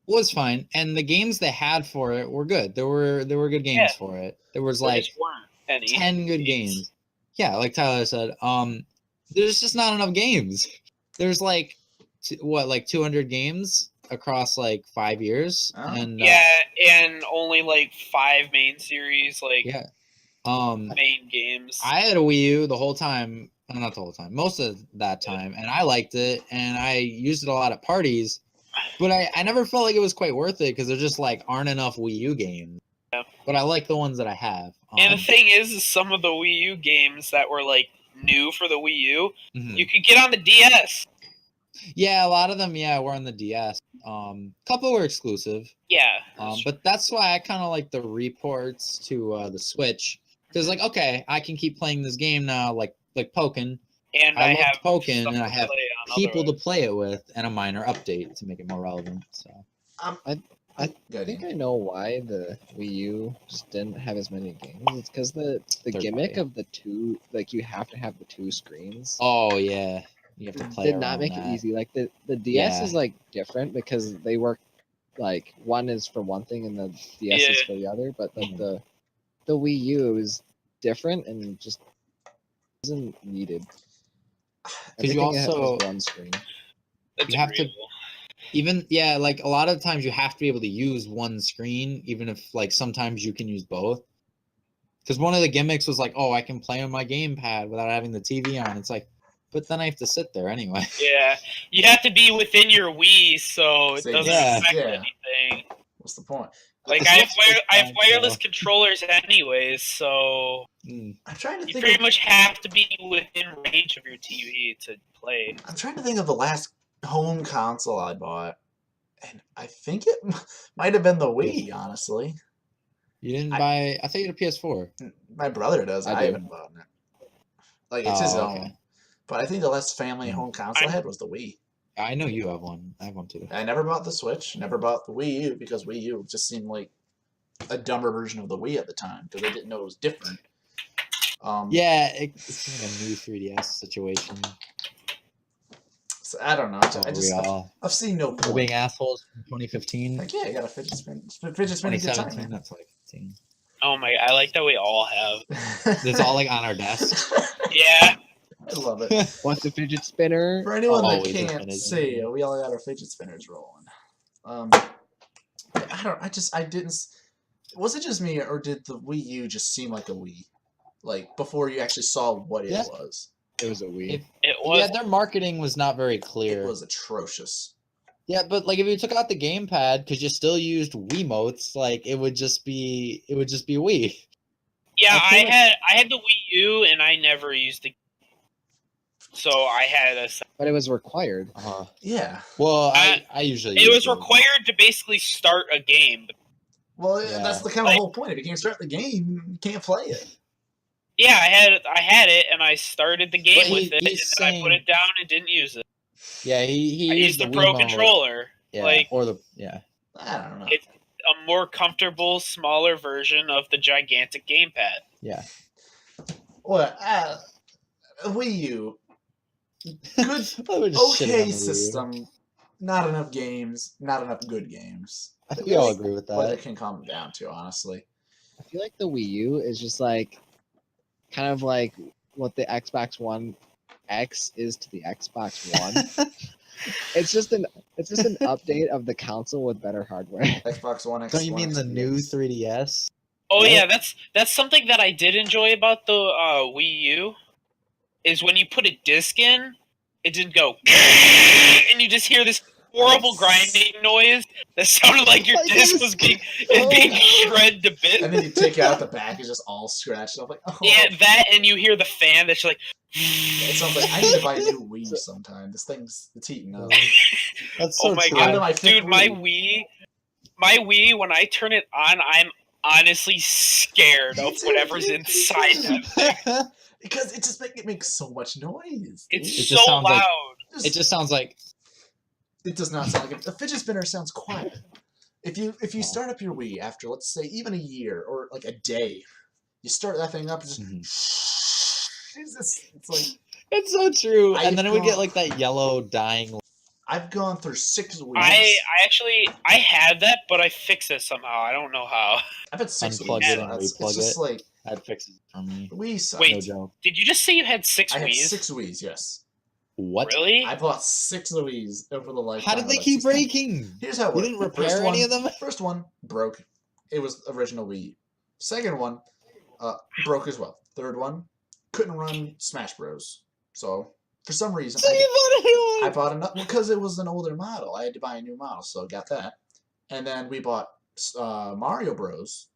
[SPEAKER 2] was fine, and the games they had for it were good. There were good games
[SPEAKER 3] Yeah.
[SPEAKER 2] for it. There was
[SPEAKER 3] There
[SPEAKER 2] like
[SPEAKER 3] just weren't any
[SPEAKER 2] 10 good games. Yeah, like Tyler said, there's just not enough games. There's like 200 games across like 5 years,
[SPEAKER 1] Oh.
[SPEAKER 2] and
[SPEAKER 3] Yeah, and only like 5 main series, like
[SPEAKER 2] yeah.
[SPEAKER 3] main games.
[SPEAKER 2] I had a Wii U the whole time, not the whole time, most of that time, and I liked it, and I used it a lot at parties, but I never felt like it was quite worth it because there just like aren't enough Wii U games.
[SPEAKER 3] Yeah.
[SPEAKER 2] But I like the ones that I have.
[SPEAKER 3] And the thing is some of the Wii U games that were like new for the Wii U,
[SPEAKER 2] Mhm.
[SPEAKER 3] you could get on the DS.
[SPEAKER 2] Yeah, a lot of them, were on the DS. Couple were exclusive.
[SPEAKER 3] Yeah.
[SPEAKER 2] But that's why I kind of like the reports to the Switch. Because, like, okay, I can keep playing this game now, like Pokken.
[SPEAKER 3] And
[SPEAKER 2] I
[SPEAKER 3] I
[SPEAKER 2] loved
[SPEAKER 3] have
[SPEAKER 2] Pokken,
[SPEAKER 3] stuff
[SPEAKER 2] and I
[SPEAKER 3] to
[SPEAKER 2] have
[SPEAKER 3] play on
[SPEAKER 2] people to
[SPEAKER 3] otherwise.
[SPEAKER 2] play it with, and a minor update to make it more relevant. So
[SPEAKER 4] I
[SPEAKER 1] good.
[SPEAKER 4] think I know why the Wii U just didn't have as many games. It's because the
[SPEAKER 2] Third
[SPEAKER 4] gimmick
[SPEAKER 2] party.
[SPEAKER 4] of the two, like you have to have the two screens.
[SPEAKER 2] Oh yeah, you have to play.
[SPEAKER 4] Did not
[SPEAKER 2] around
[SPEAKER 4] make
[SPEAKER 2] that.
[SPEAKER 4] it easy. Like the DS
[SPEAKER 2] Yeah.
[SPEAKER 4] is like different because they work like one is for one thing and the DS is
[SPEAKER 3] Yeah.
[SPEAKER 4] for the other. But like
[SPEAKER 2] Mhm.
[SPEAKER 4] the Wii U is different and just isn't needed.
[SPEAKER 2] Because you
[SPEAKER 4] Everything has
[SPEAKER 2] also
[SPEAKER 4] one screen.
[SPEAKER 3] That's
[SPEAKER 2] you have to-
[SPEAKER 3] agreeable.
[SPEAKER 2] even like a lot of times you have to be able to use one screen, even if like sometimes you can use both. Because one of the gimmicks was like, oh, I can play on my gamepad without having the TV on. It's like, but then I have to sit there anyway.
[SPEAKER 3] Yeah. You have to be within your Wii so it
[SPEAKER 1] Same.
[SPEAKER 3] doesn't
[SPEAKER 2] Yeah.
[SPEAKER 3] affect
[SPEAKER 1] Yeah.
[SPEAKER 3] anything.
[SPEAKER 1] What's the point?
[SPEAKER 3] Like
[SPEAKER 2] The
[SPEAKER 3] I have,
[SPEAKER 2] Switch is
[SPEAKER 3] I have
[SPEAKER 2] fine,
[SPEAKER 3] wireless
[SPEAKER 2] so-
[SPEAKER 3] controllers anyways, so
[SPEAKER 2] Mm.
[SPEAKER 1] I'm trying to
[SPEAKER 3] you
[SPEAKER 1] think.
[SPEAKER 3] pretty much have to be within range of your TV to play.
[SPEAKER 1] I'm trying to think of the last home console I bought, and I think it might have been the Wii. Honestly,
[SPEAKER 2] You didn't buy? I thought you had a PS4.
[SPEAKER 1] my brother does.
[SPEAKER 4] I
[SPEAKER 1] I
[SPEAKER 4] do.
[SPEAKER 1] haven't bought it. Like it's his
[SPEAKER 2] Oh,
[SPEAKER 1] own.
[SPEAKER 2] okay.
[SPEAKER 1] But I think the last family
[SPEAKER 2] Hmm.
[SPEAKER 1] home console I had was the Wii.
[SPEAKER 2] I know you have one. I have one too.
[SPEAKER 1] I never bought the Switch. Never bought the Wii U because Wii U just seemed like a dumber version of the Wii at the time because I didn't know it was different.
[SPEAKER 2] Yeah, it's like a new 3DS situation.
[SPEAKER 1] So I don't know. I've seen no
[SPEAKER 2] We're
[SPEAKER 1] point.
[SPEAKER 2] being assholes from 2015.
[SPEAKER 1] Like, yeah, I got a fidget spinner. Fidget spinner good time,
[SPEAKER 2] 2017.
[SPEAKER 1] man.
[SPEAKER 2] That's like 15.
[SPEAKER 3] Oh my! I like that we all have.
[SPEAKER 2] It's all like on our desk.
[SPEAKER 3] Yeah.
[SPEAKER 1] I love it.
[SPEAKER 4] What's a fidget spinner?
[SPEAKER 1] For anyone that
[SPEAKER 2] Always a
[SPEAKER 1] can't
[SPEAKER 2] fidget
[SPEAKER 1] see,
[SPEAKER 2] spinner.
[SPEAKER 1] we all got our fidget spinners rolling. I didn't. Was it just me, or did the Wii U just seem like a Wii? Like before you actually saw what it
[SPEAKER 2] Yeah.
[SPEAKER 1] was.
[SPEAKER 4] It was a Wii.
[SPEAKER 3] It was.
[SPEAKER 2] Yeah, their marketing was not very clear.
[SPEAKER 1] It was atrocious.
[SPEAKER 2] Yeah, but like if you took out the gamepad because you still used Wiimotes, like it would just be Wii.
[SPEAKER 3] Yeah,
[SPEAKER 4] I feel like-
[SPEAKER 3] I had the Wii U and I never used the. So I had a.
[SPEAKER 4] But it was required.
[SPEAKER 1] Yeah.
[SPEAKER 2] Well, I usually
[SPEAKER 3] It
[SPEAKER 2] use
[SPEAKER 3] was required to basically start a game.
[SPEAKER 1] Well,
[SPEAKER 2] Yeah.
[SPEAKER 1] that's the kind of whole point. If you can't start the game, you can't play it.
[SPEAKER 3] Yeah, I had it and I started the game
[SPEAKER 2] But
[SPEAKER 3] with it, and
[SPEAKER 2] he's
[SPEAKER 3] then I put
[SPEAKER 2] saying-
[SPEAKER 3] it down and didn't use it.
[SPEAKER 2] Yeah, he
[SPEAKER 3] I
[SPEAKER 2] used
[SPEAKER 3] used the
[SPEAKER 2] the
[SPEAKER 3] Pro
[SPEAKER 2] Wiimote.
[SPEAKER 3] controller,
[SPEAKER 2] Yeah,
[SPEAKER 3] like
[SPEAKER 2] or the
[SPEAKER 1] I don't know.
[SPEAKER 3] It's- a more comfortable, smaller version of the gigantic gamepad.
[SPEAKER 2] yeah.
[SPEAKER 1] Well, Wii U, good,
[SPEAKER 2] I would just shit on the
[SPEAKER 1] okay
[SPEAKER 2] Wii.
[SPEAKER 1] system. Not enough games. Not enough good games.
[SPEAKER 2] I think we all agree with
[SPEAKER 1] What
[SPEAKER 2] that.
[SPEAKER 1] it can come down to, honestly.
[SPEAKER 4] I feel like the Wii U is just like kind of like what the Xbox One X is to the Xbox One. It's just an update of the console with better hardware.
[SPEAKER 1] Xbox One X.
[SPEAKER 2] Don't you
[SPEAKER 1] One
[SPEAKER 2] mean
[SPEAKER 1] X,
[SPEAKER 2] the new
[SPEAKER 1] X.
[SPEAKER 2] 3DS?
[SPEAKER 3] Oh
[SPEAKER 2] What?
[SPEAKER 3] yeah, that's something that I did enjoy about the Wii U, is when you put a disc in, it didn't go, and you just hear this horrible grinding noise that sounded like your
[SPEAKER 4] Like it
[SPEAKER 3] disc
[SPEAKER 4] was
[SPEAKER 3] was being
[SPEAKER 4] so-
[SPEAKER 3] shredded to bits.
[SPEAKER 1] And then you take it out, the back is just all scratched up. Like, oh.
[SPEAKER 3] Yeah, that, and you hear the fan that's like.
[SPEAKER 1] It sounds like I need to buy a new Wii sometime. This thing's it's heating up.
[SPEAKER 2] That's so
[SPEAKER 3] Oh my
[SPEAKER 2] true.
[SPEAKER 1] I'm to
[SPEAKER 3] god,
[SPEAKER 1] my fifth
[SPEAKER 3] dude!
[SPEAKER 1] Wii.
[SPEAKER 3] My Wii, when I turn it on, I'm honestly scared of whatever's inside that.
[SPEAKER 1] Because it makes so much noise. dude.
[SPEAKER 3] It's
[SPEAKER 2] It just
[SPEAKER 3] so
[SPEAKER 2] sounds like-
[SPEAKER 3] loud.
[SPEAKER 2] It just sounds like
[SPEAKER 1] It does not sound like it. The fidget spinner sounds quiet. If you
[SPEAKER 2] Oh.
[SPEAKER 1] start up your Wii after, let's say, even a year or like a day, you start that thing up, it's just it's like
[SPEAKER 2] it's so true.
[SPEAKER 1] I've
[SPEAKER 2] And then it would get
[SPEAKER 1] gone-
[SPEAKER 2] like that yellow dying.
[SPEAKER 1] I've gone through 6 Wiis.
[SPEAKER 3] I actually I had that, but I fixed it somehow. I don't know how.
[SPEAKER 1] I've had 6
[SPEAKER 2] Unplug
[SPEAKER 1] Wiis.
[SPEAKER 3] it
[SPEAKER 1] so
[SPEAKER 2] and
[SPEAKER 1] it's
[SPEAKER 2] replug
[SPEAKER 1] just
[SPEAKER 2] it.
[SPEAKER 1] like
[SPEAKER 2] That fixes it for me.
[SPEAKER 1] Wii sucks.
[SPEAKER 3] Wait.
[SPEAKER 2] No joke.
[SPEAKER 3] Did you just say you had 6
[SPEAKER 1] I had
[SPEAKER 3] Wiis?
[SPEAKER 1] 6 Wiis. Yes,
[SPEAKER 2] What?
[SPEAKER 3] Really?
[SPEAKER 1] I bought 6 Wiis over the lifetime.
[SPEAKER 2] How did
[SPEAKER 1] of
[SPEAKER 2] they
[SPEAKER 1] that
[SPEAKER 2] keep
[SPEAKER 1] system.
[SPEAKER 2] breaking?
[SPEAKER 1] Here's how it
[SPEAKER 2] You
[SPEAKER 1] worked.
[SPEAKER 2] didn't
[SPEAKER 1] The first
[SPEAKER 2] repair any of them?
[SPEAKER 1] First one broke. It was original Wii. Second one broke as well. Third one couldn't run Smash Bros. So for some reason
[SPEAKER 2] So you
[SPEAKER 1] I
[SPEAKER 2] bought
[SPEAKER 1] bought another because it was an older model. I had to buy a new model, so got that. And then we bought Mario Bros.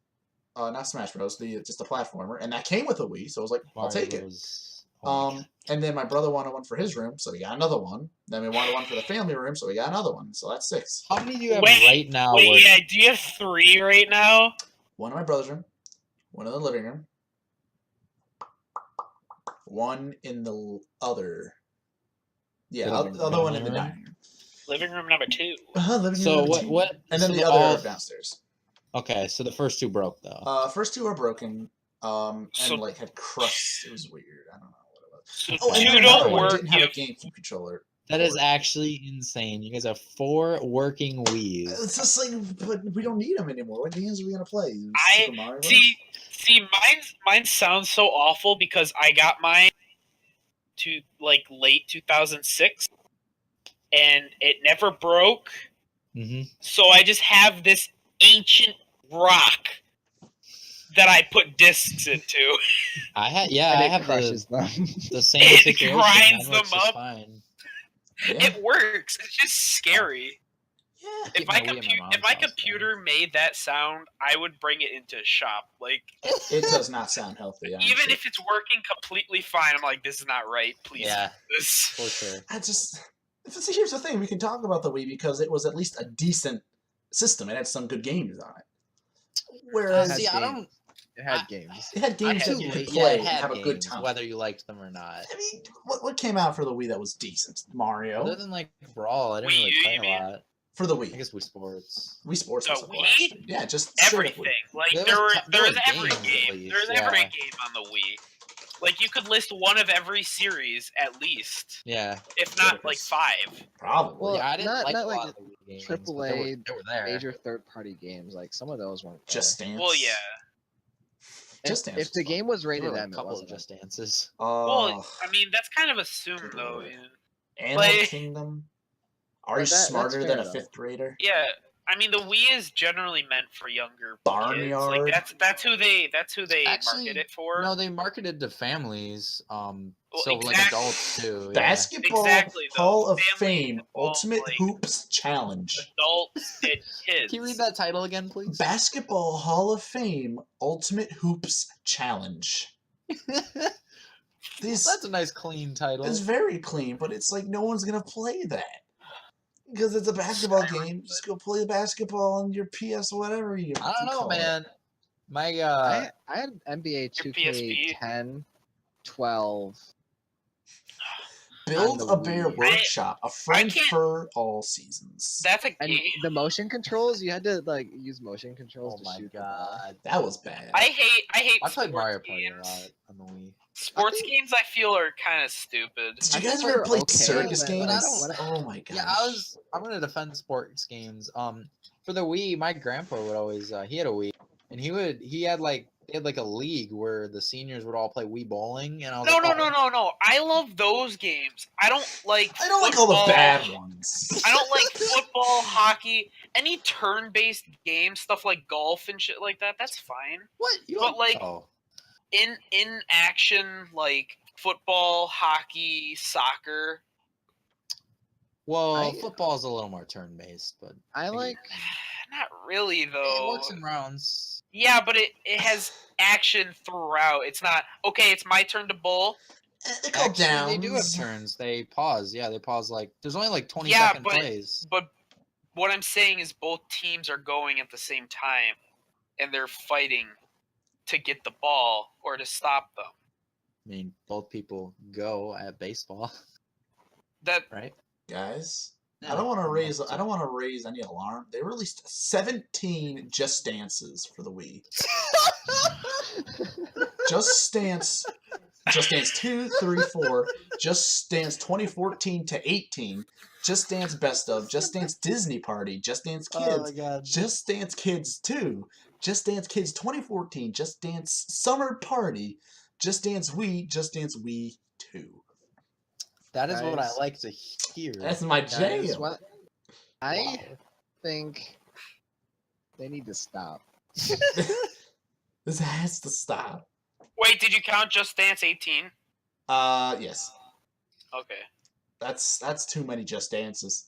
[SPEAKER 1] Not Smash Bros. Just a platformer, and that came with a Wii. So I was like, I'll take it. And then my brother wanted one for his room, so we got another one. Then we wanted one for the family room, so we got another one. So that's 6.
[SPEAKER 2] How many do you have
[SPEAKER 3] Wait,
[SPEAKER 2] right now?
[SPEAKER 3] Wait,
[SPEAKER 2] working?
[SPEAKER 3] yeah, do you have 3 right now?
[SPEAKER 1] One in my brother's room, one in the living room, one in the other. Yeah,
[SPEAKER 2] The
[SPEAKER 1] the other one in the
[SPEAKER 2] dining room?
[SPEAKER 1] dining room.
[SPEAKER 3] Living room number 2.
[SPEAKER 1] Living
[SPEAKER 2] So
[SPEAKER 1] room number
[SPEAKER 2] what?
[SPEAKER 1] 2.
[SPEAKER 2] What?
[SPEAKER 1] And then
[SPEAKER 2] so
[SPEAKER 1] the other
[SPEAKER 2] all-
[SPEAKER 1] are downstairs.
[SPEAKER 2] Okay, so the first 2 broke though.
[SPEAKER 1] First 2 are broken. And
[SPEAKER 3] So-
[SPEAKER 1] like had crust. It was weird. I don't know what it was.
[SPEAKER 3] So
[SPEAKER 2] Oh,
[SPEAKER 1] and
[SPEAKER 3] 2
[SPEAKER 1] then another
[SPEAKER 3] don't
[SPEAKER 1] one
[SPEAKER 3] work.
[SPEAKER 1] didn't have
[SPEAKER 3] You
[SPEAKER 1] a
[SPEAKER 3] have
[SPEAKER 1] GameCube controller.
[SPEAKER 2] That is actually insane. You guys have 4 working Wii's.
[SPEAKER 1] It's just like, but we don't need them anymore. What games are we gonna play?
[SPEAKER 3] I-
[SPEAKER 1] Super Mario Bros?
[SPEAKER 3] See, mine sounds so awful because I got mine to like late 2006, and it never broke.
[SPEAKER 2] Mm-hmm.
[SPEAKER 3] So I just have this ancient rock that I put discs into.
[SPEAKER 2] I had
[SPEAKER 4] and
[SPEAKER 2] I
[SPEAKER 4] it
[SPEAKER 2] have
[SPEAKER 4] crushes them.
[SPEAKER 2] the same
[SPEAKER 3] It
[SPEAKER 2] situation.
[SPEAKER 3] grinds
[SPEAKER 2] Mine works
[SPEAKER 3] them
[SPEAKER 2] just
[SPEAKER 3] up.
[SPEAKER 2] fine.
[SPEAKER 1] Yeah.
[SPEAKER 3] It works. It's just scary.
[SPEAKER 1] Yeah.
[SPEAKER 3] If
[SPEAKER 2] my
[SPEAKER 3] my,
[SPEAKER 2] Wii at my mom's
[SPEAKER 3] if my
[SPEAKER 2] house,
[SPEAKER 3] computer made that sound, I would bring it into shop. Like,
[SPEAKER 1] It does not sound healthy.
[SPEAKER 3] even
[SPEAKER 1] honestly.
[SPEAKER 3] if it's working completely fine, I'm like, this is not right. Please,
[SPEAKER 2] Yeah,
[SPEAKER 3] this.
[SPEAKER 2] for sure.
[SPEAKER 1] I just. Here's the thing: we can talk about the Wii because it was at least a decent system. It had some good games on it. Whereas
[SPEAKER 4] had
[SPEAKER 2] See, I
[SPEAKER 4] games.
[SPEAKER 2] don't.
[SPEAKER 4] It had games.
[SPEAKER 1] it had games
[SPEAKER 3] had
[SPEAKER 1] that you
[SPEAKER 3] games.
[SPEAKER 1] could
[SPEAKER 2] Yeah,
[SPEAKER 1] play
[SPEAKER 2] it
[SPEAKER 1] and
[SPEAKER 2] had
[SPEAKER 1] have a good
[SPEAKER 2] games,
[SPEAKER 1] time.
[SPEAKER 2] whether you liked them or not.
[SPEAKER 1] I mean, what came out for the Wii that was decent? Mario
[SPEAKER 2] Other than like Brawl, I didn't
[SPEAKER 3] Wii
[SPEAKER 2] really
[SPEAKER 3] U,
[SPEAKER 2] play
[SPEAKER 3] you
[SPEAKER 2] a
[SPEAKER 3] mean?
[SPEAKER 2] lot.
[SPEAKER 1] For the
[SPEAKER 2] I
[SPEAKER 1] Wii.
[SPEAKER 2] guess Wii Sports.
[SPEAKER 1] Wii Sports
[SPEAKER 3] The
[SPEAKER 1] was a
[SPEAKER 3] Wii?
[SPEAKER 1] blast. Yeah, just straight up
[SPEAKER 3] Everything.
[SPEAKER 1] Wii.
[SPEAKER 3] Like,
[SPEAKER 2] There
[SPEAKER 3] there
[SPEAKER 2] was
[SPEAKER 3] was
[SPEAKER 2] t- there
[SPEAKER 3] every
[SPEAKER 2] were games, at
[SPEAKER 3] game.
[SPEAKER 2] least,
[SPEAKER 3] There was every
[SPEAKER 2] yeah.
[SPEAKER 3] game on the Wii. Like, you could list one of every series at least,
[SPEAKER 2] Yeah.
[SPEAKER 3] if not like
[SPEAKER 1] Ludicrous.
[SPEAKER 3] 5.
[SPEAKER 1] Probably.
[SPEAKER 4] Well,
[SPEAKER 2] yeah, I didn't
[SPEAKER 4] not-
[SPEAKER 2] like
[SPEAKER 4] not
[SPEAKER 2] a
[SPEAKER 4] like
[SPEAKER 2] lot of the Wii games. but
[SPEAKER 4] AAA
[SPEAKER 2] they were there.
[SPEAKER 4] Major third-party games, like some of those weren't.
[SPEAKER 1] Just
[SPEAKER 4] there.
[SPEAKER 1] Dance.
[SPEAKER 3] Well, yeah.
[SPEAKER 1] Just Dance.
[SPEAKER 4] If the
[SPEAKER 1] was fun.
[SPEAKER 4] game was
[SPEAKER 2] There
[SPEAKER 4] rated
[SPEAKER 2] were a
[SPEAKER 4] M, it
[SPEAKER 2] couple of
[SPEAKER 4] wasn't.
[SPEAKER 2] Just Dances.
[SPEAKER 3] Well, I mean, that's kind of assumed,
[SPEAKER 1] Good
[SPEAKER 3] though.
[SPEAKER 1] lord.
[SPEAKER 3] Yeah.
[SPEAKER 1] Animal
[SPEAKER 3] Like-
[SPEAKER 1] Kingdom. Are you
[SPEAKER 4] But that's
[SPEAKER 1] smarter
[SPEAKER 4] fair,
[SPEAKER 1] than a
[SPEAKER 4] though.
[SPEAKER 1] 5th grader?
[SPEAKER 3] Yeah. I mean, the Wii is generally meant for younger
[SPEAKER 1] Barnyard.
[SPEAKER 3] kids. Like that's who they
[SPEAKER 2] Actually,
[SPEAKER 3] market it for.
[SPEAKER 2] No, they marketed to families. So like
[SPEAKER 3] exactly.
[SPEAKER 2] adults too.
[SPEAKER 1] Basketball
[SPEAKER 3] Exactly, though.
[SPEAKER 1] Hall of
[SPEAKER 3] Family
[SPEAKER 1] Fame
[SPEAKER 3] involved,
[SPEAKER 1] Ultimate
[SPEAKER 3] like,
[SPEAKER 1] Hoops Challenge.
[SPEAKER 3] Adults and kids.
[SPEAKER 2] Can you read that title again, please?
[SPEAKER 1] Basketball Hall of Fame Ultimate Hoops Challenge.
[SPEAKER 2] That's a nice clean title.
[SPEAKER 1] It's very clean, but it's like no one's gonna play that because it's a basketball game. Just go play basketball on your PS whatever you.
[SPEAKER 2] I don't know, man. My
[SPEAKER 4] I had NBA
[SPEAKER 3] Your
[SPEAKER 4] 2K10, 12.
[SPEAKER 1] Build
[SPEAKER 4] on
[SPEAKER 1] a
[SPEAKER 4] the
[SPEAKER 1] Bear
[SPEAKER 4] Wii.
[SPEAKER 1] Workshop, a friend
[SPEAKER 3] can't-
[SPEAKER 1] for all seasons.
[SPEAKER 3] That's a
[SPEAKER 4] And
[SPEAKER 3] game.
[SPEAKER 4] the motion controls, you had to like use motion controls
[SPEAKER 2] oh
[SPEAKER 4] to
[SPEAKER 2] my
[SPEAKER 4] shoot the ball.
[SPEAKER 2] god.
[SPEAKER 1] That was bad.
[SPEAKER 3] I hate
[SPEAKER 2] I played
[SPEAKER 3] sports
[SPEAKER 2] Mario Party
[SPEAKER 3] games.
[SPEAKER 2] a lot on the Wii.
[SPEAKER 3] Sports games I feel are kind of stupid.
[SPEAKER 1] Did you
[SPEAKER 4] I
[SPEAKER 1] guys
[SPEAKER 4] think
[SPEAKER 1] ever
[SPEAKER 4] they're
[SPEAKER 1] play
[SPEAKER 4] okay,
[SPEAKER 1] circus
[SPEAKER 4] but,
[SPEAKER 1] games?
[SPEAKER 4] like,
[SPEAKER 1] Oh my gosh.
[SPEAKER 2] Yeah, I'm gonna defend sports games. For the Wii, my grandpa would always he had a Wii, and they had like a league where the seniors would all play Wii bowling, and I was
[SPEAKER 3] No.
[SPEAKER 2] like,
[SPEAKER 3] I love those games. I don't like.
[SPEAKER 1] I don't like all the
[SPEAKER 3] football.
[SPEAKER 1] bad ones.
[SPEAKER 3] I don't like football, hockey, any turn-based games, stuff like golf and shit like that. That's fine.
[SPEAKER 2] what? You
[SPEAKER 3] But,
[SPEAKER 2] don't-
[SPEAKER 3] like,
[SPEAKER 2] oh.
[SPEAKER 3] In action, like football, hockey, soccer.
[SPEAKER 2] Well, football's a little more turn-based, but
[SPEAKER 4] I like
[SPEAKER 3] Not really
[SPEAKER 2] it
[SPEAKER 3] though.
[SPEAKER 2] works in rounds.
[SPEAKER 3] Yeah, but it has action throughout. It's not okay. It's my turn to bowl.
[SPEAKER 1] They call
[SPEAKER 2] Actually, they do have
[SPEAKER 1] downs.
[SPEAKER 2] turns. They pause. Yeah, they pause like there's only like 20
[SPEAKER 3] Yeah,
[SPEAKER 2] second
[SPEAKER 3] but-
[SPEAKER 2] plays.
[SPEAKER 3] But what I'm saying is both teams are going at the same time, and they're fighting to get the ball or to stop them.
[SPEAKER 2] I mean, both people go at baseball,
[SPEAKER 3] That
[SPEAKER 2] right?
[SPEAKER 1] Guys,
[SPEAKER 2] Yeah.
[SPEAKER 1] I don't want to raise any alarm. They released 17 Just Dances for the Wii. Just Dance 2, 3, 4, Just Dance 2014 to 18, Just Dance Best of, Just Dance Disney Party, Just Dance Kids,
[SPEAKER 2] god.
[SPEAKER 1] Just Dance Kids 2, Just Dance Kids 2014, Just Dance Summer Party, Just Dance Wii 2.
[SPEAKER 2] That is what I
[SPEAKER 4] Guys.
[SPEAKER 2] like to hear.
[SPEAKER 1] That's my jam.
[SPEAKER 4] guys, what I
[SPEAKER 2] Wow.
[SPEAKER 4] think they need to stop.
[SPEAKER 1] This has to stop.
[SPEAKER 3] wait, did you count Just Dance 18?
[SPEAKER 1] Yes.
[SPEAKER 3] Okay.
[SPEAKER 1] That's too many Just Dances.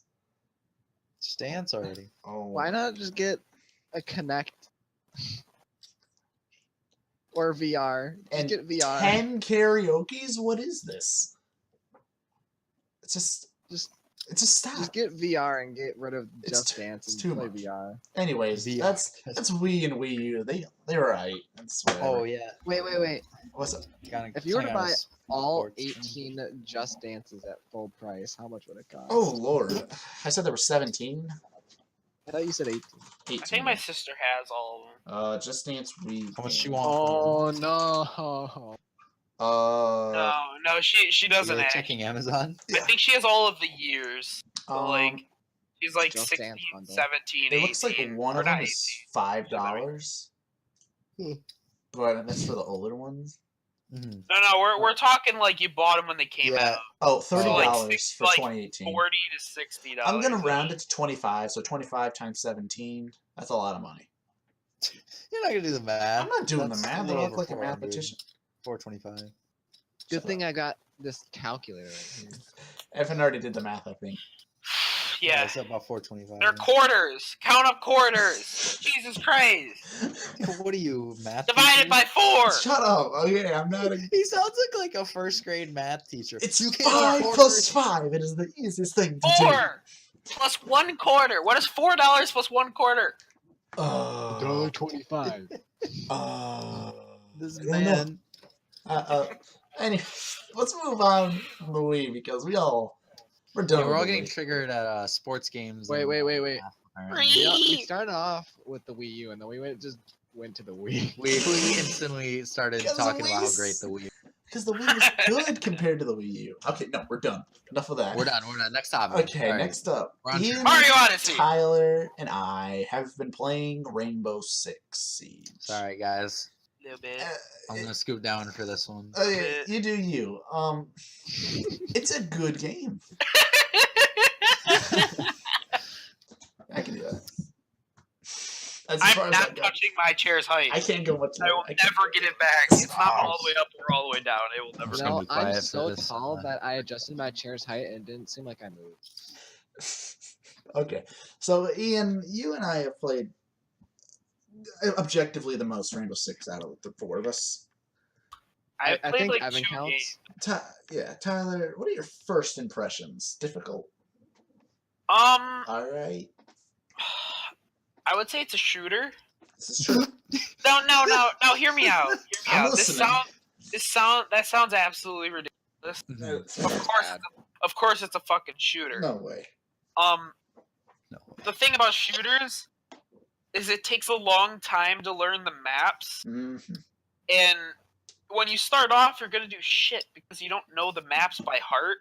[SPEAKER 2] Just dance already.
[SPEAKER 1] Oh.
[SPEAKER 4] Why not just get a Kinect or VR? Just
[SPEAKER 1] And
[SPEAKER 4] get VR.
[SPEAKER 1] 10 karaoke's? What is this? It's just stop.
[SPEAKER 4] Just get VR and get rid of
[SPEAKER 1] It's
[SPEAKER 4] Just Dance
[SPEAKER 1] it's
[SPEAKER 4] and
[SPEAKER 1] too
[SPEAKER 4] play
[SPEAKER 1] much.
[SPEAKER 4] VR.
[SPEAKER 1] Anyways,
[SPEAKER 2] VR.
[SPEAKER 1] that's Wii and Wii U. They're right. That's whatever.
[SPEAKER 2] Oh yeah.
[SPEAKER 4] Wait.
[SPEAKER 1] What's up?
[SPEAKER 4] If you were to buy all 18 Just Dances at full price, how much would it cost?
[SPEAKER 1] Oh Lord. I said there were 17.
[SPEAKER 4] I thought you said 18.
[SPEAKER 1] 18.
[SPEAKER 3] I think my sister has all of them.
[SPEAKER 1] Just Dance Wii.
[SPEAKER 2] How much she
[SPEAKER 1] game.
[SPEAKER 2] want?
[SPEAKER 4] Oh no.
[SPEAKER 3] No, she doesn't
[SPEAKER 2] You're
[SPEAKER 3] have.
[SPEAKER 2] checking Amazon.
[SPEAKER 3] I think she has all of the years. So, like, she's like
[SPEAKER 4] Just
[SPEAKER 3] 16,
[SPEAKER 4] Dance bundle.
[SPEAKER 3] 17,
[SPEAKER 1] it looks like
[SPEAKER 3] 18,
[SPEAKER 1] one
[SPEAKER 3] or
[SPEAKER 1] of them
[SPEAKER 3] not
[SPEAKER 1] is
[SPEAKER 3] 18.
[SPEAKER 1] $5.
[SPEAKER 2] Hmm.
[SPEAKER 1] But that's for the older ones.
[SPEAKER 2] Mhm.
[SPEAKER 3] No, we're talking like you bought them when they came
[SPEAKER 2] Yeah.
[SPEAKER 3] out.
[SPEAKER 1] Oh, $30
[SPEAKER 3] So, like,
[SPEAKER 1] for
[SPEAKER 3] like
[SPEAKER 1] 2018.
[SPEAKER 3] $40 to $60.
[SPEAKER 1] I'm gonna round it to 25, so 25 times 17. That's a lot of money.
[SPEAKER 2] You're not gonna do the math.
[SPEAKER 1] I'm not doing
[SPEAKER 2] That's
[SPEAKER 1] the math. I
[SPEAKER 2] little
[SPEAKER 1] look
[SPEAKER 2] over
[SPEAKER 1] like a
[SPEAKER 2] 400.
[SPEAKER 1] mathematician.
[SPEAKER 2] 425.
[SPEAKER 4] Good thing I got this calculator right here.
[SPEAKER 1] Evan already did the math, I think.
[SPEAKER 3] Yeah.
[SPEAKER 2] it's about 425.
[SPEAKER 3] They're quarters. Count up quarters. Jesus Christ.
[SPEAKER 2] What are you, math?
[SPEAKER 3] Divided
[SPEAKER 2] teacher?
[SPEAKER 3] by 4.
[SPEAKER 1] Shut up. Okay, I'm not a...
[SPEAKER 2] He sounds like a first grade math teacher.
[SPEAKER 1] It's
[SPEAKER 2] You can't
[SPEAKER 1] 5
[SPEAKER 2] afford
[SPEAKER 1] plus
[SPEAKER 2] it.
[SPEAKER 1] 5. It is the easiest thing to
[SPEAKER 3] 4 plus 1 quarter. What is $4 plus 1 quarter?
[SPEAKER 1] do.
[SPEAKER 4] $1.25.
[SPEAKER 2] This
[SPEAKER 1] I don't
[SPEAKER 2] man.
[SPEAKER 1] know. Anyway, let's move on from the Wii because we're done.
[SPEAKER 2] Yeah, we're all
[SPEAKER 1] with the
[SPEAKER 2] getting
[SPEAKER 1] Wii.
[SPEAKER 2] triggered at sports games.
[SPEAKER 4] Wait.
[SPEAKER 2] and,
[SPEAKER 4] We
[SPEAKER 2] apparently.
[SPEAKER 4] started off with the Wii U and then we went to the Wii.
[SPEAKER 2] We instantly started
[SPEAKER 1] Because the
[SPEAKER 2] talking about how
[SPEAKER 1] Wii's-
[SPEAKER 2] great the Wii.
[SPEAKER 1] Because the Wii was good compared to the Wii U. Okay, no, we're done. Enough of that.
[SPEAKER 2] We're done. Next topic.
[SPEAKER 1] Okay,
[SPEAKER 2] All right.
[SPEAKER 1] next up.
[SPEAKER 2] We're on
[SPEAKER 1] Ian,
[SPEAKER 3] Mario Odyssey.
[SPEAKER 1] Tyler, and I have been playing Rainbow Six Siege.
[SPEAKER 2] Sorry, guys.
[SPEAKER 3] A little bit.
[SPEAKER 2] I'm gonna scoot down for this one.
[SPEAKER 1] Okay, you do you. It's a good game. I can do that. That's as far
[SPEAKER 3] I'm
[SPEAKER 1] as I
[SPEAKER 3] not
[SPEAKER 1] go.
[SPEAKER 3] touching my chair's height.
[SPEAKER 1] I can't go much
[SPEAKER 3] I
[SPEAKER 1] lower.
[SPEAKER 3] will
[SPEAKER 1] I can't
[SPEAKER 3] never
[SPEAKER 1] go-
[SPEAKER 3] get it back. It's not all the way up or all the way down. It will never.
[SPEAKER 5] just gonna
[SPEAKER 4] No,
[SPEAKER 5] be
[SPEAKER 4] I'm
[SPEAKER 5] quiet for
[SPEAKER 4] so
[SPEAKER 5] this,
[SPEAKER 4] tall that I adjusted my chair's height and it didn't seem like I moved.
[SPEAKER 1] Okay, so Ian, you and I have played objectively the most Rainbow Six out of the four of us.
[SPEAKER 3] I
[SPEAKER 4] I
[SPEAKER 3] played
[SPEAKER 4] think
[SPEAKER 3] like
[SPEAKER 4] Evan
[SPEAKER 3] 2 games.
[SPEAKER 4] counts.
[SPEAKER 1] Yeah, Tyler, what are your first impressions? Difficult.
[SPEAKER 3] Um,
[SPEAKER 1] All right,
[SPEAKER 3] I would say it's a shooter.
[SPEAKER 1] this is true.
[SPEAKER 3] No. Hear me out. Hear me
[SPEAKER 1] I'm
[SPEAKER 3] out.
[SPEAKER 1] listening.
[SPEAKER 3] That sounds absolutely ridiculous.
[SPEAKER 1] It's
[SPEAKER 3] Of
[SPEAKER 1] fine.
[SPEAKER 3] course, of course, it's a fucking shooter.
[SPEAKER 1] No way.
[SPEAKER 5] No.
[SPEAKER 3] The thing about shooters is it takes a long time to learn the maps,
[SPEAKER 1] Mhm.
[SPEAKER 3] and when you start off, you're gonna do shit because you don't know the maps by heart,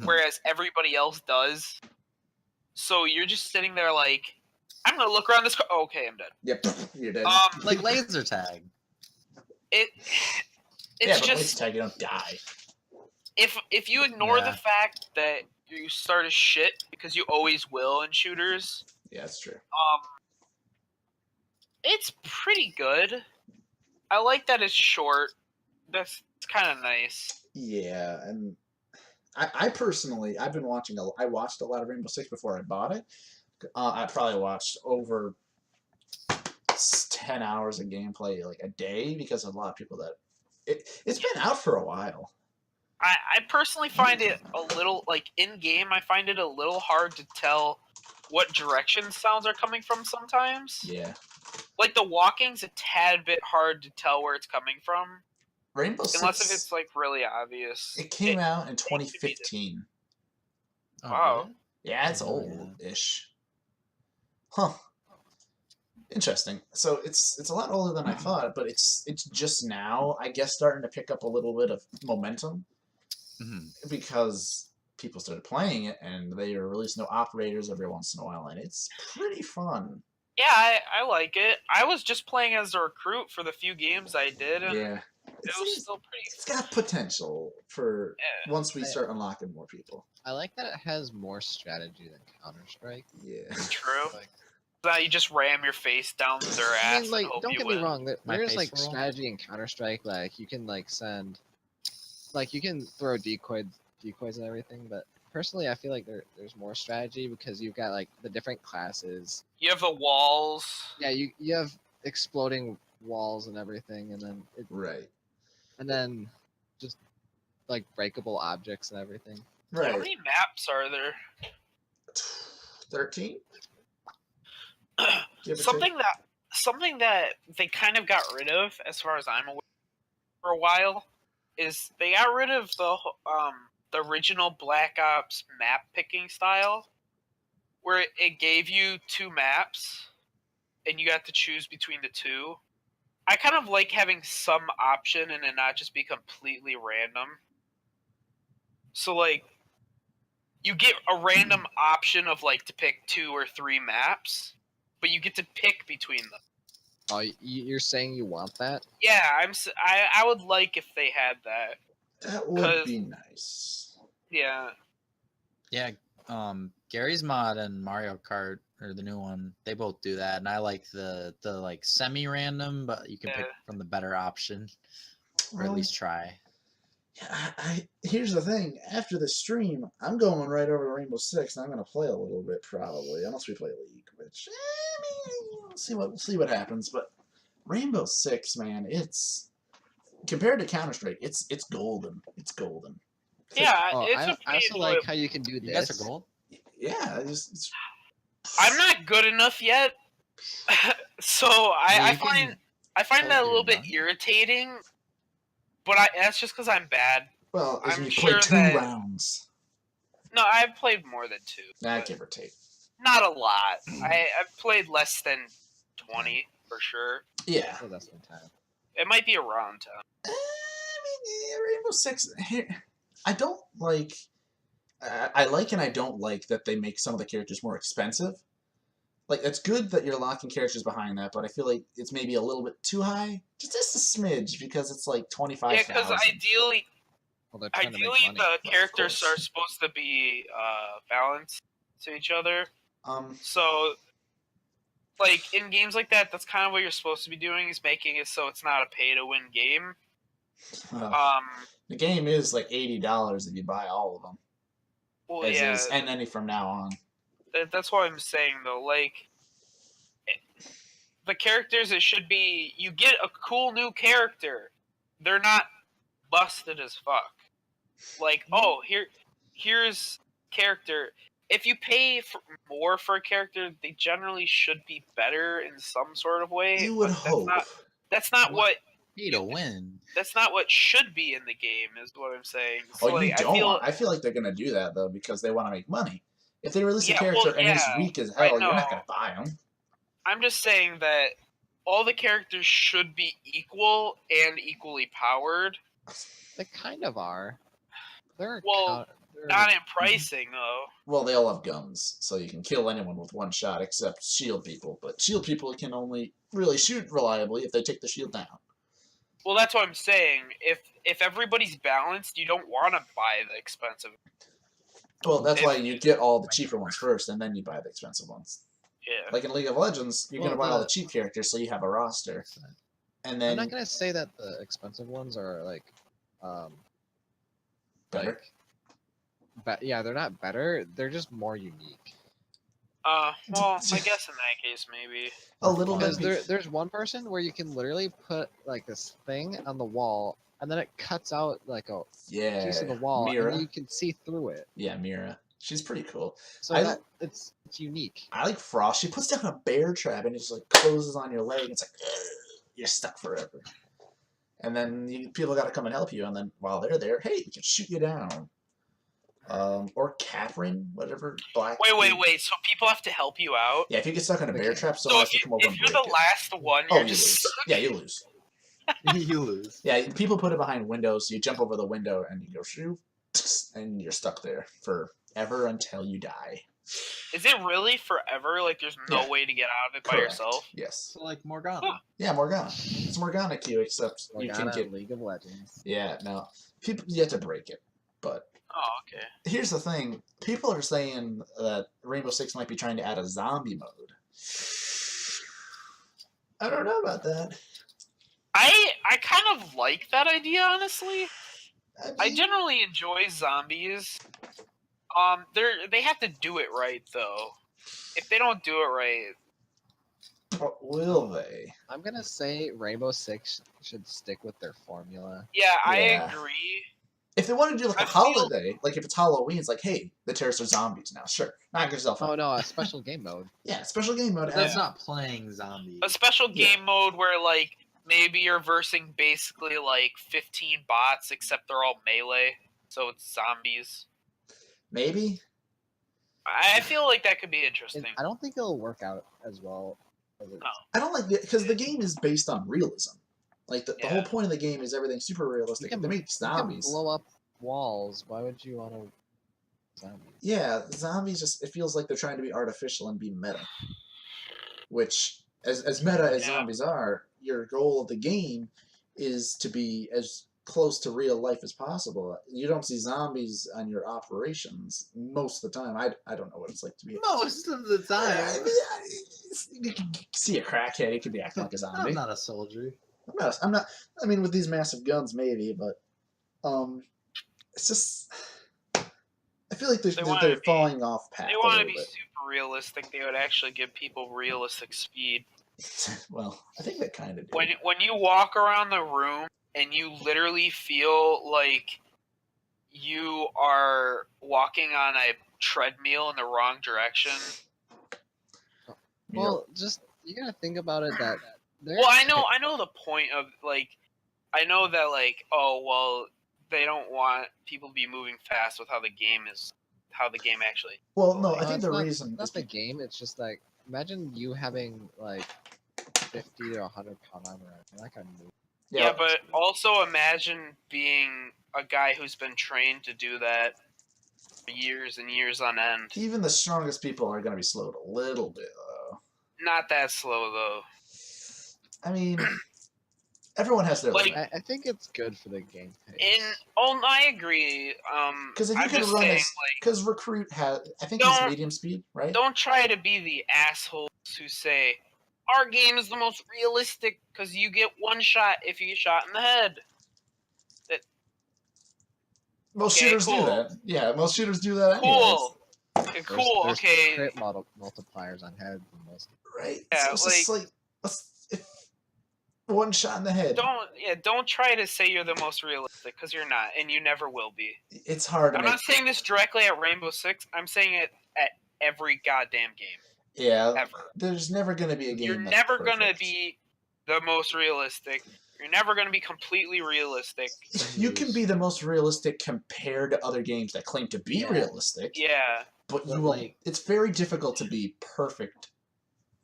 [SPEAKER 3] whereas everybody else does. So you're just sitting there like, I'm gonna look around this. Oh, okay, I'm dead.
[SPEAKER 1] Yep, you're dead.
[SPEAKER 5] Like laser tag.
[SPEAKER 3] It's
[SPEAKER 1] yeah, but
[SPEAKER 3] just
[SPEAKER 1] laser tag, you don't die.
[SPEAKER 3] if you ignore
[SPEAKER 5] Yeah.
[SPEAKER 3] the fact that you start as shit because you always will in shooters,
[SPEAKER 1] Yeah, that's true.
[SPEAKER 3] it's pretty good. I like that it's short. That's kind of nice.
[SPEAKER 1] Yeah, and I personally, I've been watching. I watched a lot of Rainbow Six before I bought it. I probably watched over 10 hours of gameplay like a day because of a lot of people that it's been out for a while.
[SPEAKER 3] I personally find it a little like in game. I find it a little hard to tell what direction sounds are coming from sometimes.
[SPEAKER 1] Yeah,
[SPEAKER 3] Like the walking's a tad bit hard to tell where it's coming from,
[SPEAKER 1] Rainbow
[SPEAKER 3] unless
[SPEAKER 1] Six.
[SPEAKER 3] if it's like really obvious.
[SPEAKER 1] It came out in
[SPEAKER 3] seems to be the-
[SPEAKER 1] 2015.
[SPEAKER 5] Oh,
[SPEAKER 3] Wow.
[SPEAKER 5] really?
[SPEAKER 1] Yeah, it's
[SPEAKER 5] Oh,
[SPEAKER 1] old-ish. Huh. Interesting. So it's a lot older than I thought, but it's just now, I guess, starting to pick up a little bit of momentum because people started playing it and they are releasing new operators every once in a while, and it's pretty fun.
[SPEAKER 3] Yeah, I like it. I was just playing as a recruit for the few games I did, and
[SPEAKER 1] Yeah,
[SPEAKER 3] it was still pretty.
[SPEAKER 1] it's got potential for
[SPEAKER 3] Yeah.
[SPEAKER 1] once we start unlocking more people.
[SPEAKER 4] I like that it has more strategy than Counter-Strike.
[SPEAKER 1] Yeah.
[SPEAKER 3] True.
[SPEAKER 4] Like,
[SPEAKER 3] Now you just ram your face down their ass.
[SPEAKER 4] I mean, like,
[SPEAKER 3] and hope
[SPEAKER 4] don't
[SPEAKER 3] you
[SPEAKER 4] get
[SPEAKER 3] win.
[SPEAKER 4] me wrong.
[SPEAKER 5] My
[SPEAKER 4] There's
[SPEAKER 5] face
[SPEAKER 4] like
[SPEAKER 5] roll?
[SPEAKER 4] strategy in Counter-Strike. Like, you can like send, like, you can throw decoys and everything. But personally, I feel like there's more strategy because you've got like the different classes.
[SPEAKER 3] You have the walls.
[SPEAKER 4] Yeah, you have exploding walls and everything,
[SPEAKER 1] Right.
[SPEAKER 4] and then just like breakable objects and everything.
[SPEAKER 3] How
[SPEAKER 1] Right.
[SPEAKER 3] many maps are there?
[SPEAKER 1] 13? Give or
[SPEAKER 3] Something that they kind of got rid of, as far as I'm aware, for a while, is they got rid of the original Black Ops map picking style, where it gave you 2 maps, and you got to choose between the 2. I kind of like having some option and it not just be completely random. So like, you get a random option of like to pick 2 or 3 maps, but you get to pick between them.
[SPEAKER 4] Oh, you're saying you want that?
[SPEAKER 3] Yeah, I would like if they had that.
[SPEAKER 1] That would
[SPEAKER 3] 'Cause-
[SPEAKER 1] be nice.
[SPEAKER 3] Yeah.
[SPEAKER 5] Yeah, Gary's mod and Mario Kart or the new one, they both do that, and I like the like semi-random, but you can pick
[SPEAKER 3] Yeah.
[SPEAKER 5] from the better option, or at
[SPEAKER 1] Well,
[SPEAKER 5] least try.
[SPEAKER 1] Yeah, here's the thing. After the stream, I'm going right over to Rainbow Six, and I'm going to play a little bit probably, unless we play League. Which, I mean, we'll see what happens. But Rainbow Six, man, it's compared to Counter Strike, it's golden. It's golden.
[SPEAKER 3] Yeah,
[SPEAKER 4] Oh,
[SPEAKER 3] it's
[SPEAKER 4] I
[SPEAKER 3] a pretty
[SPEAKER 4] also like
[SPEAKER 3] enjoyable-
[SPEAKER 4] how you can do
[SPEAKER 5] You
[SPEAKER 4] this.
[SPEAKER 5] guys are gold.
[SPEAKER 1] Yeah, it's
[SPEAKER 3] I'm not good enough yet, so
[SPEAKER 5] Yeah,
[SPEAKER 3] I
[SPEAKER 5] you can
[SPEAKER 3] find that a
[SPEAKER 5] hold
[SPEAKER 3] little
[SPEAKER 5] your
[SPEAKER 3] bit
[SPEAKER 5] nut.
[SPEAKER 3] irritating. But that's just because I'm bad.
[SPEAKER 1] well, as
[SPEAKER 3] I'm
[SPEAKER 1] we play
[SPEAKER 3] sure
[SPEAKER 1] 2
[SPEAKER 3] that-
[SPEAKER 1] rounds,
[SPEAKER 3] No, I've played more than 2.
[SPEAKER 1] nah,
[SPEAKER 3] but
[SPEAKER 1] give or take.
[SPEAKER 3] not a lot. I've played less than 20 for sure.
[SPEAKER 1] Yeah.
[SPEAKER 4] So that's my time.
[SPEAKER 3] It might be around 10.
[SPEAKER 1] I mean, yeah, Rainbow Six. Here, I don't like. I like and I don't like that they make some of the characters more expensive. Like, it's good that you're locking characters behind that, but I feel like it's maybe a little bit too high, just a smidge, because it's like 25,000.
[SPEAKER 3] Yeah, because ideally
[SPEAKER 4] Well, they're trying to make money.
[SPEAKER 3] the characters
[SPEAKER 1] course.
[SPEAKER 3] are supposed to be balanced to each other.
[SPEAKER 1] Um,
[SPEAKER 3] So like in games like that, that's kind of what you're supposed to be doing, is making it so it's not a pay-to-win game.
[SPEAKER 1] The game is like $80 if you buy all of them.
[SPEAKER 3] Well,
[SPEAKER 1] As
[SPEAKER 3] yeah,
[SPEAKER 1] is, and any from now on.
[SPEAKER 3] that's what I'm saying though. Like, the characters, it should be you get a cool new character. They're not busted as fuck. Like, oh, here's character. If you pay more for a character, they generally should be better in some sort of way.
[SPEAKER 1] You would
[SPEAKER 3] but
[SPEAKER 1] hope.
[SPEAKER 3] That's not what.
[SPEAKER 5] Pay to win.
[SPEAKER 3] That's not what should be in the game, is what I'm saying. So,
[SPEAKER 1] Oh,
[SPEAKER 3] like,
[SPEAKER 1] you don't.
[SPEAKER 3] I
[SPEAKER 1] I feel like they're gonna do that though because they want to make money. If they release a
[SPEAKER 3] Yeah,
[SPEAKER 1] character
[SPEAKER 3] well,
[SPEAKER 1] and he's
[SPEAKER 3] yeah,
[SPEAKER 1] weak as
[SPEAKER 3] I
[SPEAKER 1] hell, you're not
[SPEAKER 3] know.
[SPEAKER 1] gonna buy him.
[SPEAKER 3] I'm just saying that all the characters should be equal and equally powered.
[SPEAKER 4] They kind of are. They're
[SPEAKER 3] Well,
[SPEAKER 4] they're-
[SPEAKER 3] Not in pricing though.
[SPEAKER 1] Well, they all have guns, so you can kill anyone with one shot except shield people. But shield people can only really shoot reliably if they take the shield down.
[SPEAKER 3] Well, that's what I'm saying. If everybody's balanced, you don't want to buy the expensive.
[SPEAKER 1] Well, that's
[SPEAKER 3] If-
[SPEAKER 1] why you get all the cheaper ones first, and then you buy the expensive ones.
[SPEAKER 3] Yeah.
[SPEAKER 1] Like in League of Legends, you're gonna
[SPEAKER 4] Well,
[SPEAKER 1] buy all the
[SPEAKER 4] the-
[SPEAKER 1] cheap characters, so you have a roster. And
[SPEAKER 4] I'm
[SPEAKER 1] then
[SPEAKER 4] not gonna say that the expensive ones are like,
[SPEAKER 1] better.
[SPEAKER 4] yeah, they're not better. They're just more unique.
[SPEAKER 3] Well, I guess in that case maybe.
[SPEAKER 1] A little bit.
[SPEAKER 4] Because there's one person where you can literally put like this thing on the wall, and then it cuts out like a
[SPEAKER 1] Yeah.
[SPEAKER 4] piece of the wall,
[SPEAKER 1] Mira.
[SPEAKER 4] and then you can see through it.
[SPEAKER 1] Yeah, Mira. She's pretty cool.
[SPEAKER 4] So it's unique.
[SPEAKER 1] I like Frost. She puts down a bear trap and it just like closes on your leg. It's like you're stuck forever. And then people got to come and help you. And then while they're there, hey, we can shoot you down. Or Catherine, whatever. Black.
[SPEAKER 3] Wait. So people have to help you out.
[SPEAKER 1] Yeah, if you get stuck in a bear trap,
[SPEAKER 3] So
[SPEAKER 1] someone
[SPEAKER 3] if,
[SPEAKER 1] has to come over
[SPEAKER 3] if
[SPEAKER 1] and
[SPEAKER 3] you're
[SPEAKER 1] break
[SPEAKER 3] the
[SPEAKER 1] it.
[SPEAKER 3] last one,
[SPEAKER 1] Oh,
[SPEAKER 3] you're
[SPEAKER 1] you
[SPEAKER 3] just
[SPEAKER 1] lose. Yeah, you lose.
[SPEAKER 5] You lose.
[SPEAKER 1] Yeah, people put it behind windows. So you jump over the window and you go shoot, and you're stuck there forever until you die.
[SPEAKER 3] Is it really forever? Like, there's no
[SPEAKER 1] Yeah.
[SPEAKER 3] way to get out of it by
[SPEAKER 1] Correct.
[SPEAKER 3] yourself?
[SPEAKER 1] Yes.
[SPEAKER 5] So like Morgana.
[SPEAKER 3] Huh.
[SPEAKER 1] Yeah, Morgana. It's Morgana Q, except you can
[SPEAKER 4] Morgana,
[SPEAKER 1] get.
[SPEAKER 4] League of Legends.
[SPEAKER 1] Yeah, no. People, you have to break it. But
[SPEAKER 3] Oh, okay.
[SPEAKER 1] here's the thing. People are saying that Rainbow Six might be trying to add a zombie mode. I don't know about that.
[SPEAKER 3] I kind of like that idea, honestly. I
[SPEAKER 1] mean,
[SPEAKER 3] generally enjoy zombies. They have to do it right though. If they don't do it right,
[SPEAKER 1] but will they?
[SPEAKER 4] I'm gonna say Rainbow Six should stick with their formula.
[SPEAKER 3] yeah, I
[SPEAKER 1] Yeah.
[SPEAKER 3] agree.
[SPEAKER 1] If they want to do like a
[SPEAKER 3] I feel-
[SPEAKER 1] holiday, like if it's Halloween, it's like, hey, the terrorists are zombies now. Sure. Knock yourself out.
[SPEAKER 4] Oh no, a special game mode.
[SPEAKER 1] Yeah, special game mode.
[SPEAKER 5] But that's
[SPEAKER 1] add-
[SPEAKER 5] not playing zombies.
[SPEAKER 3] A special
[SPEAKER 1] Yeah.
[SPEAKER 3] game mode where like maybe you're versing basically like 15 bots, except they're all melee, so it's zombies.
[SPEAKER 1] Maybe.
[SPEAKER 3] I feel like that could be
[SPEAKER 4] And
[SPEAKER 3] interesting.
[SPEAKER 4] I don't think it'll work out as well. As it,
[SPEAKER 3] No.
[SPEAKER 1] I don't like because the game is based on realism. Like the
[SPEAKER 3] Yeah.
[SPEAKER 1] whole point of the game is everything super realistic.
[SPEAKER 4] You can-
[SPEAKER 1] They make
[SPEAKER 4] You can
[SPEAKER 1] zombies.
[SPEAKER 4] blow up walls. Why would you want to zombies?
[SPEAKER 1] Yeah, zombies just it feels like they're trying to be artificial and be meta. Which as meta as
[SPEAKER 3] Yeah.
[SPEAKER 1] zombies are, your goal of the game is to be as close to real life as possible. You don't see zombies on your operations most of the time. I don't know what it's like to be
[SPEAKER 5] Most of the
[SPEAKER 1] I
[SPEAKER 5] time.
[SPEAKER 1] mean, you can see a crackhead, he could be acting like a zombie.
[SPEAKER 5] I'm not a soldier.
[SPEAKER 1] I'm not. I mean, with these massive guns, maybe, but it's just. I feel like
[SPEAKER 3] They wanna
[SPEAKER 1] they're
[SPEAKER 3] be-
[SPEAKER 1] falling off path.
[SPEAKER 3] They
[SPEAKER 1] a
[SPEAKER 3] want to
[SPEAKER 1] little
[SPEAKER 3] be
[SPEAKER 1] bit.
[SPEAKER 3] super realistic. They would actually give people realistic speed.
[SPEAKER 1] Well, I think they kind of do.
[SPEAKER 3] When you walk around the room and you literally feel like you are walking on a treadmill in the wrong direction.
[SPEAKER 1] You know,
[SPEAKER 4] Well, just you gotta think about it that.
[SPEAKER 3] Well, I know the point of like, I know that like, oh well, they don't want people to be moving fast with how the game actually.
[SPEAKER 1] well, no, I
[SPEAKER 4] No,
[SPEAKER 1] think
[SPEAKER 4] it's
[SPEAKER 1] the
[SPEAKER 4] not-
[SPEAKER 1] reason
[SPEAKER 4] Not
[SPEAKER 1] is
[SPEAKER 4] the game. It's just like imagine you having like 50 to 100 pound armor. You're not gonna move.
[SPEAKER 3] Yeah, but also imagine being a guy who's been trained to do that for years and years on end.
[SPEAKER 1] even the strongest people are going to be slowed a little bit, though.
[SPEAKER 3] Not that slow though.
[SPEAKER 1] I mean, everyone has their
[SPEAKER 3] Like-
[SPEAKER 1] limit.
[SPEAKER 4] I think it's good for the game pace.
[SPEAKER 3] I agree.
[SPEAKER 1] Because if you
[SPEAKER 3] I'm
[SPEAKER 1] can
[SPEAKER 3] just
[SPEAKER 1] run
[SPEAKER 3] saying,
[SPEAKER 1] as, because recruit has, I think
[SPEAKER 3] Don't-
[SPEAKER 1] he's medium speed, right?
[SPEAKER 3] don't try to be the assholes who say, our game is the most realistic because you get one shot if you get shot in the head.
[SPEAKER 1] Most
[SPEAKER 3] Okay,
[SPEAKER 1] shooters do
[SPEAKER 3] cool.
[SPEAKER 1] that. Yeah, most shooters do that anyways.
[SPEAKER 3] Cool. Okay, cool.
[SPEAKER 4] There's
[SPEAKER 3] Okay.
[SPEAKER 4] crit multipliers on heads and most.
[SPEAKER 1] Right?
[SPEAKER 3] Yeah,
[SPEAKER 1] So it's just like if one shot in the head.
[SPEAKER 3] Don't try to say you're the most realistic because you're not, and you never will be.
[SPEAKER 1] It's hard to
[SPEAKER 3] I'm
[SPEAKER 1] make.
[SPEAKER 3] not saying this directly at Rainbow Six. I'm saying it at every goddamn game.
[SPEAKER 1] Yeah,
[SPEAKER 3] Ever.
[SPEAKER 1] there's never going to be a game.
[SPEAKER 3] You're
[SPEAKER 1] that's
[SPEAKER 3] never
[SPEAKER 1] perfect.
[SPEAKER 3] gonna be the most realistic. You're never gonna be completely realistic.
[SPEAKER 1] You can be the most realistic compared to other games that claim to be
[SPEAKER 5] Yeah.
[SPEAKER 1] realistic.
[SPEAKER 3] Yeah.
[SPEAKER 1] But you
[SPEAKER 5] But,
[SPEAKER 1] won't.
[SPEAKER 5] like-
[SPEAKER 1] It's very difficult to be perfect.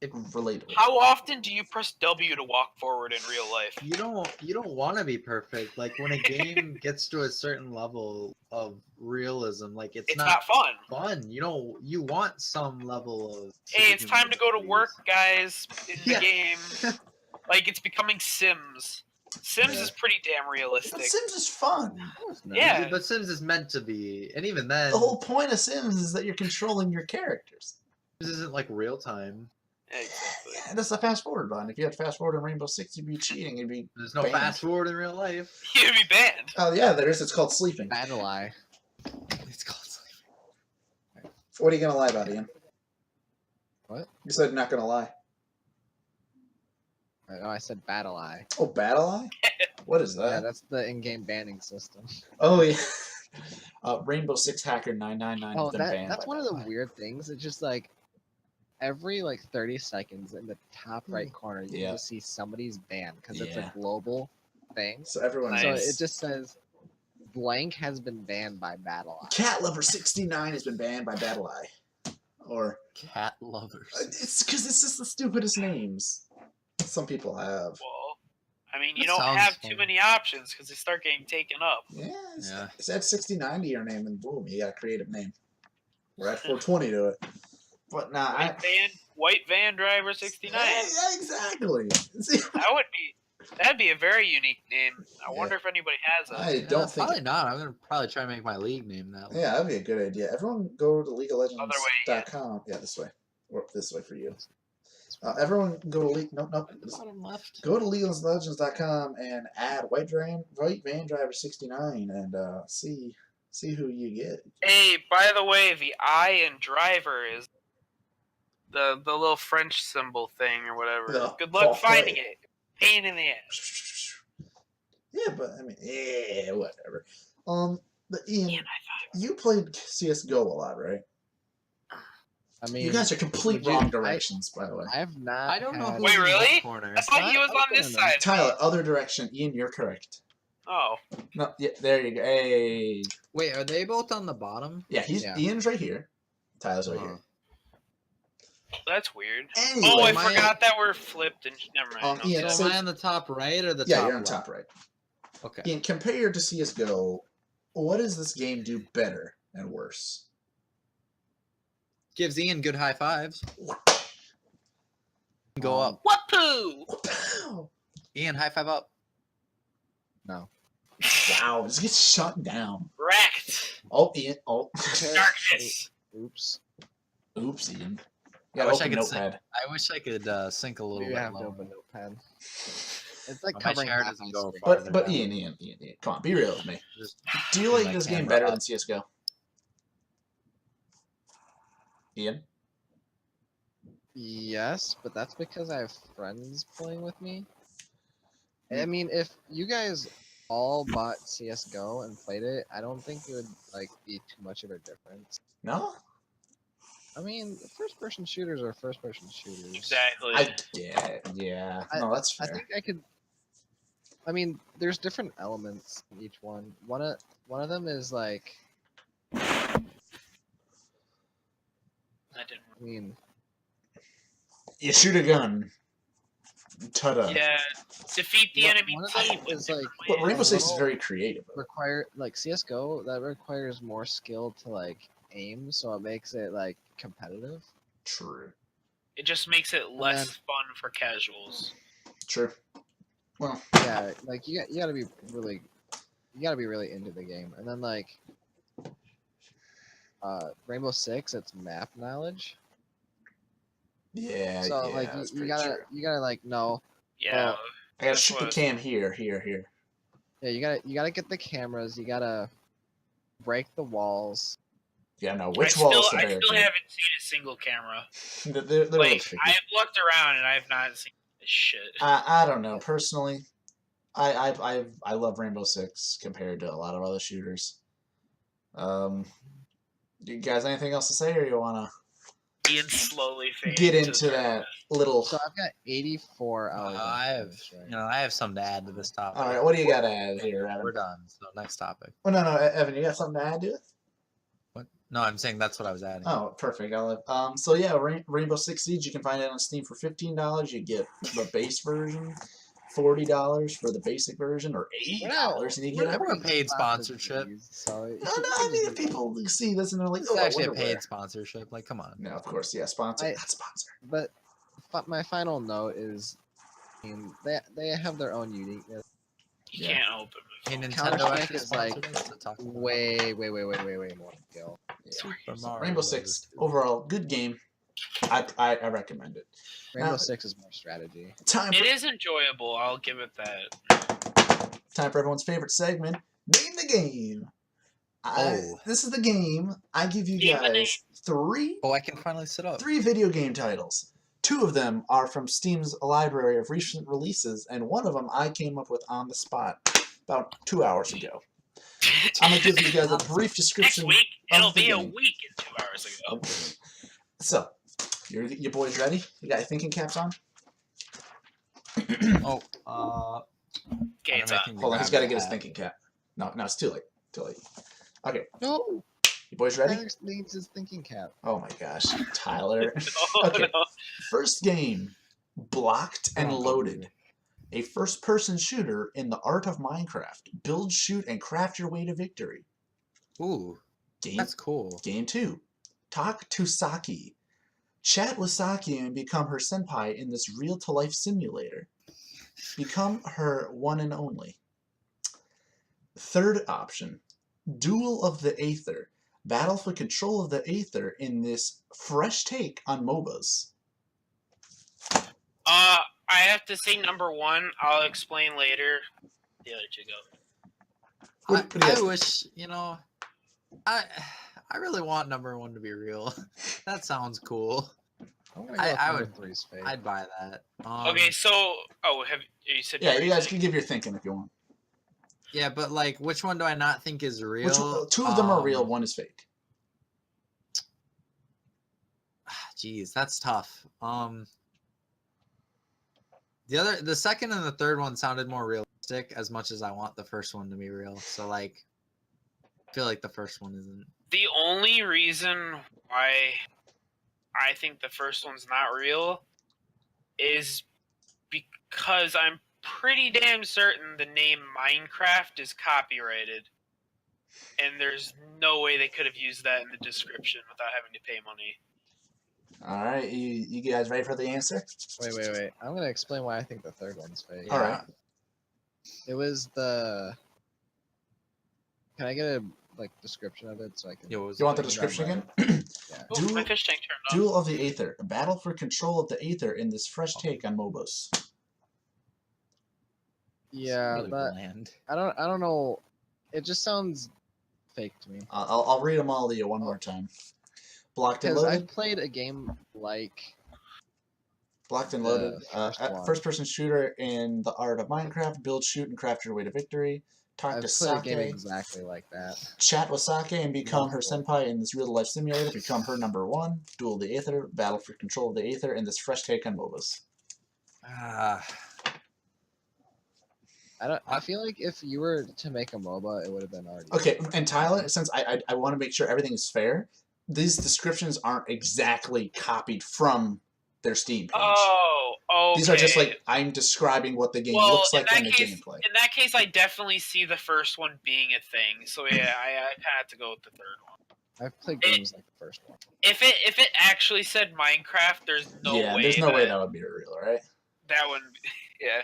[SPEAKER 1] Relatable.
[SPEAKER 3] How often do you press W to walk forward in real life?
[SPEAKER 5] You don't want to be perfect. Like when a game gets to a certain level of realism, like it's
[SPEAKER 3] not fun.
[SPEAKER 5] fun. You want some level of.
[SPEAKER 3] Hey, it's time to go to work, guys. In the
[SPEAKER 5] Yeah.
[SPEAKER 3] game, like it's becoming Sims. Sims
[SPEAKER 5] Yeah.
[SPEAKER 3] is pretty damn
[SPEAKER 1] But
[SPEAKER 3] realistic.
[SPEAKER 1] Sims is fun.
[SPEAKER 3] Yeah.
[SPEAKER 5] But Sims is meant to be, and even then,
[SPEAKER 1] The whole point of Sims is that you're controlling your characters.
[SPEAKER 5] this isn't like real time.
[SPEAKER 3] Exactly.
[SPEAKER 1] Yeah, that's a fast forward button. If you had fast forward in Rainbow Six, you'd be cheating. You'd be.
[SPEAKER 5] There's no
[SPEAKER 1] Banned.
[SPEAKER 5] fast forward in real life.
[SPEAKER 3] You'd be banned.
[SPEAKER 1] Oh yeah, there is. It's called sleeping.
[SPEAKER 4] Battle Eye.
[SPEAKER 5] It's called.
[SPEAKER 1] What are you gonna lie about, Ian?
[SPEAKER 4] What?
[SPEAKER 1] You said you're not gonna lie.
[SPEAKER 4] Oh, I said Battle Eye.
[SPEAKER 1] Oh, Battle Eye? What is
[SPEAKER 4] Yeah,
[SPEAKER 1] that?
[SPEAKER 4] that's the in-game banning system.
[SPEAKER 1] Oh yeah. Rainbow Six Hacker 999
[SPEAKER 4] Oh,
[SPEAKER 1] has been banned.
[SPEAKER 4] that's
[SPEAKER 1] by
[SPEAKER 4] one of
[SPEAKER 1] Battle
[SPEAKER 4] the
[SPEAKER 1] Eye.
[SPEAKER 4] weird things. It's just like every 30 seconds in the top right corner, you
[SPEAKER 1] Yeah.
[SPEAKER 4] just see somebody's banned because it's
[SPEAKER 1] Yeah.
[SPEAKER 4] a global thing.
[SPEAKER 1] So everyone
[SPEAKER 3] Nice.
[SPEAKER 4] So
[SPEAKER 1] knows.
[SPEAKER 4] it just says blank has been banned by Battle Eye.
[SPEAKER 1] Cat Lover 69 has been banned by Battle Eye. Or
[SPEAKER 5] Cat lovers.
[SPEAKER 1] it's because it's just the stupidest names some people have.
[SPEAKER 3] Well, I mean, you
[SPEAKER 5] That
[SPEAKER 3] don't
[SPEAKER 5] sounds
[SPEAKER 3] have
[SPEAKER 5] fun.
[SPEAKER 3] too many options because they start getting taken up.
[SPEAKER 1] Yeah,
[SPEAKER 5] Yeah.
[SPEAKER 1] it's add 69 to your name and boom, you got a creative name. Or add 420 to it. But nah,
[SPEAKER 3] White van driver 69.
[SPEAKER 1] Yeah, exactly. See,
[SPEAKER 3] That'd be a very unique name. I
[SPEAKER 1] Yeah.
[SPEAKER 3] wonder if anybody has it.
[SPEAKER 1] I don't think.
[SPEAKER 5] Probably not. I'm gonna probably try to make my league name that way.
[SPEAKER 1] Yeah, that'd be a good idea. Everyone go to
[SPEAKER 3] Other way,
[SPEAKER 1] LeagueOfLegends.com. Yeah, this way. Or this way for you. Everyone go to League. Nope.
[SPEAKER 5] Bottom left.
[SPEAKER 1] Go to LeagueOfLegends.com and add White Van Driver 69 and see who you get.
[SPEAKER 3] Hey, by the way, the I in driver is the little French symbol thing or whatever.
[SPEAKER 1] The
[SPEAKER 3] Good luck
[SPEAKER 1] Paul
[SPEAKER 3] finding
[SPEAKER 1] Clay.
[SPEAKER 3] it. Pain in the ass.
[SPEAKER 1] Yeah, but I mean, yeah, whatever. But Ian,
[SPEAKER 3] Ian,
[SPEAKER 1] you played CS:GO a lot, right?
[SPEAKER 4] I mean,
[SPEAKER 1] You guys are complete
[SPEAKER 4] legit,
[SPEAKER 1] wrong directions, by the way.
[SPEAKER 4] I have not.
[SPEAKER 5] I don't know
[SPEAKER 4] had-
[SPEAKER 5] who's
[SPEAKER 3] Wait,
[SPEAKER 5] in the
[SPEAKER 3] really?
[SPEAKER 5] left corner.
[SPEAKER 3] I thought he was on this side.
[SPEAKER 1] Tyler, other direction. Ian, you're correct.
[SPEAKER 3] Oh,
[SPEAKER 1] No, yeah, there you go. Hey,
[SPEAKER 5] Wait, are they both on the bottom?
[SPEAKER 1] yeah,
[SPEAKER 4] Yeah.
[SPEAKER 1] Ian's right here. Tyler's right here.
[SPEAKER 3] that's weird.
[SPEAKER 1] Anyway,
[SPEAKER 3] Oh, I
[SPEAKER 5] am I-
[SPEAKER 3] forgot that we're flipped and never mind.
[SPEAKER 1] Ian,
[SPEAKER 3] Okay.
[SPEAKER 5] So
[SPEAKER 1] so-
[SPEAKER 5] am I on the top right or the
[SPEAKER 1] yeah,
[SPEAKER 5] top
[SPEAKER 1] you're on
[SPEAKER 5] left?
[SPEAKER 1] top right.
[SPEAKER 5] Okay.
[SPEAKER 1] Ian, compared to CS:GO, what does this game do better and worse?
[SPEAKER 5] Gives Ian good high fives. Go up.
[SPEAKER 3] What poo?
[SPEAKER 1] Wow,
[SPEAKER 5] Ian, high five up.
[SPEAKER 4] No.
[SPEAKER 1] this gets shut down.
[SPEAKER 3] Wrecked.
[SPEAKER 1] Oh, Ian. Oh,
[SPEAKER 3] Darkness.
[SPEAKER 4] Oops.
[SPEAKER 1] oops, Ian.
[SPEAKER 5] I
[SPEAKER 1] Got
[SPEAKER 5] wish I
[SPEAKER 1] open
[SPEAKER 5] could
[SPEAKER 1] notepad.
[SPEAKER 5] I wish I could sync a little
[SPEAKER 4] Maybe
[SPEAKER 5] bit
[SPEAKER 4] I have to
[SPEAKER 5] lower.
[SPEAKER 4] open Notepad. It's like
[SPEAKER 5] My
[SPEAKER 4] covering
[SPEAKER 5] chair
[SPEAKER 4] half
[SPEAKER 5] doesn't
[SPEAKER 4] my
[SPEAKER 5] go
[SPEAKER 4] screen.
[SPEAKER 5] far.
[SPEAKER 1] But Ian, come on, be real with me.
[SPEAKER 5] Just
[SPEAKER 1] Do you
[SPEAKER 5] turn
[SPEAKER 1] like
[SPEAKER 5] my
[SPEAKER 1] this game
[SPEAKER 5] camera
[SPEAKER 1] better
[SPEAKER 5] up.
[SPEAKER 1] than CS:GO? Ian?
[SPEAKER 4] Yes, but that's because I have friends playing with me. I mean, if you guys all bought CS:GO and played it, I don't think it would be too much of a difference.
[SPEAKER 1] No?
[SPEAKER 4] I mean, first-person shooters are first-person shooters.
[SPEAKER 3] Exactly.
[SPEAKER 1] Yeah. No, that's
[SPEAKER 4] I
[SPEAKER 1] fair.
[SPEAKER 4] think I could. I mean, there's different elements in each one. One of them is like,
[SPEAKER 3] I didn't.
[SPEAKER 4] I mean,
[SPEAKER 1] You shoot a gun. Ta-da.
[SPEAKER 3] Yeah. Defeat the enemy
[SPEAKER 4] one of
[SPEAKER 3] team.
[SPEAKER 4] them is like
[SPEAKER 1] But Rainbow Six is
[SPEAKER 4] little-
[SPEAKER 1] very creative.
[SPEAKER 4] CS:GO that requires more skill to aim, so it makes it competitive.
[SPEAKER 1] True.
[SPEAKER 3] It just makes it less
[SPEAKER 4] then-
[SPEAKER 3] fun for casuals.
[SPEAKER 1] True. Well,
[SPEAKER 4] Yeah, you gotta be really into the game, and then Rainbow Six, it's map knowledge.
[SPEAKER 1] Yeah,
[SPEAKER 4] So
[SPEAKER 1] yeah,
[SPEAKER 4] like
[SPEAKER 1] that's
[SPEAKER 4] you
[SPEAKER 1] pretty
[SPEAKER 4] gotta
[SPEAKER 1] true.
[SPEAKER 4] you gotta like know.
[SPEAKER 3] Yeah.
[SPEAKER 4] Well,
[SPEAKER 1] I gotta
[SPEAKER 3] That's
[SPEAKER 1] shoot the
[SPEAKER 3] what-
[SPEAKER 1] cam here.
[SPEAKER 4] Yeah, you gotta get the cameras. You gotta break the walls.
[SPEAKER 1] Yeah, no,
[SPEAKER 3] I
[SPEAKER 1] which
[SPEAKER 3] still,
[SPEAKER 1] wall is the
[SPEAKER 3] I still
[SPEAKER 1] barricade?
[SPEAKER 3] haven't seen a single camera.
[SPEAKER 1] They're a little
[SPEAKER 3] Like
[SPEAKER 1] tricky.
[SPEAKER 3] I've looked around and I've not seen this shit.
[SPEAKER 1] I don't know. Personally, I love Rainbow Six compared to a lot of other shooters. You guys, anything else to say, or you wanna
[SPEAKER 3] Ian slowly fading
[SPEAKER 1] get
[SPEAKER 3] to
[SPEAKER 1] into that little?
[SPEAKER 4] So I've got 84 hours. on
[SPEAKER 5] I have,
[SPEAKER 4] this, right?
[SPEAKER 5] I have something to add to this topic.
[SPEAKER 1] All right, what do you got to add here, Evan?
[SPEAKER 5] We're done. So next topic.
[SPEAKER 1] Oh no, Evan, you got something to add to it?
[SPEAKER 5] What? No, I'm saying that's what I was adding.
[SPEAKER 1] Oh, perfect. So yeah, Rainbow Six Siege. You can find it on Steam for $15. You get the base version, $40 for the basic version, or $80, and you get
[SPEAKER 5] we're
[SPEAKER 1] everything.
[SPEAKER 5] a paid sponsorship.
[SPEAKER 4] So
[SPEAKER 1] No, I mean, if people see this and they're like,
[SPEAKER 5] This
[SPEAKER 1] "Oh,
[SPEAKER 5] is
[SPEAKER 1] I
[SPEAKER 5] actually a
[SPEAKER 1] wonder where."
[SPEAKER 5] paid sponsorship. Like, come on.
[SPEAKER 1] No, of course, yeah, sponsor,
[SPEAKER 4] I-
[SPEAKER 1] not sponsor.
[SPEAKER 4] But my final note is, I mean, they have their own uniqueness.
[SPEAKER 3] You
[SPEAKER 1] Yeah.
[SPEAKER 3] can't open
[SPEAKER 5] Hey,
[SPEAKER 3] it.
[SPEAKER 5] Nintendo
[SPEAKER 4] Counter-Strike
[SPEAKER 5] actually
[SPEAKER 4] is like
[SPEAKER 5] sponsored us to talk about
[SPEAKER 4] way more skill.
[SPEAKER 5] Super
[SPEAKER 1] So
[SPEAKER 5] Mario
[SPEAKER 1] Rainbow
[SPEAKER 5] Bros.
[SPEAKER 1] Six overall good game. I recommend it.
[SPEAKER 4] Rainbow
[SPEAKER 1] Now-
[SPEAKER 4] Six is more strategy.
[SPEAKER 1] Time
[SPEAKER 3] It
[SPEAKER 1] for,
[SPEAKER 3] is enjoyable. I'll give it that.
[SPEAKER 1] time for everyone's favorite segment. Name the game.
[SPEAKER 5] Oh.
[SPEAKER 1] This is the game. I give you
[SPEAKER 3] Name the name.
[SPEAKER 1] guys three
[SPEAKER 5] Oh, I can finally sit up.
[SPEAKER 1] video game titles. Two of them are from Steam's library of recent releases, and one of them I came up with on the spot about 2 hours ago. I'm gonna give you guys a brief
[SPEAKER 3] Next
[SPEAKER 1] description.
[SPEAKER 3] week, it'll
[SPEAKER 1] of the
[SPEAKER 3] be a
[SPEAKER 1] game.
[SPEAKER 3] week and 2 hours ago.
[SPEAKER 1] So, you boys ready? You got your thinking caps on?
[SPEAKER 5] Oh,
[SPEAKER 3] Okay, it's on.
[SPEAKER 1] Hold on, he's got to get his thinking cap. No, it's too late. Okay,
[SPEAKER 4] No,
[SPEAKER 1] you boys ready?
[SPEAKER 4] Tyler needs his thinking cap.
[SPEAKER 1] Oh my gosh, Tyler.
[SPEAKER 3] Oh,
[SPEAKER 1] Okay.
[SPEAKER 3] no.
[SPEAKER 1] First game, Blocked and
[SPEAKER 5] Oh,
[SPEAKER 1] Loaded. A first-person shooter in the art of Minecraft. Build, shoot, and craft your way to victory.
[SPEAKER 5] ooh,
[SPEAKER 1] Game,
[SPEAKER 5] that's cool.
[SPEAKER 1] game 2, Talk to Saki. Chat with Saki and become her senpai in this real-to-life simulator. Become her one and only. Third option, Duel of the Aether. Battle for control of the Aether in this fresh take on MOBAs.
[SPEAKER 3] I have to say number one. I'll explain later. The other two go.
[SPEAKER 1] What do you guys
[SPEAKER 5] I
[SPEAKER 1] think?
[SPEAKER 5] wish, I really want number one to be real. That sounds cool.
[SPEAKER 4] I'm gonna go
[SPEAKER 5] I
[SPEAKER 4] with number
[SPEAKER 5] would-
[SPEAKER 4] three's fake.
[SPEAKER 5] I'd buy that.
[SPEAKER 3] Okay, so have you said?
[SPEAKER 1] Yeah,
[SPEAKER 3] your
[SPEAKER 1] you guys
[SPEAKER 3] reasoning?
[SPEAKER 1] can give your thinking if you want.
[SPEAKER 5] Yeah, but like, which one do I not think is real?
[SPEAKER 1] Two of them are real, one is fake.
[SPEAKER 5] Jeez, that's tough. The second and the third one sounded more realistic, as much as I want the first one to be real. So like, I feel like the first one isn't.
[SPEAKER 3] The only reason why I think the first one's not real is because I'm pretty damn certain the name Minecraft is copyrighted. And there's no way they could have used that in the description without having to pay money.
[SPEAKER 1] All right, you guys ready for the answer?
[SPEAKER 4] Wait. I'm gonna explain why I think the third one's fake.
[SPEAKER 1] All right.
[SPEAKER 4] It was the. Can I get a description of it so I can?
[SPEAKER 5] It was
[SPEAKER 1] You want the
[SPEAKER 5] like-
[SPEAKER 1] description again?
[SPEAKER 4] Yeah.
[SPEAKER 3] Oh,
[SPEAKER 1] Duel-
[SPEAKER 3] my fish tank turned on.
[SPEAKER 1] Duel of the Aether. A battle for control of the Aether in this fresh take on MOBAs.
[SPEAKER 4] Yeah,
[SPEAKER 5] really
[SPEAKER 4] but
[SPEAKER 5] bland.
[SPEAKER 4] I don't know. It just sounds fake to me.
[SPEAKER 1] I'll read them all to you one more time. Blocked and
[SPEAKER 4] Because I've
[SPEAKER 1] Loaded.
[SPEAKER 4] played a game like
[SPEAKER 1] Blocked and
[SPEAKER 4] the
[SPEAKER 1] Loaded.
[SPEAKER 4] first
[SPEAKER 1] First-person shooter in the art of Minecraft. Build, shoot, and craft your way to victory. Talk
[SPEAKER 4] I've
[SPEAKER 1] to
[SPEAKER 4] played a game
[SPEAKER 1] Sake.
[SPEAKER 4] exactly like that.
[SPEAKER 1] Chat with Sake and become her
[SPEAKER 4] Multiple.
[SPEAKER 1] senpai in this real-life simulator. Become her number one. Duel of the Aether. Battle for control of the Aether in this fresh take on MOBAs.
[SPEAKER 5] Ah,
[SPEAKER 4] I feel like if you were to make a MOBA, it would have been already.
[SPEAKER 1] Okay, and Tyler, since I want to make sure everything is fair, these descriptions aren't exactly copied from their Steam page.
[SPEAKER 3] Oh, okay.
[SPEAKER 1] These are just like I'm describing what the game looks like in the gameplay.
[SPEAKER 3] In that case, I definitely see the first one being a thing. So yeah, I had to go with the third one.
[SPEAKER 4] I've played games like the first one.
[SPEAKER 3] If it actually said Minecraft, there's no
[SPEAKER 1] Yeah,
[SPEAKER 3] way.
[SPEAKER 1] there's no way that would be real, right?
[SPEAKER 3] that one. Yeah.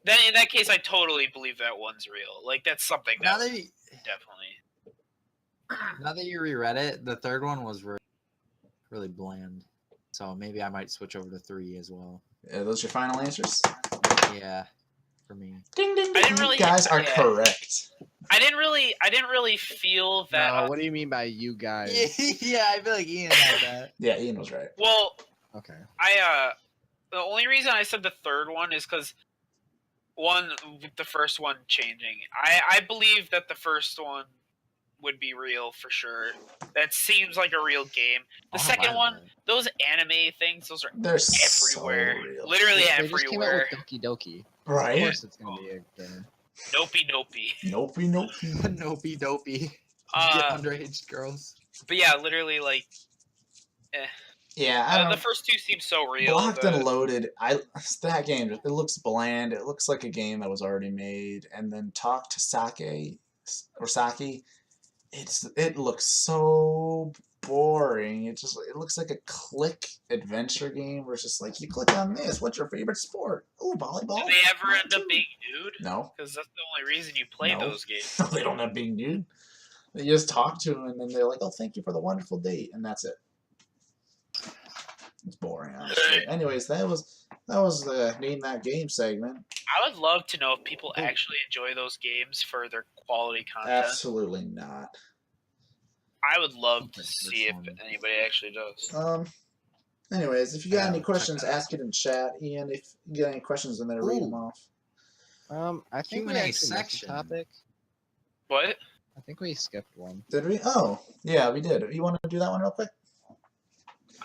[SPEAKER 3] Then in that case, I totally believe that one's real. Like that's something
[SPEAKER 5] now
[SPEAKER 3] that
[SPEAKER 5] that you,
[SPEAKER 3] definitely.
[SPEAKER 5] now that you reread it, the third one was really bland. So maybe I might switch over to 3 as well.
[SPEAKER 1] Are those your final answers?
[SPEAKER 5] Yeah, for me.
[SPEAKER 1] Ding ding
[SPEAKER 3] I
[SPEAKER 1] ding.
[SPEAKER 3] didn't really-
[SPEAKER 1] You guys are
[SPEAKER 3] yeah.
[SPEAKER 1] correct.
[SPEAKER 3] I didn't really feel that.
[SPEAKER 4] No, what do you mean by you guys?
[SPEAKER 5] Yeah, I feel like Ian had that.
[SPEAKER 1] Yeah, Ian was right.
[SPEAKER 3] Well,
[SPEAKER 4] Okay.
[SPEAKER 3] the only reason I said the third one is because the first one changing. I believe that the first one would be real for sure. That seems like a real game. The second one, those anime things, those are
[SPEAKER 1] They're
[SPEAKER 3] everywhere.
[SPEAKER 1] so real.
[SPEAKER 3] Literally
[SPEAKER 4] They just came out
[SPEAKER 3] everywhere.
[SPEAKER 4] with Doki Doki. Of
[SPEAKER 1] Right?
[SPEAKER 4] course it's gonna be a game.
[SPEAKER 3] Nopey nopey.
[SPEAKER 1] Nopey nope.
[SPEAKER 5] Dopey dopey. Get
[SPEAKER 3] Uh,
[SPEAKER 5] underage girls.
[SPEAKER 3] but yeah, literally like
[SPEAKER 1] Yeah, I don't
[SPEAKER 3] the first two seem so real.
[SPEAKER 1] Blocked
[SPEAKER 3] the-
[SPEAKER 1] and Loaded. That game. It looks bland. It looks like a game that was already made. And then Talk to Saki. It looks so boring. It looks like a click adventure game where it's just like you click on this. What's your favorite sport? Ooh, volleyball.
[SPEAKER 3] Do they ever
[SPEAKER 1] Mine
[SPEAKER 3] end up
[SPEAKER 1] too.
[SPEAKER 3] being nude?
[SPEAKER 1] No.
[SPEAKER 3] Because that's the only reason you play
[SPEAKER 1] No.
[SPEAKER 3] those games.
[SPEAKER 1] No, they don't have being nude. They just talk to him and then they're like, "Oh, thank you for the wonderful date," and that's it. It's boring, honestly. Anyways, that was the Name That Game segment.
[SPEAKER 3] I would love to know if people actually enjoy those games for their quality content.
[SPEAKER 1] Absolutely not.
[SPEAKER 3] I would love to
[SPEAKER 5] Okay,
[SPEAKER 3] see if
[SPEAKER 5] first one.
[SPEAKER 3] anybody actually does.
[SPEAKER 1] Anyways, if you got
[SPEAKER 5] Yeah,
[SPEAKER 1] any
[SPEAKER 5] check
[SPEAKER 1] questions,
[SPEAKER 5] that out.
[SPEAKER 1] ask it in chat. Ian, if you got any questions in there, read them
[SPEAKER 5] Ooh.
[SPEAKER 1] off.
[SPEAKER 4] I think we
[SPEAKER 5] Q&A
[SPEAKER 4] actually missed a
[SPEAKER 5] section.
[SPEAKER 4] topic.
[SPEAKER 3] What?
[SPEAKER 4] I think we skipped one.
[SPEAKER 1] Did we? Oh, yeah, we did. You want to do that one real quick?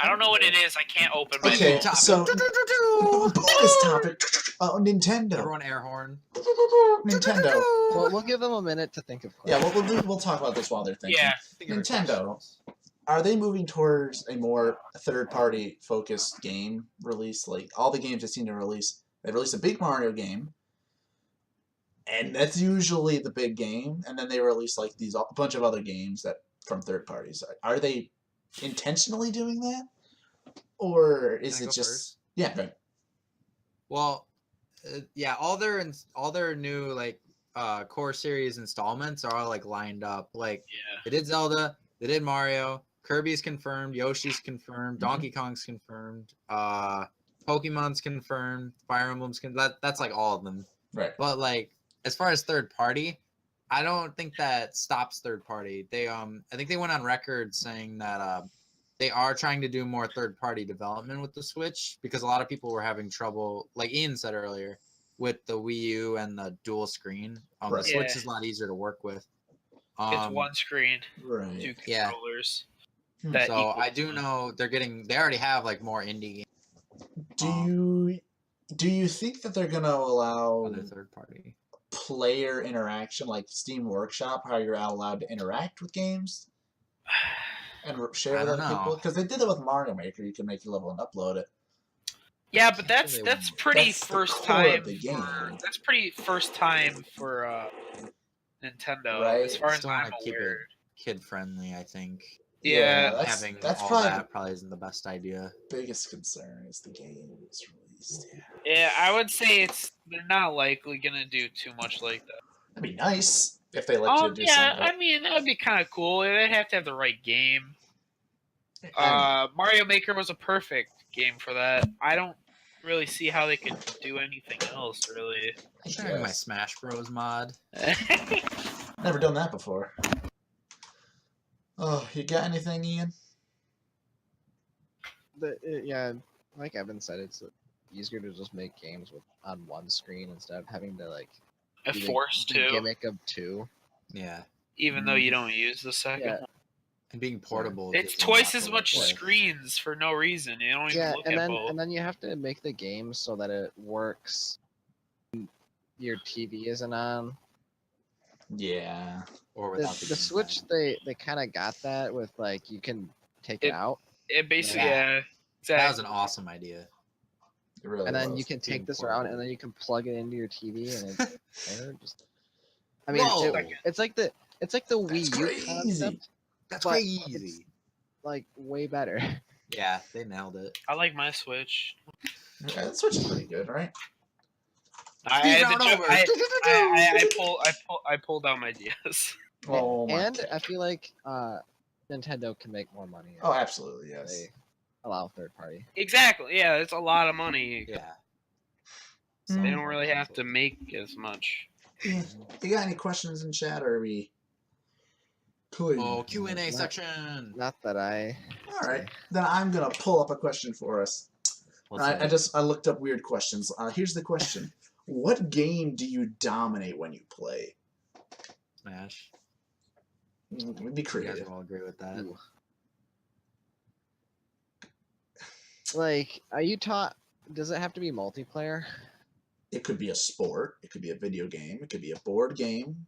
[SPEAKER 3] I don't know what it is. I can't open my
[SPEAKER 1] Okay,
[SPEAKER 3] phone.
[SPEAKER 1] so bonus topic. Oh, Nintendo.
[SPEAKER 5] Everyone air horn.
[SPEAKER 1] Nintendo.
[SPEAKER 4] Well, we'll give them a minute to think of
[SPEAKER 1] Yeah,
[SPEAKER 4] questions.
[SPEAKER 1] we'll talk about this while they're thinking.
[SPEAKER 3] Yeah.
[SPEAKER 5] Think of your
[SPEAKER 1] Nintendo.
[SPEAKER 5] questions.
[SPEAKER 1] Are they moving towards a more third-party focused game release? Like all the games they seem to release, they release a big Mario game, and that's usually the big game, and then they release like a bunch of other games that from third parties. Are they intentionally doing that, or is
[SPEAKER 5] Can I
[SPEAKER 1] it
[SPEAKER 5] go
[SPEAKER 1] just
[SPEAKER 5] first?
[SPEAKER 1] yeah? Good.
[SPEAKER 5] Well, yeah, all their new like core series installments are all like lined up. Like
[SPEAKER 3] Yeah.
[SPEAKER 5] they did Zelda, they did Mario, Kirby's confirmed, Yoshi's confirmed,
[SPEAKER 1] Mhm.
[SPEAKER 5] Donkey Kong's confirmed, Pokemon's confirmed, Fire Emblem's that's like all of them.
[SPEAKER 1] Right.
[SPEAKER 5] But like as far as third party, I don't think that stops third party. They I think they went on record saying that they are trying to do more third party development with the Switch because a lot of people were having trouble, like Ian said earlier, with the Wii U and the dual screen.
[SPEAKER 1] Right.
[SPEAKER 5] The Switch
[SPEAKER 3] Yeah.
[SPEAKER 5] is a lot easier to work with.
[SPEAKER 3] It's one screen,
[SPEAKER 1] Right.
[SPEAKER 3] 2
[SPEAKER 5] yeah.
[SPEAKER 3] controllers.
[SPEAKER 1] Hmm.
[SPEAKER 3] That
[SPEAKER 5] So
[SPEAKER 3] equals
[SPEAKER 5] I do
[SPEAKER 3] one.
[SPEAKER 5] know they already have like more indie games
[SPEAKER 1] Do you think that they're gonna allow
[SPEAKER 5] on their third party.
[SPEAKER 1] player interaction like Steam Workshop, how you're allowed to interact with games and share
[SPEAKER 5] I
[SPEAKER 1] with
[SPEAKER 5] don't
[SPEAKER 1] other people?
[SPEAKER 5] know.
[SPEAKER 1] Because they did it with Mario Maker. You can make your level and upload it.
[SPEAKER 3] Yeah, but
[SPEAKER 5] Can't say
[SPEAKER 3] that's
[SPEAKER 5] they
[SPEAKER 3] pretty
[SPEAKER 1] That's the
[SPEAKER 3] first
[SPEAKER 1] core of
[SPEAKER 3] time.
[SPEAKER 1] the game.
[SPEAKER 3] That's pretty first time for Nintendo,
[SPEAKER 1] Right.
[SPEAKER 3] as far as
[SPEAKER 5] Still
[SPEAKER 3] I'm
[SPEAKER 5] wanna keep it
[SPEAKER 3] aware.
[SPEAKER 5] kid friendly, I think.
[SPEAKER 3] Yeah,
[SPEAKER 5] Having
[SPEAKER 1] that's
[SPEAKER 5] all
[SPEAKER 1] probably
[SPEAKER 5] that probably isn't the best idea.
[SPEAKER 1] the biggest concern is the game is released. Yeah.
[SPEAKER 3] Yeah, I would say they're not likely gonna do too much like that.
[SPEAKER 1] That'd be nice if they let you do
[SPEAKER 3] Yeah,
[SPEAKER 1] something.
[SPEAKER 3] I mean that would be kind of cool. They'd have to have the right game.
[SPEAKER 1] I
[SPEAKER 3] Mario Maker was a perfect game for that. I don't really see how they could do anything else, really.
[SPEAKER 1] I
[SPEAKER 5] Sharing my
[SPEAKER 1] guess.
[SPEAKER 5] Smash Bros mod.
[SPEAKER 1] Never done that before. Oh, you got anything, Ian?
[SPEAKER 4] Yeah, like Evan said, it's easier to just make games on one screen instead of having to like
[SPEAKER 3] A
[SPEAKER 4] do
[SPEAKER 3] Force
[SPEAKER 4] the
[SPEAKER 3] 2,
[SPEAKER 4] gimmick of two.
[SPEAKER 5] Yeah.
[SPEAKER 3] even though you don't use the second
[SPEAKER 4] Yeah.
[SPEAKER 3] one.
[SPEAKER 5] And being portable.
[SPEAKER 3] It's
[SPEAKER 5] gives a
[SPEAKER 3] twice
[SPEAKER 5] lot
[SPEAKER 3] as
[SPEAKER 5] to
[SPEAKER 3] much
[SPEAKER 5] work with.
[SPEAKER 3] screens for no reason. You don't even
[SPEAKER 4] Yeah,
[SPEAKER 3] look
[SPEAKER 4] and
[SPEAKER 3] at
[SPEAKER 4] then
[SPEAKER 3] both.
[SPEAKER 4] and then you have to make the game so that it works. Your TV isn't on.
[SPEAKER 1] Yeah.
[SPEAKER 5] Or
[SPEAKER 4] The,
[SPEAKER 5] without
[SPEAKER 4] the
[SPEAKER 5] game
[SPEAKER 4] Switch,
[SPEAKER 5] pad.
[SPEAKER 4] they kind of got that with like you can take it
[SPEAKER 3] It-
[SPEAKER 4] out,
[SPEAKER 3] It basically,
[SPEAKER 5] Yeah.
[SPEAKER 3] yeah, exactly.
[SPEAKER 5] That was an awesome idea.
[SPEAKER 1] It really
[SPEAKER 4] and then
[SPEAKER 1] was.
[SPEAKER 4] you can
[SPEAKER 5] being
[SPEAKER 4] take this around,
[SPEAKER 5] portable.
[SPEAKER 4] and then you can plug it into your TV, and it's there. Just, I mean,
[SPEAKER 5] Whoa!
[SPEAKER 4] it's like the Wii U
[SPEAKER 1] crazy.
[SPEAKER 4] concept,
[SPEAKER 5] That's
[SPEAKER 4] but
[SPEAKER 5] crazy.
[SPEAKER 4] like way better.
[SPEAKER 5] Yeah, they nailed it.
[SPEAKER 3] I like my Switch.
[SPEAKER 1] Yeah, the Switch is pretty good, right?
[SPEAKER 3] I
[SPEAKER 5] Speed
[SPEAKER 3] had to
[SPEAKER 5] round
[SPEAKER 3] ju-
[SPEAKER 5] over.
[SPEAKER 3] I pulled out my DS.
[SPEAKER 1] Oh my
[SPEAKER 4] and
[SPEAKER 1] God.
[SPEAKER 4] I feel like Nintendo can make more money.
[SPEAKER 1] Oh, absolutely, yes.
[SPEAKER 4] They allow third party.
[SPEAKER 3] Exactly. Yeah, it's a lot of money.
[SPEAKER 5] Yeah.
[SPEAKER 3] They
[SPEAKER 1] Mm.
[SPEAKER 3] don't really have to make as much.
[SPEAKER 1] Yeah. You got any questions in chat, or are we clean?
[SPEAKER 5] Oh, Q&A
[SPEAKER 4] Not-
[SPEAKER 5] section.
[SPEAKER 4] Not that I.
[SPEAKER 1] All right, then I'm gonna pull up a question for us.
[SPEAKER 5] What's
[SPEAKER 1] I
[SPEAKER 5] that?
[SPEAKER 1] looked up weird questions. Here's the question: what game do you dominate when you play?
[SPEAKER 5] Smash.
[SPEAKER 1] Be
[SPEAKER 5] You guys
[SPEAKER 1] creative.
[SPEAKER 5] all agree with that?
[SPEAKER 4] Ooh. Like, are you taught? Does it have to be multiplayer?
[SPEAKER 1] It could be a sport. It could be a video game. It could be a board game.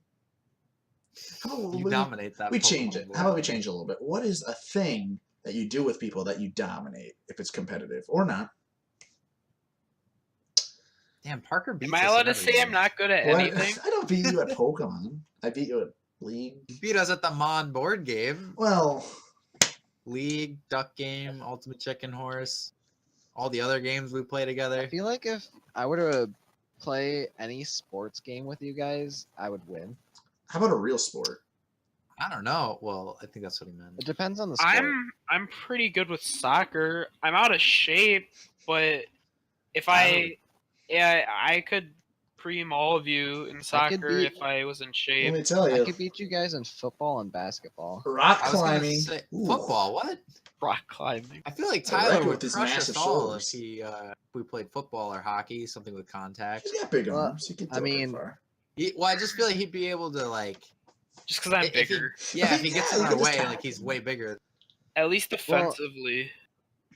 [SPEAKER 1] How about
[SPEAKER 5] You
[SPEAKER 1] we,
[SPEAKER 5] dominate that.
[SPEAKER 1] we change it?
[SPEAKER 5] Pokemon
[SPEAKER 1] How about we
[SPEAKER 5] board.
[SPEAKER 1] change it a little bit? What is a thing that you do with people that you dominate, if it's competitive or not?
[SPEAKER 5] Damn, Parker beats
[SPEAKER 3] Am I
[SPEAKER 5] us
[SPEAKER 3] allowed
[SPEAKER 5] in
[SPEAKER 3] to
[SPEAKER 5] everything.
[SPEAKER 3] say I'm not good at
[SPEAKER 1] Well,
[SPEAKER 3] anything?
[SPEAKER 1] I don't beat you at Pokemon. I beat you at League.
[SPEAKER 5] You beat us at the Mon board game.
[SPEAKER 1] Well,
[SPEAKER 5] League, Duck Game, Ultimate Chicken Horse. All the other games we play together.
[SPEAKER 4] I feel like if I were to play any sports game with you guys, I would win.
[SPEAKER 1] how about a real sport?
[SPEAKER 5] I don't know. Well, I think that's what he meant.
[SPEAKER 4] It depends on the sport.
[SPEAKER 3] I'm pretty good with soccer. I'm out of shape, but if I could preem all of you in soccer
[SPEAKER 4] beat-
[SPEAKER 3] if I was in
[SPEAKER 1] Let
[SPEAKER 3] shape.
[SPEAKER 1] me tell
[SPEAKER 4] I
[SPEAKER 1] you,
[SPEAKER 4] could beat you guys in football and basketball.
[SPEAKER 1] rock
[SPEAKER 5] I was gonna
[SPEAKER 1] climbing.
[SPEAKER 5] say
[SPEAKER 1] Ooh.
[SPEAKER 5] football. What?
[SPEAKER 3] Rock climbing.
[SPEAKER 5] I feel like
[SPEAKER 1] I
[SPEAKER 5] Tyler
[SPEAKER 1] reckon
[SPEAKER 5] would
[SPEAKER 1] with his
[SPEAKER 5] crush us
[SPEAKER 1] massive
[SPEAKER 5] all
[SPEAKER 1] shoulders.
[SPEAKER 5] if we played football or hockey, something with contact.
[SPEAKER 1] He's got big
[SPEAKER 4] Well,
[SPEAKER 1] arms. He can
[SPEAKER 4] I
[SPEAKER 1] throw it
[SPEAKER 4] mean-
[SPEAKER 1] far.
[SPEAKER 5] Well, I just feel like he'd be able to like.
[SPEAKER 3] Just because I'm
[SPEAKER 5] if he-
[SPEAKER 3] bigger.
[SPEAKER 5] yeah, if he gets
[SPEAKER 1] Yeah,
[SPEAKER 5] in
[SPEAKER 1] you
[SPEAKER 5] our
[SPEAKER 1] can just
[SPEAKER 5] way,
[SPEAKER 1] tap
[SPEAKER 5] like he's
[SPEAKER 1] him.
[SPEAKER 5] way bigger.
[SPEAKER 3] At least defensively.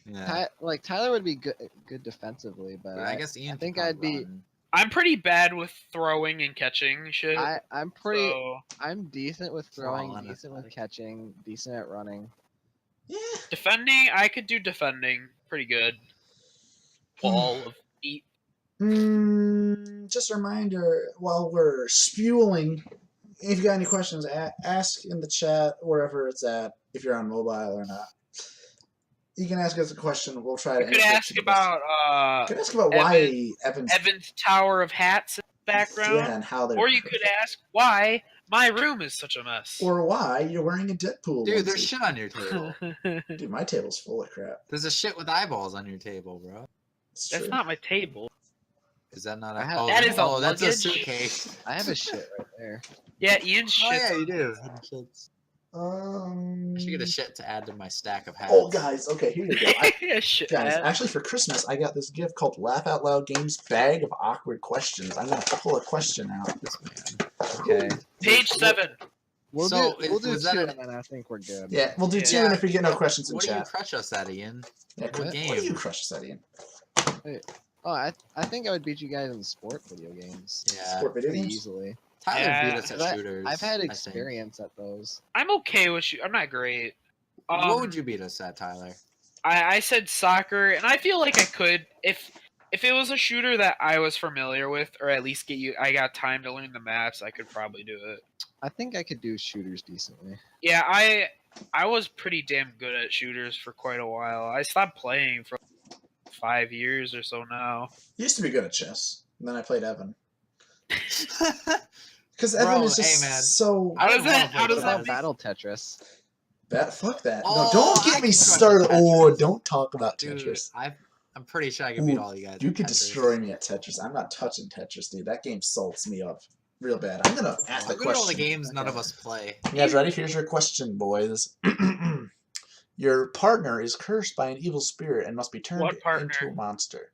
[SPEAKER 5] Yeah.
[SPEAKER 4] Tyler would be good defensively, but
[SPEAKER 5] But I guess Ian.
[SPEAKER 4] I
[SPEAKER 5] could
[SPEAKER 4] think
[SPEAKER 5] probably
[SPEAKER 4] I'd be-
[SPEAKER 5] run.
[SPEAKER 3] I'm pretty bad with throwing and catching shit.
[SPEAKER 4] I'm pretty.
[SPEAKER 3] So
[SPEAKER 4] I'm decent with throwing,
[SPEAKER 5] Fall
[SPEAKER 4] decent with
[SPEAKER 5] unathletic.
[SPEAKER 4] catching, decent at running.
[SPEAKER 1] Yeah.
[SPEAKER 3] defending, I could do defending pretty good. Wall of feet.
[SPEAKER 1] Just a reminder, while we're spewing, if you got any questions, ask in the chat wherever it's at, if you're on mobile or not. You can ask us a question. We'll try to
[SPEAKER 3] You could
[SPEAKER 1] answer it
[SPEAKER 3] ask
[SPEAKER 1] to the best.
[SPEAKER 3] about
[SPEAKER 1] You could ask about why Evan's
[SPEAKER 3] Evan's tower of hats in the background,
[SPEAKER 1] yeah, and how they're
[SPEAKER 3] or you could ask why my room is such a mess.
[SPEAKER 1] or why you're wearing a Deadpool
[SPEAKER 5] Dude,
[SPEAKER 1] onesie.
[SPEAKER 5] there's shit on your table.
[SPEAKER 1] Dude, my table's full of crap.
[SPEAKER 5] There's a shit with eyeballs on your table, bro.
[SPEAKER 1] It's
[SPEAKER 3] That's
[SPEAKER 1] true.
[SPEAKER 3] not my table.
[SPEAKER 5] Is that not
[SPEAKER 4] I
[SPEAKER 5] a?
[SPEAKER 4] have-
[SPEAKER 5] Oh,
[SPEAKER 4] That
[SPEAKER 3] is a
[SPEAKER 5] oh, that's a
[SPEAKER 3] luggage.
[SPEAKER 5] suitcase.
[SPEAKER 4] I have a shit right there.
[SPEAKER 3] Yeah, Ian's
[SPEAKER 5] Oh
[SPEAKER 3] shit.
[SPEAKER 5] yeah, you do.
[SPEAKER 1] Um,
[SPEAKER 5] I should get a shit to add to my stack of hats.
[SPEAKER 1] Oh, guys, okay, here you go.
[SPEAKER 3] Yeah, shit.
[SPEAKER 1] Guys,
[SPEAKER 3] hat.
[SPEAKER 1] actually for Christmas, I got this gift called Laugh Out Loud Games Bag of Awkward Questions. I'm going to pull a question out.
[SPEAKER 5] This man.
[SPEAKER 4] Okay.
[SPEAKER 3] Page 7.
[SPEAKER 4] We'll
[SPEAKER 5] So,
[SPEAKER 4] do
[SPEAKER 5] was that
[SPEAKER 4] two,
[SPEAKER 5] an-
[SPEAKER 4] and then I think we're good.
[SPEAKER 1] Yeah, we'll do two,
[SPEAKER 5] Yeah.
[SPEAKER 1] and if we get no questions in
[SPEAKER 5] What do you
[SPEAKER 1] chat.
[SPEAKER 5] crush us at, Ian?
[SPEAKER 1] Yeah,
[SPEAKER 5] what
[SPEAKER 1] what
[SPEAKER 5] game?
[SPEAKER 1] do you crush us at, Ian?
[SPEAKER 4] Oh, I think I would beat you guys in sport video games.
[SPEAKER 5] Yeah.
[SPEAKER 1] Sport video
[SPEAKER 4] Pretty
[SPEAKER 1] games?
[SPEAKER 4] easily.
[SPEAKER 5] Tyler
[SPEAKER 3] Yeah.
[SPEAKER 5] beat us at
[SPEAKER 4] I've-
[SPEAKER 5] shooters.
[SPEAKER 4] I've had
[SPEAKER 5] I think.
[SPEAKER 4] experience at those.
[SPEAKER 3] I'm okay with you. I'm not great.
[SPEAKER 5] What would you beat us at, Tyler?
[SPEAKER 3] I said soccer, and I feel like I could if it was a shooter that I was familiar with, or at least I got time to learn the maps. I could probably do it.
[SPEAKER 4] I think I could do shooters decently.
[SPEAKER 3] Yeah, I was pretty damn good at shooters for quite a while. I stopped playing for 5 years or so now.
[SPEAKER 1] Used to be good at chess, and then I played Evan. Because Evan
[SPEAKER 5] Bro,
[SPEAKER 1] is just
[SPEAKER 5] hey, man.
[SPEAKER 1] so...
[SPEAKER 3] How does
[SPEAKER 5] didn't wanna
[SPEAKER 3] that?
[SPEAKER 5] play
[SPEAKER 3] How does
[SPEAKER 4] What
[SPEAKER 5] chess.
[SPEAKER 3] that?
[SPEAKER 4] about Battle Tetris?
[SPEAKER 1] Fuck that.
[SPEAKER 5] Oh,
[SPEAKER 1] no, don't
[SPEAKER 5] I
[SPEAKER 1] get me
[SPEAKER 5] can crush
[SPEAKER 1] started.
[SPEAKER 5] Tetris.
[SPEAKER 1] Oh, don't talk about
[SPEAKER 5] Dude,
[SPEAKER 1] Tetris.
[SPEAKER 5] I'm pretty sure I can beat
[SPEAKER 1] Ooh,
[SPEAKER 5] all you guys.
[SPEAKER 1] You
[SPEAKER 5] at
[SPEAKER 1] could
[SPEAKER 5] Tetris.
[SPEAKER 1] destroy me at Tetris. I'm not touching Tetris, dude. That game salts me up real bad. I'm going to ask the
[SPEAKER 5] Look at all the
[SPEAKER 1] question.
[SPEAKER 5] games none of
[SPEAKER 4] Okay.
[SPEAKER 5] us play.
[SPEAKER 1] You guys ready? Here's your question, boys. Your partner is cursed by an evil spirit and must be turned
[SPEAKER 3] What partner?
[SPEAKER 1] into a monster.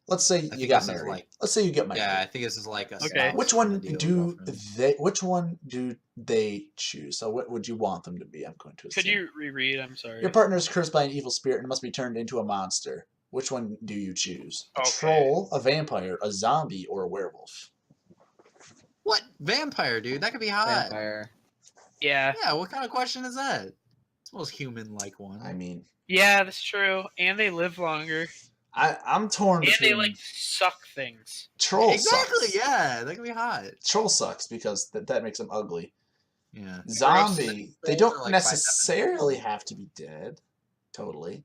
[SPEAKER 1] Let's say you
[SPEAKER 5] think
[SPEAKER 1] got
[SPEAKER 5] this is
[SPEAKER 1] married.
[SPEAKER 5] like-
[SPEAKER 1] Let's say you get married.
[SPEAKER 5] Yeah, I think this is like a
[SPEAKER 3] Okay.
[SPEAKER 5] spouse
[SPEAKER 1] Which one
[SPEAKER 5] kinda deal,
[SPEAKER 1] do
[SPEAKER 5] girlfriend.
[SPEAKER 1] Which one do they choose? So what would you want them to be? I'm going to assume.
[SPEAKER 3] Could you reread? I'm sorry.
[SPEAKER 1] Your partner is cursed by an evil spirit and must be turned into a monster. Which one do you choose? A
[SPEAKER 3] Okay.
[SPEAKER 1] troll, a vampire, a zombie, or a werewolf?
[SPEAKER 5] What? Vampire, dude. That could be hot.
[SPEAKER 4] Vampire.
[SPEAKER 3] Yeah,
[SPEAKER 5] Yeah, what kind of question is that? It's the most human-like one.
[SPEAKER 1] I mean,
[SPEAKER 3] yeah, that's true. And they live longer.
[SPEAKER 1] I'm torn
[SPEAKER 3] And they
[SPEAKER 1] between
[SPEAKER 3] like suck things.
[SPEAKER 1] troll
[SPEAKER 5] exactly,
[SPEAKER 1] sucks.
[SPEAKER 5] yeah. That could be hot.
[SPEAKER 1] Troll sucks because that makes them ugly.
[SPEAKER 5] Yeah.
[SPEAKER 1] Zombie, they
[SPEAKER 5] Trolls
[SPEAKER 1] don't
[SPEAKER 5] are, like, by
[SPEAKER 1] necessarily have to be dead. Totally.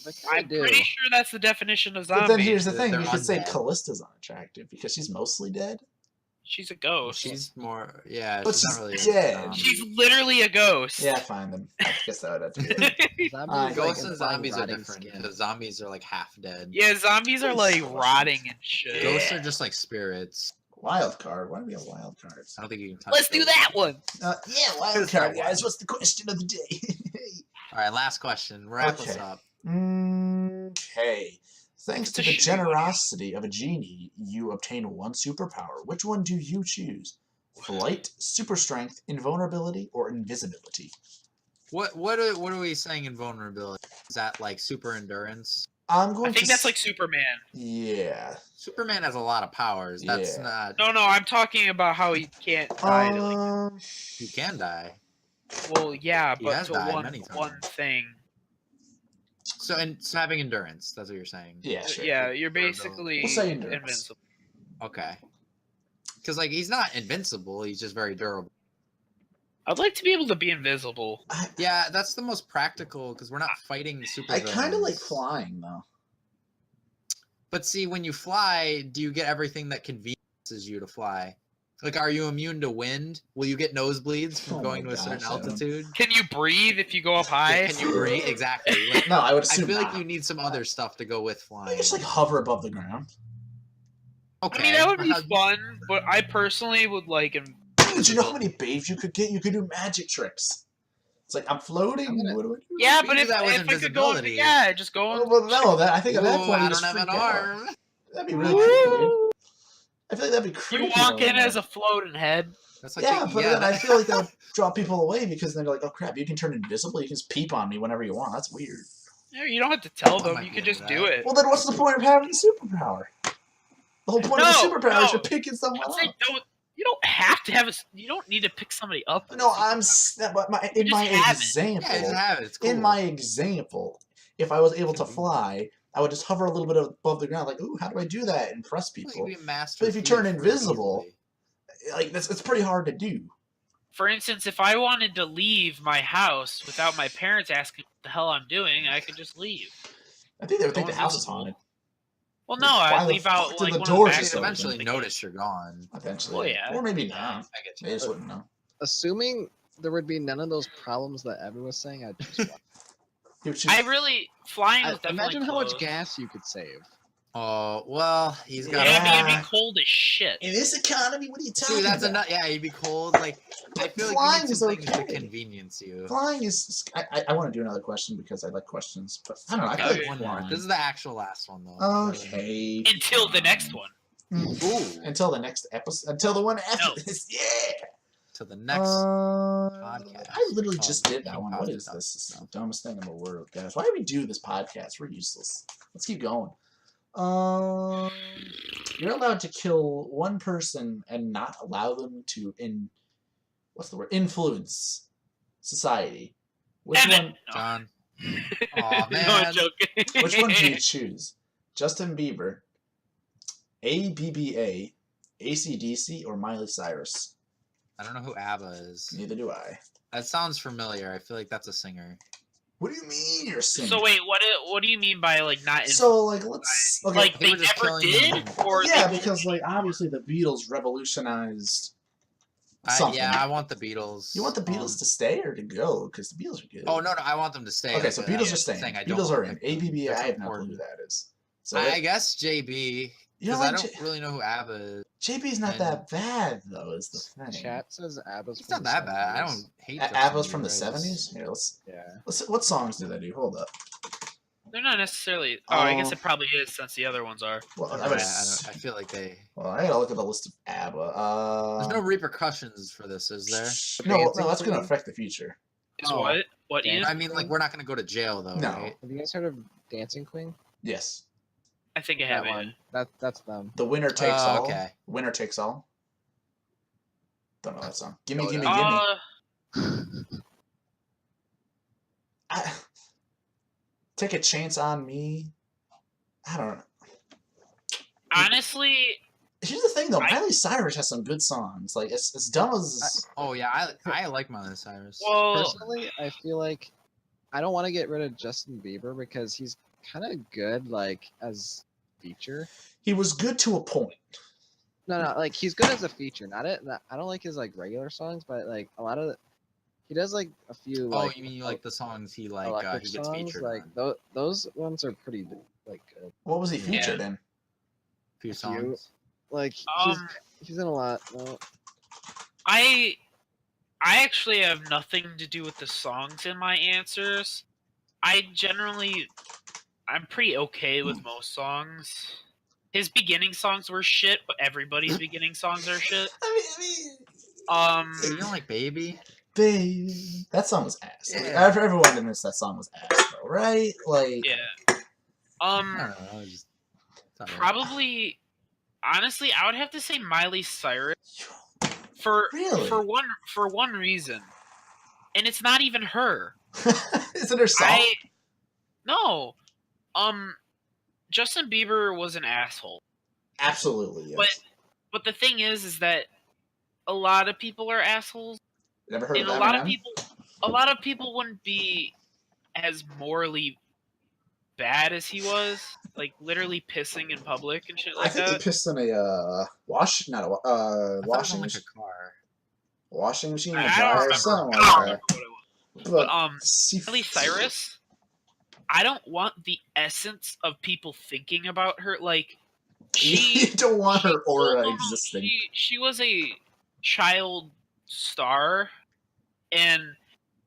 [SPEAKER 4] They kinda
[SPEAKER 3] I'm
[SPEAKER 4] do.
[SPEAKER 3] pretty sure that's the definition of zombie.
[SPEAKER 1] But then here's the
[SPEAKER 5] They're-
[SPEAKER 1] thing:
[SPEAKER 5] they're
[SPEAKER 1] you could say
[SPEAKER 5] undead.
[SPEAKER 1] Callista's unattractive because she's mostly dead.
[SPEAKER 3] She's a ghost.
[SPEAKER 5] She's more. Yeah,
[SPEAKER 1] But
[SPEAKER 5] she's not
[SPEAKER 1] she's
[SPEAKER 5] really.
[SPEAKER 1] dead.
[SPEAKER 5] A zombie.
[SPEAKER 3] She's literally a ghost.
[SPEAKER 1] Yeah, fine then. I guess that would have to be it.
[SPEAKER 4] Zombies,
[SPEAKER 5] Ghosts
[SPEAKER 4] like,
[SPEAKER 5] and
[SPEAKER 4] implying
[SPEAKER 5] zombies are
[SPEAKER 4] rotting
[SPEAKER 5] different
[SPEAKER 4] skin.
[SPEAKER 5] because zombies are like half dead.
[SPEAKER 3] Yeah, zombies are like rotting and shit.
[SPEAKER 5] Ghosts
[SPEAKER 1] Yeah.
[SPEAKER 5] are just like spirits.
[SPEAKER 1] Wild card. Why do we have wild cards?
[SPEAKER 5] I don't think you can touch.
[SPEAKER 3] Let's do
[SPEAKER 5] those.
[SPEAKER 3] that one.
[SPEAKER 1] Yeah, wild
[SPEAKER 5] It's
[SPEAKER 1] card,
[SPEAKER 5] not
[SPEAKER 1] guys.
[SPEAKER 5] wild.
[SPEAKER 1] What's the question of the day?
[SPEAKER 5] All right, last question. Wrap us
[SPEAKER 1] Okay.
[SPEAKER 5] up.
[SPEAKER 1] Okay. Thanks
[SPEAKER 3] It's
[SPEAKER 1] to
[SPEAKER 3] a
[SPEAKER 1] the
[SPEAKER 3] shitty
[SPEAKER 1] generosity of a genie, you obtain one superpower. Which one do you choose? Flight, super strength, invulnerability, or invisibility?
[SPEAKER 5] What are we saying in vulnerability? Is that like super endurance?
[SPEAKER 1] I'm going
[SPEAKER 3] I think
[SPEAKER 1] to
[SPEAKER 3] that's like Superman.
[SPEAKER 1] Yeah.
[SPEAKER 5] Superman has a lot of powers. That's
[SPEAKER 1] Yeah.
[SPEAKER 5] not.
[SPEAKER 3] No, I'm talking about how he can't die to like.
[SPEAKER 5] He can die.
[SPEAKER 3] Well, yeah,
[SPEAKER 5] He
[SPEAKER 3] but
[SPEAKER 5] has
[SPEAKER 3] to
[SPEAKER 5] died many
[SPEAKER 3] one
[SPEAKER 5] times.
[SPEAKER 3] thing.
[SPEAKER 5] So having endurance. That's what you're saying.
[SPEAKER 1] Yeah, sure.
[SPEAKER 3] Yeah, you're basically
[SPEAKER 1] We'll say endurance.
[SPEAKER 3] invincible.
[SPEAKER 5] Okay. Because like he's not invincible. He's just very durable.
[SPEAKER 3] I'd like to be able to be invisible.
[SPEAKER 5] Yeah, that's the most practical because we're not fighting super.
[SPEAKER 1] I kind of like
[SPEAKER 5] villains.
[SPEAKER 1] flying, though.
[SPEAKER 5] But see, when you fly, do you get everything that conveniences you to fly? Like, are you immune to wind? Will you get nosebleeds from
[SPEAKER 1] Oh
[SPEAKER 5] going
[SPEAKER 1] my
[SPEAKER 5] to a certain
[SPEAKER 1] gosh, Evan.
[SPEAKER 5] altitude?
[SPEAKER 3] Can you breathe if you go up high?
[SPEAKER 5] Can you breathe? Exactly. Like,
[SPEAKER 1] No, I would
[SPEAKER 5] I
[SPEAKER 1] assume
[SPEAKER 5] feel like
[SPEAKER 1] not.
[SPEAKER 5] you need some other stuff to go with
[SPEAKER 1] I
[SPEAKER 5] flying.
[SPEAKER 1] just like hover above the ground.
[SPEAKER 5] Okay.
[SPEAKER 3] I mean, that would
[SPEAKER 5] but
[SPEAKER 3] be
[SPEAKER 5] how-
[SPEAKER 3] fun, but I personally would like.
[SPEAKER 1] Dude, do you know how many babes you could get? You could do magic tricks. It's like I'm floating.
[SPEAKER 4] I'm gonna-
[SPEAKER 1] What do I do?
[SPEAKER 3] Yeah,
[SPEAKER 5] We
[SPEAKER 3] but
[SPEAKER 5] do
[SPEAKER 3] if
[SPEAKER 5] that with
[SPEAKER 3] I could go,
[SPEAKER 5] invisibility.
[SPEAKER 3] yeah, just go.
[SPEAKER 1] Oh, well, no, that I think at that
[SPEAKER 5] Ooh,
[SPEAKER 1] point you
[SPEAKER 5] I
[SPEAKER 1] just
[SPEAKER 5] don't have an
[SPEAKER 1] freak out.
[SPEAKER 5] arm.
[SPEAKER 1] That'd be really creepy. Dude. I feel like that'd be
[SPEAKER 3] You
[SPEAKER 1] creepy.
[SPEAKER 3] walk in
[SPEAKER 1] though.
[SPEAKER 3] as a floating head.
[SPEAKER 5] That's like
[SPEAKER 1] Yeah,
[SPEAKER 5] the-
[SPEAKER 1] but then I
[SPEAKER 5] that-
[SPEAKER 1] feel like that would draw people away because then they're like, "Oh crap, you can turn invisible. You can just peep on me whenever you want." That's weird.
[SPEAKER 3] You don't have to tell
[SPEAKER 5] I
[SPEAKER 3] them.
[SPEAKER 5] might
[SPEAKER 3] You
[SPEAKER 5] be
[SPEAKER 3] could
[SPEAKER 5] into
[SPEAKER 3] just do
[SPEAKER 5] that.
[SPEAKER 3] it.
[SPEAKER 1] Well, then what's the point of having a superpower? The whole point of
[SPEAKER 3] No,
[SPEAKER 1] the superpower is
[SPEAKER 3] no.
[SPEAKER 1] you're picking someone
[SPEAKER 3] I'm
[SPEAKER 1] up.
[SPEAKER 3] saying you don't have to have a. You don't need to pick somebody up.
[SPEAKER 1] No, I'm in
[SPEAKER 3] just
[SPEAKER 1] my
[SPEAKER 3] have it.
[SPEAKER 1] example.
[SPEAKER 5] Yeah, just have it. It's cool.
[SPEAKER 1] In my example, if I was able to fly, I would just hover a little bit above the ground, like, "Ooh, how do I do that?" and impress
[SPEAKER 5] You
[SPEAKER 1] people.
[SPEAKER 5] could be a master
[SPEAKER 1] But if you turn
[SPEAKER 5] thief really
[SPEAKER 1] invisible,
[SPEAKER 5] easily.
[SPEAKER 1] like it's pretty hard to do.
[SPEAKER 3] For instance, if I wanted to leave my house without my parents asking what the hell I'm doing, I could just leave.
[SPEAKER 1] I think they would think
[SPEAKER 3] Go
[SPEAKER 1] the house is
[SPEAKER 3] invisible.
[SPEAKER 1] haunted.
[SPEAKER 3] Well, no,
[SPEAKER 1] Why
[SPEAKER 3] I'd
[SPEAKER 1] the
[SPEAKER 3] leave out
[SPEAKER 1] fuck did
[SPEAKER 3] like
[SPEAKER 1] the
[SPEAKER 3] one
[SPEAKER 1] doors
[SPEAKER 3] of the
[SPEAKER 1] just
[SPEAKER 3] back
[SPEAKER 1] open?
[SPEAKER 5] Eventually
[SPEAKER 3] rooms.
[SPEAKER 5] notice you're gone.
[SPEAKER 1] Eventually,
[SPEAKER 3] Well, yeah.
[SPEAKER 1] or maybe
[SPEAKER 5] Yeah,
[SPEAKER 1] not.
[SPEAKER 5] I get you.
[SPEAKER 1] They just wouldn't know.
[SPEAKER 4] Assuming there would be none of those problems that Evan was saying, I'd choose flying.
[SPEAKER 1] You would choose-
[SPEAKER 3] I really flying was definitely
[SPEAKER 4] Imagine how much
[SPEAKER 3] close.
[SPEAKER 4] gas you could save.
[SPEAKER 5] Oh well, he's got.
[SPEAKER 3] Yeah, but
[SPEAKER 1] Yeah.
[SPEAKER 3] you'd be cold as shit.
[SPEAKER 1] in this economy, what are you talking
[SPEAKER 5] See, that's
[SPEAKER 1] about?
[SPEAKER 5] enough. Yeah, you'd be cold. Like I feel like you
[SPEAKER 1] Flying
[SPEAKER 5] need
[SPEAKER 1] is
[SPEAKER 5] some things to
[SPEAKER 1] okay.
[SPEAKER 5] convenience you.
[SPEAKER 1] Flying is. I want to do another question because I like questions, but I don't know. I feel
[SPEAKER 5] Okay,
[SPEAKER 1] like
[SPEAKER 5] one more.
[SPEAKER 1] flying.
[SPEAKER 5] This is the actual last one though.
[SPEAKER 1] Okay.
[SPEAKER 3] Until the next one.
[SPEAKER 5] Ooh.
[SPEAKER 1] Until the next episode. Until the one after
[SPEAKER 3] No.
[SPEAKER 1] this. Yeah.
[SPEAKER 5] To the next.
[SPEAKER 1] podcast. I literally
[SPEAKER 5] called
[SPEAKER 1] just did that
[SPEAKER 5] King
[SPEAKER 1] one. What
[SPEAKER 5] Pasta
[SPEAKER 1] is
[SPEAKER 5] Talk.
[SPEAKER 1] this? This is the dumbest thing in the world, guys. Why do we do this podcast? We're useless. Let's keep going. You're allowed to kill one person and not allow them to influence society. Which
[SPEAKER 3] Damn it.
[SPEAKER 1] one?
[SPEAKER 3] No.
[SPEAKER 5] John. Aw,
[SPEAKER 3] No, I'm
[SPEAKER 5] man.
[SPEAKER 3] joking.
[SPEAKER 1] Which one do you choose? Justin Bieber, ABBA, AC/DC, or Miley Cyrus?
[SPEAKER 5] I don't know who ABBA is.
[SPEAKER 1] Neither do I.
[SPEAKER 5] That sounds familiar. I feel like that's a singer.
[SPEAKER 1] What do you mean you're singing?
[SPEAKER 3] So wait, what do you mean by like not?
[SPEAKER 1] So like let's okay.
[SPEAKER 3] like
[SPEAKER 5] they
[SPEAKER 3] they
[SPEAKER 5] were just
[SPEAKER 3] never
[SPEAKER 5] killing
[SPEAKER 3] did,
[SPEAKER 5] them.
[SPEAKER 3] or
[SPEAKER 1] Yeah,
[SPEAKER 3] they
[SPEAKER 1] because like obviously the Beatles revolutionized something.
[SPEAKER 5] Yeah, I want the Beatles.
[SPEAKER 1] You want the Beatles to stay or to go? Because the Beatles are good.
[SPEAKER 5] Oh no, I want them to stay.
[SPEAKER 1] Okay, so
[SPEAKER 5] That's
[SPEAKER 1] Beatles
[SPEAKER 5] the
[SPEAKER 1] are staying.
[SPEAKER 5] thing. I don't
[SPEAKER 1] Beatles are
[SPEAKER 5] want
[SPEAKER 1] in.
[SPEAKER 5] them.
[SPEAKER 1] ABBA,
[SPEAKER 5] That's
[SPEAKER 1] I have no clue
[SPEAKER 5] important.
[SPEAKER 1] who that is. So
[SPEAKER 5] I guess JB.
[SPEAKER 1] you don't
[SPEAKER 5] Because I
[SPEAKER 1] like
[SPEAKER 5] don't really know who ABBA is.
[SPEAKER 1] JB's not
[SPEAKER 5] and-
[SPEAKER 1] that bad though. Is the thing.
[SPEAKER 4] Chat says ABBA's.
[SPEAKER 5] It's
[SPEAKER 4] from
[SPEAKER 5] not
[SPEAKER 4] the
[SPEAKER 5] that bad. I
[SPEAKER 4] 70s.
[SPEAKER 5] don't hate.
[SPEAKER 1] ABBA's from the
[SPEAKER 5] Justin Bieber. I just-
[SPEAKER 1] '70s. Here, let's.
[SPEAKER 4] Yeah.
[SPEAKER 1] What songs do they do? Hold up.
[SPEAKER 3] they're not necessarily. Oh, I guess
[SPEAKER 1] Oh.
[SPEAKER 3] it probably is since the other ones are.
[SPEAKER 1] Well,
[SPEAKER 5] Yeah,
[SPEAKER 1] I, would,
[SPEAKER 5] I feel like they.
[SPEAKER 1] well, I gotta look at the list of ABBA.
[SPEAKER 5] There's no repercussions for this, is there?
[SPEAKER 1] No,
[SPEAKER 4] Dancing
[SPEAKER 1] that's gonna
[SPEAKER 4] Queen?
[SPEAKER 1] affect the future.
[SPEAKER 3] Is
[SPEAKER 5] Oh.
[SPEAKER 3] what? What
[SPEAKER 4] Yeah.
[SPEAKER 3] Ian?
[SPEAKER 5] I mean, like we're not gonna go to jail though,
[SPEAKER 1] No.
[SPEAKER 5] right?
[SPEAKER 4] Have you guys heard of Dancing Queen?
[SPEAKER 1] Yes.
[SPEAKER 3] I think I
[SPEAKER 4] That
[SPEAKER 3] have it.
[SPEAKER 4] one. That's them.
[SPEAKER 1] The winner takes all.
[SPEAKER 5] Okay.
[SPEAKER 1] Winner takes all. Don't know that song. Gimme,
[SPEAKER 4] Oh,
[SPEAKER 1] gimme,
[SPEAKER 4] yeah.
[SPEAKER 1] gimme. Take a chance on me. I don't know.
[SPEAKER 3] Honestly,
[SPEAKER 1] Here's the thing, though.
[SPEAKER 3] I-
[SPEAKER 1] Miley Cyrus has some good songs. Like as dumb as
[SPEAKER 5] Oh yeah, I like Miley Cyrus.
[SPEAKER 3] well,
[SPEAKER 4] Personally, I feel like I don't want to get rid of Justin Bieber because he's kind of good, like as feature.
[SPEAKER 1] he was good to a point.
[SPEAKER 4] No, like he's good as a feature. I don't like his like regular songs, but like a lot of he does like a few.
[SPEAKER 5] Oh,
[SPEAKER 4] like,
[SPEAKER 5] you mean you like the songs he
[SPEAKER 4] electric
[SPEAKER 5] he gets
[SPEAKER 4] songs?
[SPEAKER 5] featured
[SPEAKER 4] Like
[SPEAKER 5] on?
[SPEAKER 4] those ones are pretty like good.
[SPEAKER 1] What was he
[SPEAKER 5] Yeah.
[SPEAKER 1] featured in?
[SPEAKER 5] Few
[SPEAKER 4] few.
[SPEAKER 5] songs.
[SPEAKER 4] Like he's in a lot. No.
[SPEAKER 3] I actually have nothing to do with the songs in my answers. I'm pretty okay with most songs. His beginning songs were shit, but everybody's beginning songs are shit.
[SPEAKER 5] You don't like Baby?
[SPEAKER 1] Baby, that song was ass. Like,
[SPEAKER 5] Yeah.
[SPEAKER 1] everyone admits that song was ass, though, right? Like,
[SPEAKER 3] Yeah.
[SPEAKER 5] I don't know. I was just
[SPEAKER 3] Probably, honestly, I would have to say Miley Cyrus
[SPEAKER 1] really?
[SPEAKER 3] for one reason, and it's not even her.
[SPEAKER 1] Is it her song?
[SPEAKER 3] No, Justin Bieber was an asshole.
[SPEAKER 1] Absolutely, yes.
[SPEAKER 3] But the thing is that a lot of people are assholes,
[SPEAKER 1] Never heard
[SPEAKER 3] and
[SPEAKER 1] of
[SPEAKER 3] a
[SPEAKER 1] Eminem?
[SPEAKER 3] lot of people wouldn't be as morally bad as he was, like literally pissing in public and shit
[SPEAKER 1] I
[SPEAKER 3] like
[SPEAKER 1] think he
[SPEAKER 3] that.
[SPEAKER 1] pissed in a washing
[SPEAKER 5] I thought it was
[SPEAKER 1] washing
[SPEAKER 5] on like a
[SPEAKER 1] machine,
[SPEAKER 5] car.
[SPEAKER 1] washing machine, a
[SPEAKER 3] I don't
[SPEAKER 1] dryer,
[SPEAKER 3] remember.
[SPEAKER 1] something
[SPEAKER 3] I don't
[SPEAKER 1] like
[SPEAKER 3] remember
[SPEAKER 1] that.
[SPEAKER 3] what it was.
[SPEAKER 1] But
[SPEAKER 3] Miley Cyrus, I don't want the essence of people thinking about her. Like
[SPEAKER 1] you don't want her aura
[SPEAKER 3] no,
[SPEAKER 1] existing.
[SPEAKER 3] she was a child star, and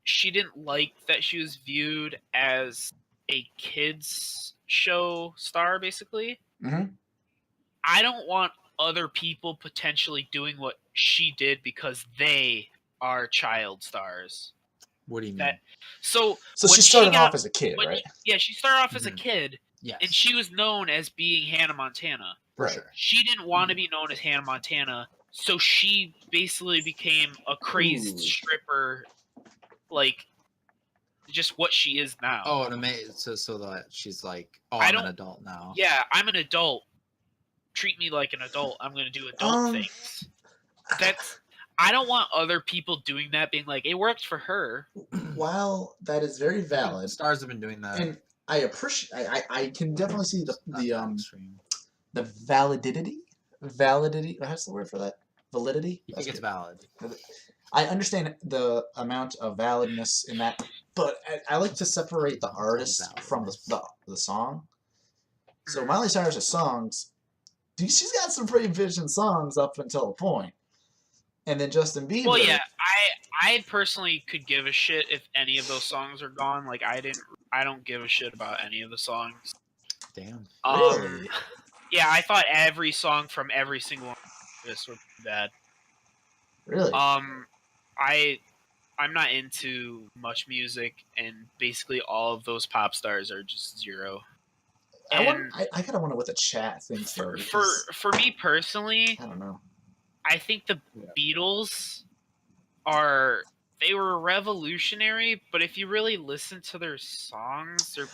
[SPEAKER 3] she didn't like that she was viewed as a kids show star, basically.
[SPEAKER 1] Mm-hmm.
[SPEAKER 3] I don't want other people potentially doing what she did because they are child stars.
[SPEAKER 5] What do you mean?
[SPEAKER 3] That so
[SPEAKER 1] So
[SPEAKER 3] when
[SPEAKER 1] she started
[SPEAKER 3] got-
[SPEAKER 1] off as a kid,
[SPEAKER 3] when
[SPEAKER 1] right?
[SPEAKER 3] she started off as a
[SPEAKER 5] Mhm.
[SPEAKER 3] kid,
[SPEAKER 5] Yes.
[SPEAKER 3] and she was known as being Hannah Montana.
[SPEAKER 5] for
[SPEAKER 1] Right.
[SPEAKER 5] sure.
[SPEAKER 3] She didn't want to be known as Hannah Montana, so she basically became a crazed
[SPEAKER 1] Ooh.
[SPEAKER 3] stripper, like just what she is now.
[SPEAKER 5] Oh, and so that she's like, oh,
[SPEAKER 3] I
[SPEAKER 5] I'm an
[SPEAKER 3] don't-
[SPEAKER 5] adult now.
[SPEAKER 3] Yeah, I'm an adult. Treat me like an adult. I'm going to do adult things. I don't want other people doing that, being like, it worked for her.
[SPEAKER 1] While that is very
[SPEAKER 5] I think
[SPEAKER 1] valid,
[SPEAKER 5] stars have been doing that.
[SPEAKER 1] and I appreciate, I can definitely see
[SPEAKER 5] Not that extreme.
[SPEAKER 1] the validity. What's the word for that? Validity.
[SPEAKER 5] You
[SPEAKER 1] That's
[SPEAKER 5] think it's
[SPEAKER 1] good.
[SPEAKER 5] valid?
[SPEAKER 1] I understand the amount of validness in that, but I like to separate the artist from the song. So Miley Cyrus's songs, she's got some pretty bitchin' songs up until a point. And then Justin Bieber.
[SPEAKER 3] Well, yeah, I personally could give a shit if any of those songs are gone. Like, I don't give a shit about any of the songs.
[SPEAKER 5] Damn.
[SPEAKER 1] Really?
[SPEAKER 3] Yeah, I thought every song from every single one of this were bad.
[SPEAKER 1] Really?
[SPEAKER 3] I'm not into much music, and basically all of those pop stars are just zero.
[SPEAKER 1] I
[SPEAKER 3] And
[SPEAKER 1] gotta wonder what the chat thinks though.
[SPEAKER 3] for me personally,
[SPEAKER 1] I don't know.
[SPEAKER 3] I think the Beatles they were revolutionary, but if you really listen to their songs, they're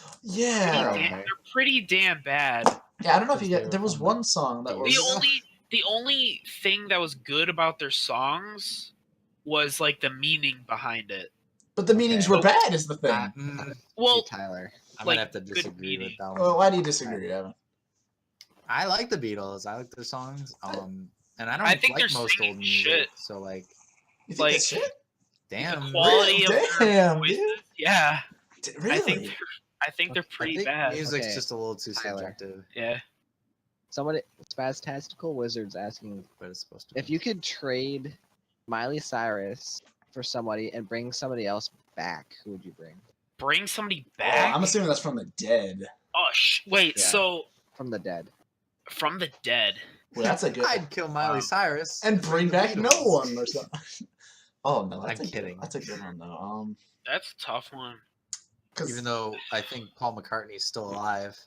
[SPEAKER 3] pretty damn bad.
[SPEAKER 1] Yeah, I don't know if you
[SPEAKER 5] Because
[SPEAKER 1] get.
[SPEAKER 5] they
[SPEAKER 1] There
[SPEAKER 5] were
[SPEAKER 1] was
[SPEAKER 5] from
[SPEAKER 1] one song that was.
[SPEAKER 3] The only thing that was good about their songs was like the meaning behind it.
[SPEAKER 1] But the meanings were bad, is the thing.
[SPEAKER 3] Well,
[SPEAKER 4] Tyler.
[SPEAKER 5] I
[SPEAKER 3] like,
[SPEAKER 5] might have to
[SPEAKER 3] good
[SPEAKER 5] disagree with
[SPEAKER 3] meaning.
[SPEAKER 5] that one.
[SPEAKER 1] Well, why do you disagree, Evan?
[SPEAKER 5] I like the Beatles. I like their songs. And I don't
[SPEAKER 3] I think
[SPEAKER 5] like
[SPEAKER 3] they're
[SPEAKER 5] most
[SPEAKER 3] singing
[SPEAKER 5] old music.
[SPEAKER 3] shit.
[SPEAKER 5] So like,
[SPEAKER 1] You think
[SPEAKER 3] Like,
[SPEAKER 1] that's shit?
[SPEAKER 5] damn.
[SPEAKER 3] the quality of their
[SPEAKER 1] Damn,
[SPEAKER 3] voices,
[SPEAKER 1] dude.
[SPEAKER 3] yeah.
[SPEAKER 1] Really?
[SPEAKER 3] I think they're
[SPEAKER 5] I
[SPEAKER 3] pretty
[SPEAKER 5] think
[SPEAKER 3] bad.
[SPEAKER 5] music's
[SPEAKER 4] Okay,
[SPEAKER 5] just a little too
[SPEAKER 4] Tyler.
[SPEAKER 5] subjective.
[SPEAKER 3] Yeah.
[SPEAKER 4] Somebody, Spaztastical Wizards asking
[SPEAKER 5] But it's supposed to.
[SPEAKER 4] if you could trade Miley Cyrus for somebody and bring somebody else back, who would you bring?
[SPEAKER 3] Bring somebody
[SPEAKER 1] Oh,
[SPEAKER 3] back?
[SPEAKER 1] I'm assuming that's from the dead.
[SPEAKER 3] Oh, wait,
[SPEAKER 4] Yeah.
[SPEAKER 3] so
[SPEAKER 4] From the dead.
[SPEAKER 3] from the dead.
[SPEAKER 1] Well, that's a good.
[SPEAKER 5] I'd kill Miley Cyrus
[SPEAKER 1] And bring
[SPEAKER 5] the
[SPEAKER 1] back no
[SPEAKER 5] Beatles.
[SPEAKER 1] one or something. Oh no, that's
[SPEAKER 5] I'm
[SPEAKER 1] a
[SPEAKER 5] kidding.
[SPEAKER 1] Good, that's a good one though.
[SPEAKER 3] That's a tough one.
[SPEAKER 5] Even though I think Paul McCartney's still alive,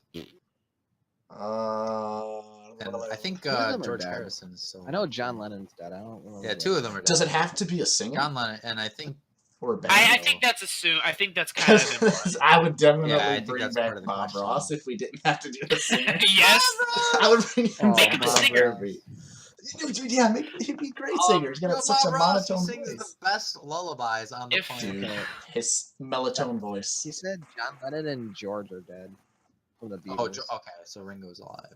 [SPEAKER 5] and I think
[SPEAKER 4] Two of them are
[SPEAKER 5] George
[SPEAKER 4] dead.
[SPEAKER 5] Harrison's still.
[SPEAKER 4] I know John Lennon's dead. I don't remember.
[SPEAKER 5] Yeah, two of them are.
[SPEAKER 1] Does
[SPEAKER 5] dead.
[SPEAKER 1] it have to be a singer
[SPEAKER 5] John Lennon, and I think
[SPEAKER 1] or a band?
[SPEAKER 3] I think that's I think that's kind of important.
[SPEAKER 1] I would definitely
[SPEAKER 5] Yeah, I think
[SPEAKER 1] bring
[SPEAKER 5] that's
[SPEAKER 1] back
[SPEAKER 5] part of the
[SPEAKER 1] Bob
[SPEAKER 5] question.
[SPEAKER 1] Ross if we didn't have to do the singer.
[SPEAKER 3] Yes.
[SPEAKER 1] I would bring him
[SPEAKER 4] Oh,
[SPEAKER 1] back
[SPEAKER 3] Make him a
[SPEAKER 1] Bob
[SPEAKER 3] singer.
[SPEAKER 1] Ross. Yeah, he'd be a great singer. He's got
[SPEAKER 5] Yo,
[SPEAKER 1] such
[SPEAKER 5] Bob
[SPEAKER 1] a
[SPEAKER 5] Ross, who
[SPEAKER 1] monotone
[SPEAKER 5] sings the
[SPEAKER 1] voice.
[SPEAKER 5] best lullabies on the
[SPEAKER 3] If-
[SPEAKER 5] planet.
[SPEAKER 1] Dude,
[SPEAKER 4] Okay.
[SPEAKER 1] his melatonin voice.
[SPEAKER 4] He said John Lennon and George are dead from the Beatles.
[SPEAKER 5] Oh, okay, so Ringo's alive.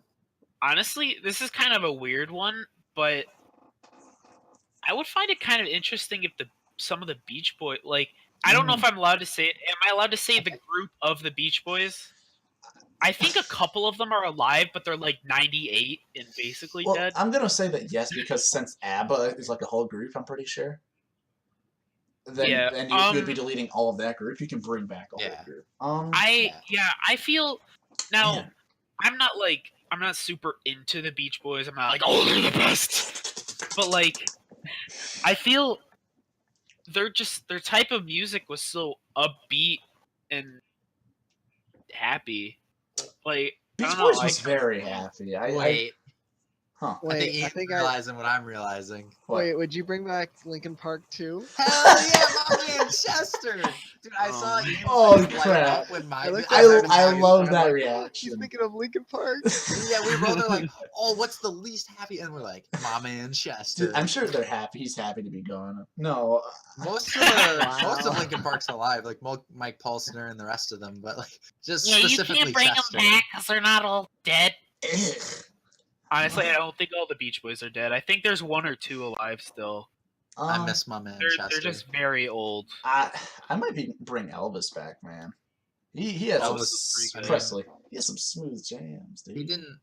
[SPEAKER 3] Honestly, this is kind of a weird one, but I would find it kind of interesting if some of the Beach Boys, like, I don't know if I'm allowed to say it. Am I allowed to say the group of the Beach Boys? I think a couple of them are alive, but they're like 98 and basically dead.
[SPEAKER 1] I'm gonna say that yes, because since ABBA is like a whole group, I'm pretty sure. Then you would be deleting all of that group. You can bring back a whole group.
[SPEAKER 3] I feel now.
[SPEAKER 1] Man.
[SPEAKER 3] I'm not super into the Beach Boys. I'm not like, oh, they're the best. But like, I feel their type of music was so upbeat and happy. Like,
[SPEAKER 1] Beach
[SPEAKER 3] I don't know,
[SPEAKER 1] Boys was very happy.
[SPEAKER 5] Wait,
[SPEAKER 1] Huh.
[SPEAKER 5] I think Ian's realizing what I'm realizing.
[SPEAKER 1] What?
[SPEAKER 4] Wait, would you bring back Linkin Park too?
[SPEAKER 5] Hell yeah, my man Chester! Dude, I saw Ian
[SPEAKER 1] Oh,
[SPEAKER 5] light
[SPEAKER 1] crap.
[SPEAKER 5] up when my
[SPEAKER 1] I love that
[SPEAKER 4] He's
[SPEAKER 1] reaction.
[SPEAKER 4] thinking of Linkin Park.
[SPEAKER 5] Yeah, we both are like, oh, what's the least happy? And we're like, my man Chester.
[SPEAKER 1] Dude, I'm sure they're happy. He's happy to be gone. No.
[SPEAKER 5] Most of Linkin Park's alive, like Mike Paulsner and the rest of them, but like just specifically
[SPEAKER 3] you can't bring
[SPEAKER 5] Chester.
[SPEAKER 3] them back because they're not all dead.
[SPEAKER 1] Ugh.
[SPEAKER 3] Honestly, I don't think all the Beach Boys are dead. I think there's one or two alive still.
[SPEAKER 5] I miss my man Chester.
[SPEAKER 3] They're just very old.
[SPEAKER 1] I might bring Elvis back, man. He had
[SPEAKER 5] Elvis
[SPEAKER 3] is pretty good.
[SPEAKER 1] Presley. He has some smooth jams, dude.
[SPEAKER 5] He didn't.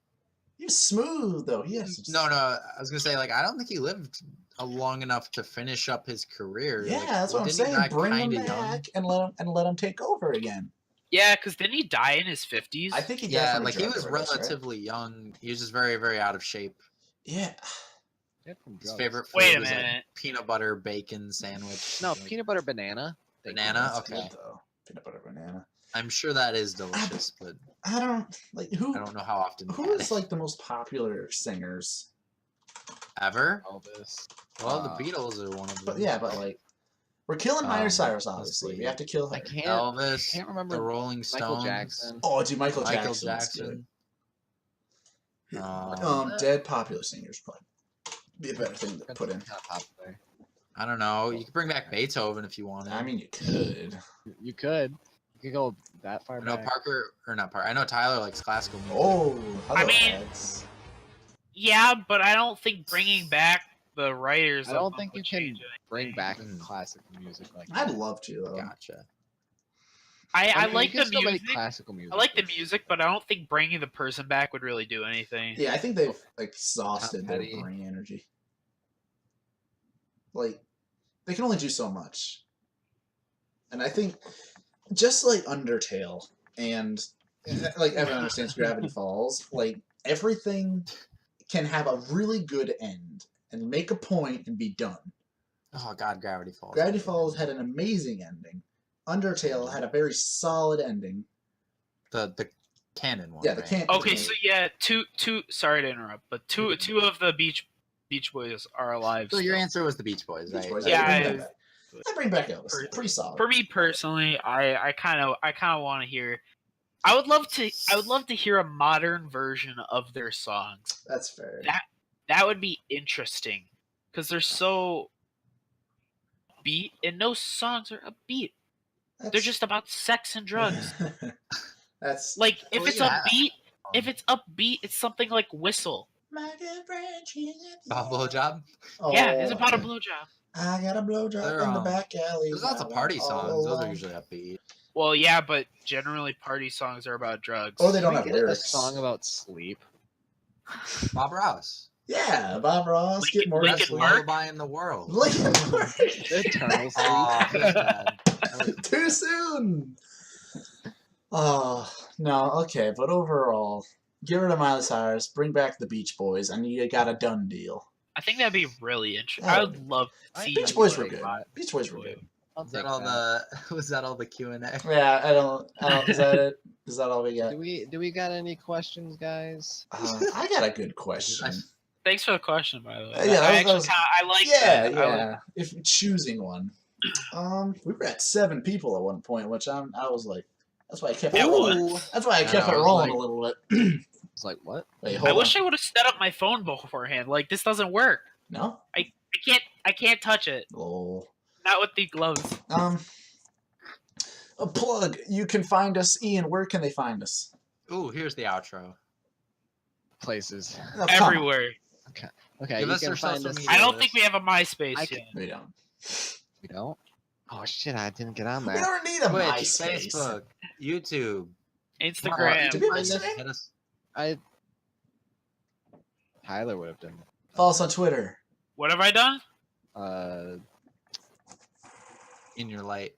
[SPEAKER 1] He was smooth though. He has some.
[SPEAKER 5] No. I was gonna say, like, I don't think he lived long enough to finish up his career.
[SPEAKER 1] Yeah,
[SPEAKER 5] like,
[SPEAKER 1] that's what I'm
[SPEAKER 5] didn't he
[SPEAKER 1] saying.
[SPEAKER 5] die
[SPEAKER 1] Bring him
[SPEAKER 5] kinda
[SPEAKER 1] back and let him take over again.
[SPEAKER 3] Yeah, because didn't he die in his 50s?
[SPEAKER 1] I think he
[SPEAKER 5] Yeah,
[SPEAKER 1] definitely
[SPEAKER 5] like he
[SPEAKER 1] drug
[SPEAKER 5] was
[SPEAKER 1] overdose, right?
[SPEAKER 5] relatively young. He was just very, very out of shape.
[SPEAKER 1] Yeah.
[SPEAKER 5] His favorite food
[SPEAKER 3] Wait a
[SPEAKER 5] was like
[SPEAKER 3] minute.
[SPEAKER 5] peanut butter bacon sandwich.
[SPEAKER 4] No,
[SPEAKER 5] like,
[SPEAKER 4] peanut butter banana.
[SPEAKER 5] banana.
[SPEAKER 1] That's
[SPEAKER 5] Okay,
[SPEAKER 1] good, though. Peanut butter banana.
[SPEAKER 5] I'm sure that is delicious, but
[SPEAKER 1] I don't like who.
[SPEAKER 5] I don't know how often. you
[SPEAKER 1] Who
[SPEAKER 5] had
[SPEAKER 1] is
[SPEAKER 5] it.
[SPEAKER 1] like the most popular singers?
[SPEAKER 5] Ever?
[SPEAKER 4] Elvis.
[SPEAKER 5] Well, the Beatles are one of them.
[SPEAKER 1] But yeah, but like we're killing Miley Cyrus.
[SPEAKER 5] let's
[SPEAKER 1] Obviously,
[SPEAKER 5] see.
[SPEAKER 1] we have to kill her.
[SPEAKER 4] I can't.
[SPEAKER 5] Elvis,
[SPEAKER 4] Can't remember
[SPEAKER 5] the Rolling Stones,
[SPEAKER 4] Michael Jackson.
[SPEAKER 1] Oh, dude, Michael
[SPEAKER 5] Michael
[SPEAKER 1] Jackson.
[SPEAKER 5] Jackson.
[SPEAKER 1] Dead popular singers probably be a better thing to put in.
[SPEAKER 4] Kind of popular.
[SPEAKER 5] I don't know. You could bring back Beethoven if you wanted.
[SPEAKER 1] I mean, you could.
[SPEAKER 4] You could. You could go that far
[SPEAKER 5] I know
[SPEAKER 4] back.
[SPEAKER 5] Parker or not Parker. I know Tyler likes classical music.
[SPEAKER 1] Oh, hello,
[SPEAKER 3] I mean-
[SPEAKER 1] ads.
[SPEAKER 3] Yeah, but I don't think bringing back the writers.
[SPEAKER 4] I
[SPEAKER 3] of
[SPEAKER 4] don't
[SPEAKER 3] them
[SPEAKER 4] think
[SPEAKER 3] would
[SPEAKER 4] you can
[SPEAKER 3] change anything.
[SPEAKER 4] bring back
[SPEAKER 5] Mm.
[SPEAKER 4] classical music like
[SPEAKER 1] I'd
[SPEAKER 4] that.
[SPEAKER 1] love to though.
[SPEAKER 5] Gotcha.
[SPEAKER 3] I
[SPEAKER 4] mean,
[SPEAKER 3] like
[SPEAKER 4] you
[SPEAKER 3] the
[SPEAKER 4] can still make
[SPEAKER 3] music.
[SPEAKER 4] classical music.
[SPEAKER 3] I like the music, but I don't think bringing the person back would really do anything.
[SPEAKER 1] Yeah, I think they've exhausted their
[SPEAKER 4] Petty.
[SPEAKER 1] brain energy. Like, they can only do so much. And I think just like Undertale and like everyone understands Gravity Falls, like everything can have a really good end and make a point and be done.
[SPEAKER 5] Oh God, Gravity Falls.
[SPEAKER 1] Gravity Falls had an amazing ending. Undertale had a very solid ending.
[SPEAKER 5] The canon one.
[SPEAKER 1] Yeah, the
[SPEAKER 5] right?
[SPEAKER 1] can't.
[SPEAKER 3] Okay, so yeah, two. Sorry to interrupt, but two of the Beach Boys are alive.
[SPEAKER 5] So your
[SPEAKER 3] still.
[SPEAKER 5] answer was the Beach Boys, right?
[SPEAKER 1] Beach Boys,
[SPEAKER 3] Yeah,
[SPEAKER 1] I bring back Elvis. Pretty solid.
[SPEAKER 3] For me personally, I kind of want to hear. I would love to hear a modern version of their songs.
[SPEAKER 1] That's fair.
[SPEAKER 3] That would be interesting because they're so upbeat, and no songs are upbeat. They're just about sex and drugs.
[SPEAKER 1] That's
[SPEAKER 3] Like if
[SPEAKER 5] Well,
[SPEAKER 3] it's
[SPEAKER 5] yeah.
[SPEAKER 3] upbeat, it's something like Whistle.
[SPEAKER 1] my good friend.
[SPEAKER 5] Blowjob.
[SPEAKER 3] Yeah, it's about a
[SPEAKER 1] okay.
[SPEAKER 3] blowjob.
[SPEAKER 1] I got a blowjob in the back alley.
[SPEAKER 5] There's lots of party songs. Those are usually upbeat.
[SPEAKER 3] Well, yeah, but generally party songs are about drugs.
[SPEAKER 1] Oh, they
[SPEAKER 4] Can
[SPEAKER 1] don't
[SPEAKER 4] we
[SPEAKER 1] have
[SPEAKER 4] get
[SPEAKER 1] lyrics.
[SPEAKER 4] a song about sleep.
[SPEAKER 5] Bob Ross.
[SPEAKER 1] Yeah, Bob Ross. Get more
[SPEAKER 3] Linkin
[SPEAKER 5] Best
[SPEAKER 1] sleep.
[SPEAKER 3] Park?
[SPEAKER 5] lullaby in the world.
[SPEAKER 1] Linkin Park.
[SPEAKER 4] Eternal sleep.
[SPEAKER 5] Oh, feels bad.
[SPEAKER 1] Too soon. Oh no, okay, but overall, get rid of Miley Cyrus, bring back the Beach Boys, and you got a done deal.
[SPEAKER 3] I think that'd be really interesting.
[SPEAKER 1] Yeah.
[SPEAKER 3] I would love to see.
[SPEAKER 1] Beach Boys were
[SPEAKER 3] like,
[SPEAKER 1] good.
[SPEAKER 3] live.
[SPEAKER 1] Beach Boys were good.
[SPEAKER 4] I'll
[SPEAKER 5] Was that
[SPEAKER 4] take
[SPEAKER 5] all
[SPEAKER 4] that.
[SPEAKER 5] was that all the Q&A?
[SPEAKER 1] Yeah, I don't. Is that it? Is that all we got?
[SPEAKER 4] Do we got any questions, guys?
[SPEAKER 1] I got a good question.
[SPEAKER 3] Thanks for the question, by the way.
[SPEAKER 1] Yeah,
[SPEAKER 3] I
[SPEAKER 1] that was-
[SPEAKER 3] like
[SPEAKER 1] Yeah,
[SPEAKER 3] that. I was-
[SPEAKER 1] yeah. If you're choosing one, we were at 7 people at one point, which I was like, that's why I kept it
[SPEAKER 3] Ooh.
[SPEAKER 1] rolling. That's why I kept
[SPEAKER 5] I
[SPEAKER 1] it
[SPEAKER 5] was
[SPEAKER 1] rolling
[SPEAKER 5] like-
[SPEAKER 1] a little bit.
[SPEAKER 4] It's like what?
[SPEAKER 1] Wait,
[SPEAKER 3] I
[SPEAKER 1] hold on.
[SPEAKER 3] wish I would have set up my phone beforehand. Like this doesn't work.
[SPEAKER 1] No.
[SPEAKER 3] I can't touch it.
[SPEAKER 1] Lol.
[SPEAKER 3] Not with the gloves.
[SPEAKER 1] A plug. You can find us, Ian. Where can they find us?
[SPEAKER 5] Ooh, here's the outro.
[SPEAKER 4] Places.
[SPEAKER 1] Oh, come on.
[SPEAKER 3] Everywhere.
[SPEAKER 4] Okay,
[SPEAKER 5] Give
[SPEAKER 4] you
[SPEAKER 5] us
[SPEAKER 4] can
[SPEAKER 5] your
[SPEAKER 4] find
[SPEAKER 5] social
[SPEAKER 4] us.
[SPEAKER 5] media.
[SPEAKER 3] I don't think we have a MySpace
[SPEAKER 4] I
[SPEAKER 3] yet.
[SPEAKER 1] We don't.
[SPEAKER 4] We don't. Oh shit! I didn't get on
[SPEAKER 1] We
[SPEAKER 4] there.
[SPEAKER 1] don't need a
[SPEAKER 5] Twitch,
[SPEAKER 1] MySpace.
[SPEAKER 5] Facebook, YouTube.
[SPEAKER 3] Instagram.
[SPEAKER 1] Do we have
[SPEAKER 4] Find us-
[SPEAKER 1] Instagram?
[SPEAKER 5] Hit us.
[SPEAKER 4] Tyler would have done.
[SPEAKER 1] Follow us on Twitter.
[SPEAKER 3] What have I done?
[SPEAKER 5] In your light.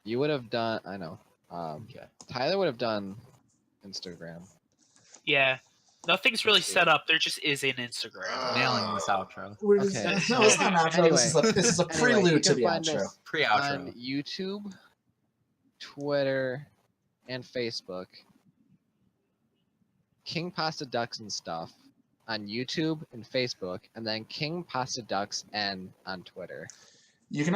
[SPEAKER 4] You would have done. I know.
[SPEAKER 5] Okay.
[SPEAKER 4] Tyler would have done Instagram.
[SPEAKER 3] Yeah. Nothing's really set up. There just is an Instagram.
[SPEAKER 5] Nailing this outro.
[SPEAKER 1] We're just,
[SPEAKER 4] Okay.
[SPEAKER 1] No, it's not an outro.
[SPEAKER 4] Anyway.
[SPEAKER 1] This is a
[SPEAKER 4] Anyway,
[SPEAKER 1] prelude
[SPEAKER 4] you
[SPEAKER 1] to
[SPEAKER 4] can
[SPEAKER 1] the
[SPEAKER 4] find
[SPEAKER 1] outro.
[SPEAKER 4] us on
[SPEAKER 5] Pre-outro.
[SPEAKER 4] YouTube, Twitter, and Facebook. King Pasta Ducks and stuff on YouTube and Facebook, and then King Pasta Ducks and on Twitter.
[SPEAKER 1] You can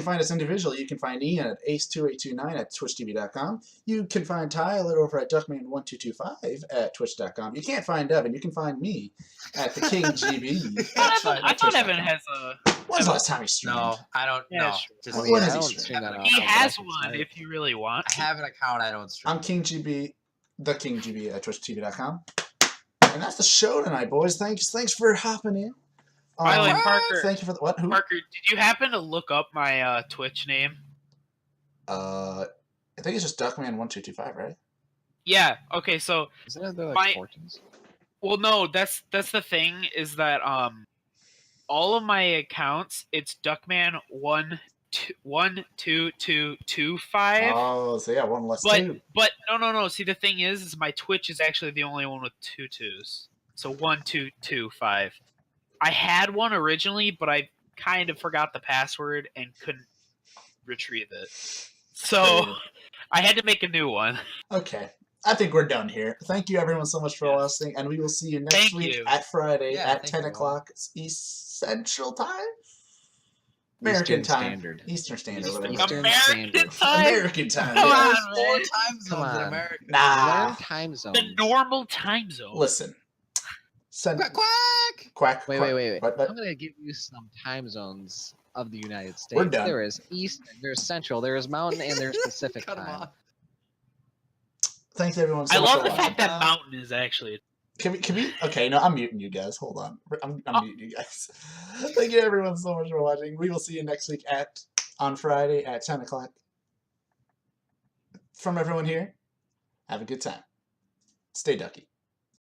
[SPEAKER 1] find us individually. You can find Ian at ace2829 at twitchtv.com. You can find Tyler over at duckman1225 at twitch.com. You can't find Evan. You can find me at the King GB.
[SPEAKER 3] I thought Evan has a.
[SPEAKER 1] When's the last time he streamed?
[SPEAKER 5] No, I don't
[SPEAKER 3] Yeah,
[SPEAKER 5] know.
[SPEAKER 3] sure.
[SPEAKER 5] Just
[SPEAKER 1] When is
[SPEAKER 4] I
[SPEAKER 1] he
[SPEAKER 4] don't
[SPEAKER 1] streaming?
[SPEAKER 4] stream that
[SPEAKER 3] He
[SPEAKER 4] often, but I
[SPEAKER 3] has
[SPEAKER 4] can
[SPEAKER 3] one
[SPEAKER 4] start.
[SPEAKER 3] if you really want.
[SPEAKER 5] I have an account. I don't stream.
[SPEAKER 1] I'm King GB, the King GB at twitchtv.com. And that's the show tonight, boys. Thanks for hopping in.
[SPEAKER 3] By the way, Parker.
[SPEAKER 1] Thank you for the what? Who?
[SPEAKER 3] Parker, did you happen to look up my Twitch name?
[SPEAKER 1] I think it's just Duckman1225, right?
[SPEAKER 3] Yeah. Okay. So,
[SPEAKER 4] Isn't there like
[SPEAKER 3] My-
[SPEAKER 4] fortunes?
[SPEAKER 3] well, no. That's the thing is that all of my accounts, it's Duckman12225.
[SPEAKER 1] Oh, so yeah, one less
[SPEAKER 3] But
[SPEAKER 1] two.
[SPEAKER 3] no. See, the thing is my Twitch is actually the only one with 2 2s. So 1225. I had one originally, but I kind of forgot the password and couldn't retrieve it. So I had to make a new one.
[SPEAKER 1] Okay. I think we're done here. Thank you everyone so much for
[SPEAKER 3] Yes.
[SPEAKER 1] listening, and we will see you next
[SPEAKER 3] Thank
[SPEAKER 1] week
[SPEAKER 3] you.
[SPEAKER 1] at Friday
[SPEAKER 5] Yeah,
[SPEAKER 1] at
[SPEAKER 5] thank
[SPEAKER 1] 10
[SPEAKER 5] you all.
[SPEAKER 1] o'clock East Central Time? American
[SPEAKER 4] Eastern
[SPEAKER 1] time.
[SPEAKER 4] Standard.
[SPEAKER 1] Eastern Standard.
[SPEAKER 5] Eastern
[SPEAKER 1] whatever.
[SPEAKER 4] Standard.
[SPEAKER 3] American time.
[SPEAKER 1] American time.
[SPEAKER 3] Come
[SPEAKER 1] yeah.
[SPEAKER 3] on,
[SPEAKER 5] There's 4
[SPEAKER 3] man.
[SPEAKER 5] time zones
[SPEAKER 4] on.
[SPEAKER 5] in America.
[SPEAKER 1] Nah.
[SPEAKER 4] Learn time zones.
[SPEAKER 3] The normal time zone.
[SPEAKER 1] Listen. Send
[SPEAKER 5] Quack quack.
[SPEAKER 1] quack.
[SPEAKER 4] Wait.
[SPEAKER 1] What?
[SPEAKER 4] I'm gonna give you some time zones of the United States.
[SPEAKER 1] We're done.
[SPEAKER 4] There is Eastern, there's Central, there is Mountain, and there's Pacific
[SPEAKER 5] Cut 'em
[SPEAKER 4] time.
[SPEAKER 5] off.
[SPEAKER 1] Thank everyone so
[SPEAKER 3] I
[SPEAKER 1] much
[SPEAKER 3] love
[SPEAKER 1] for
[SPEAKER 3] the
[SPEAKER 1] watching.
[SPEAKER 3] fact that mountain is actually.
[SPEAKER 1] Can we? Okay, no, I'm muting you guys. Hold on. I'm muting you guys. Thank you everyone so much for watching. We will see you next week on Friday at 10 o'clock. From everyone here, have a good time. Stay ducky.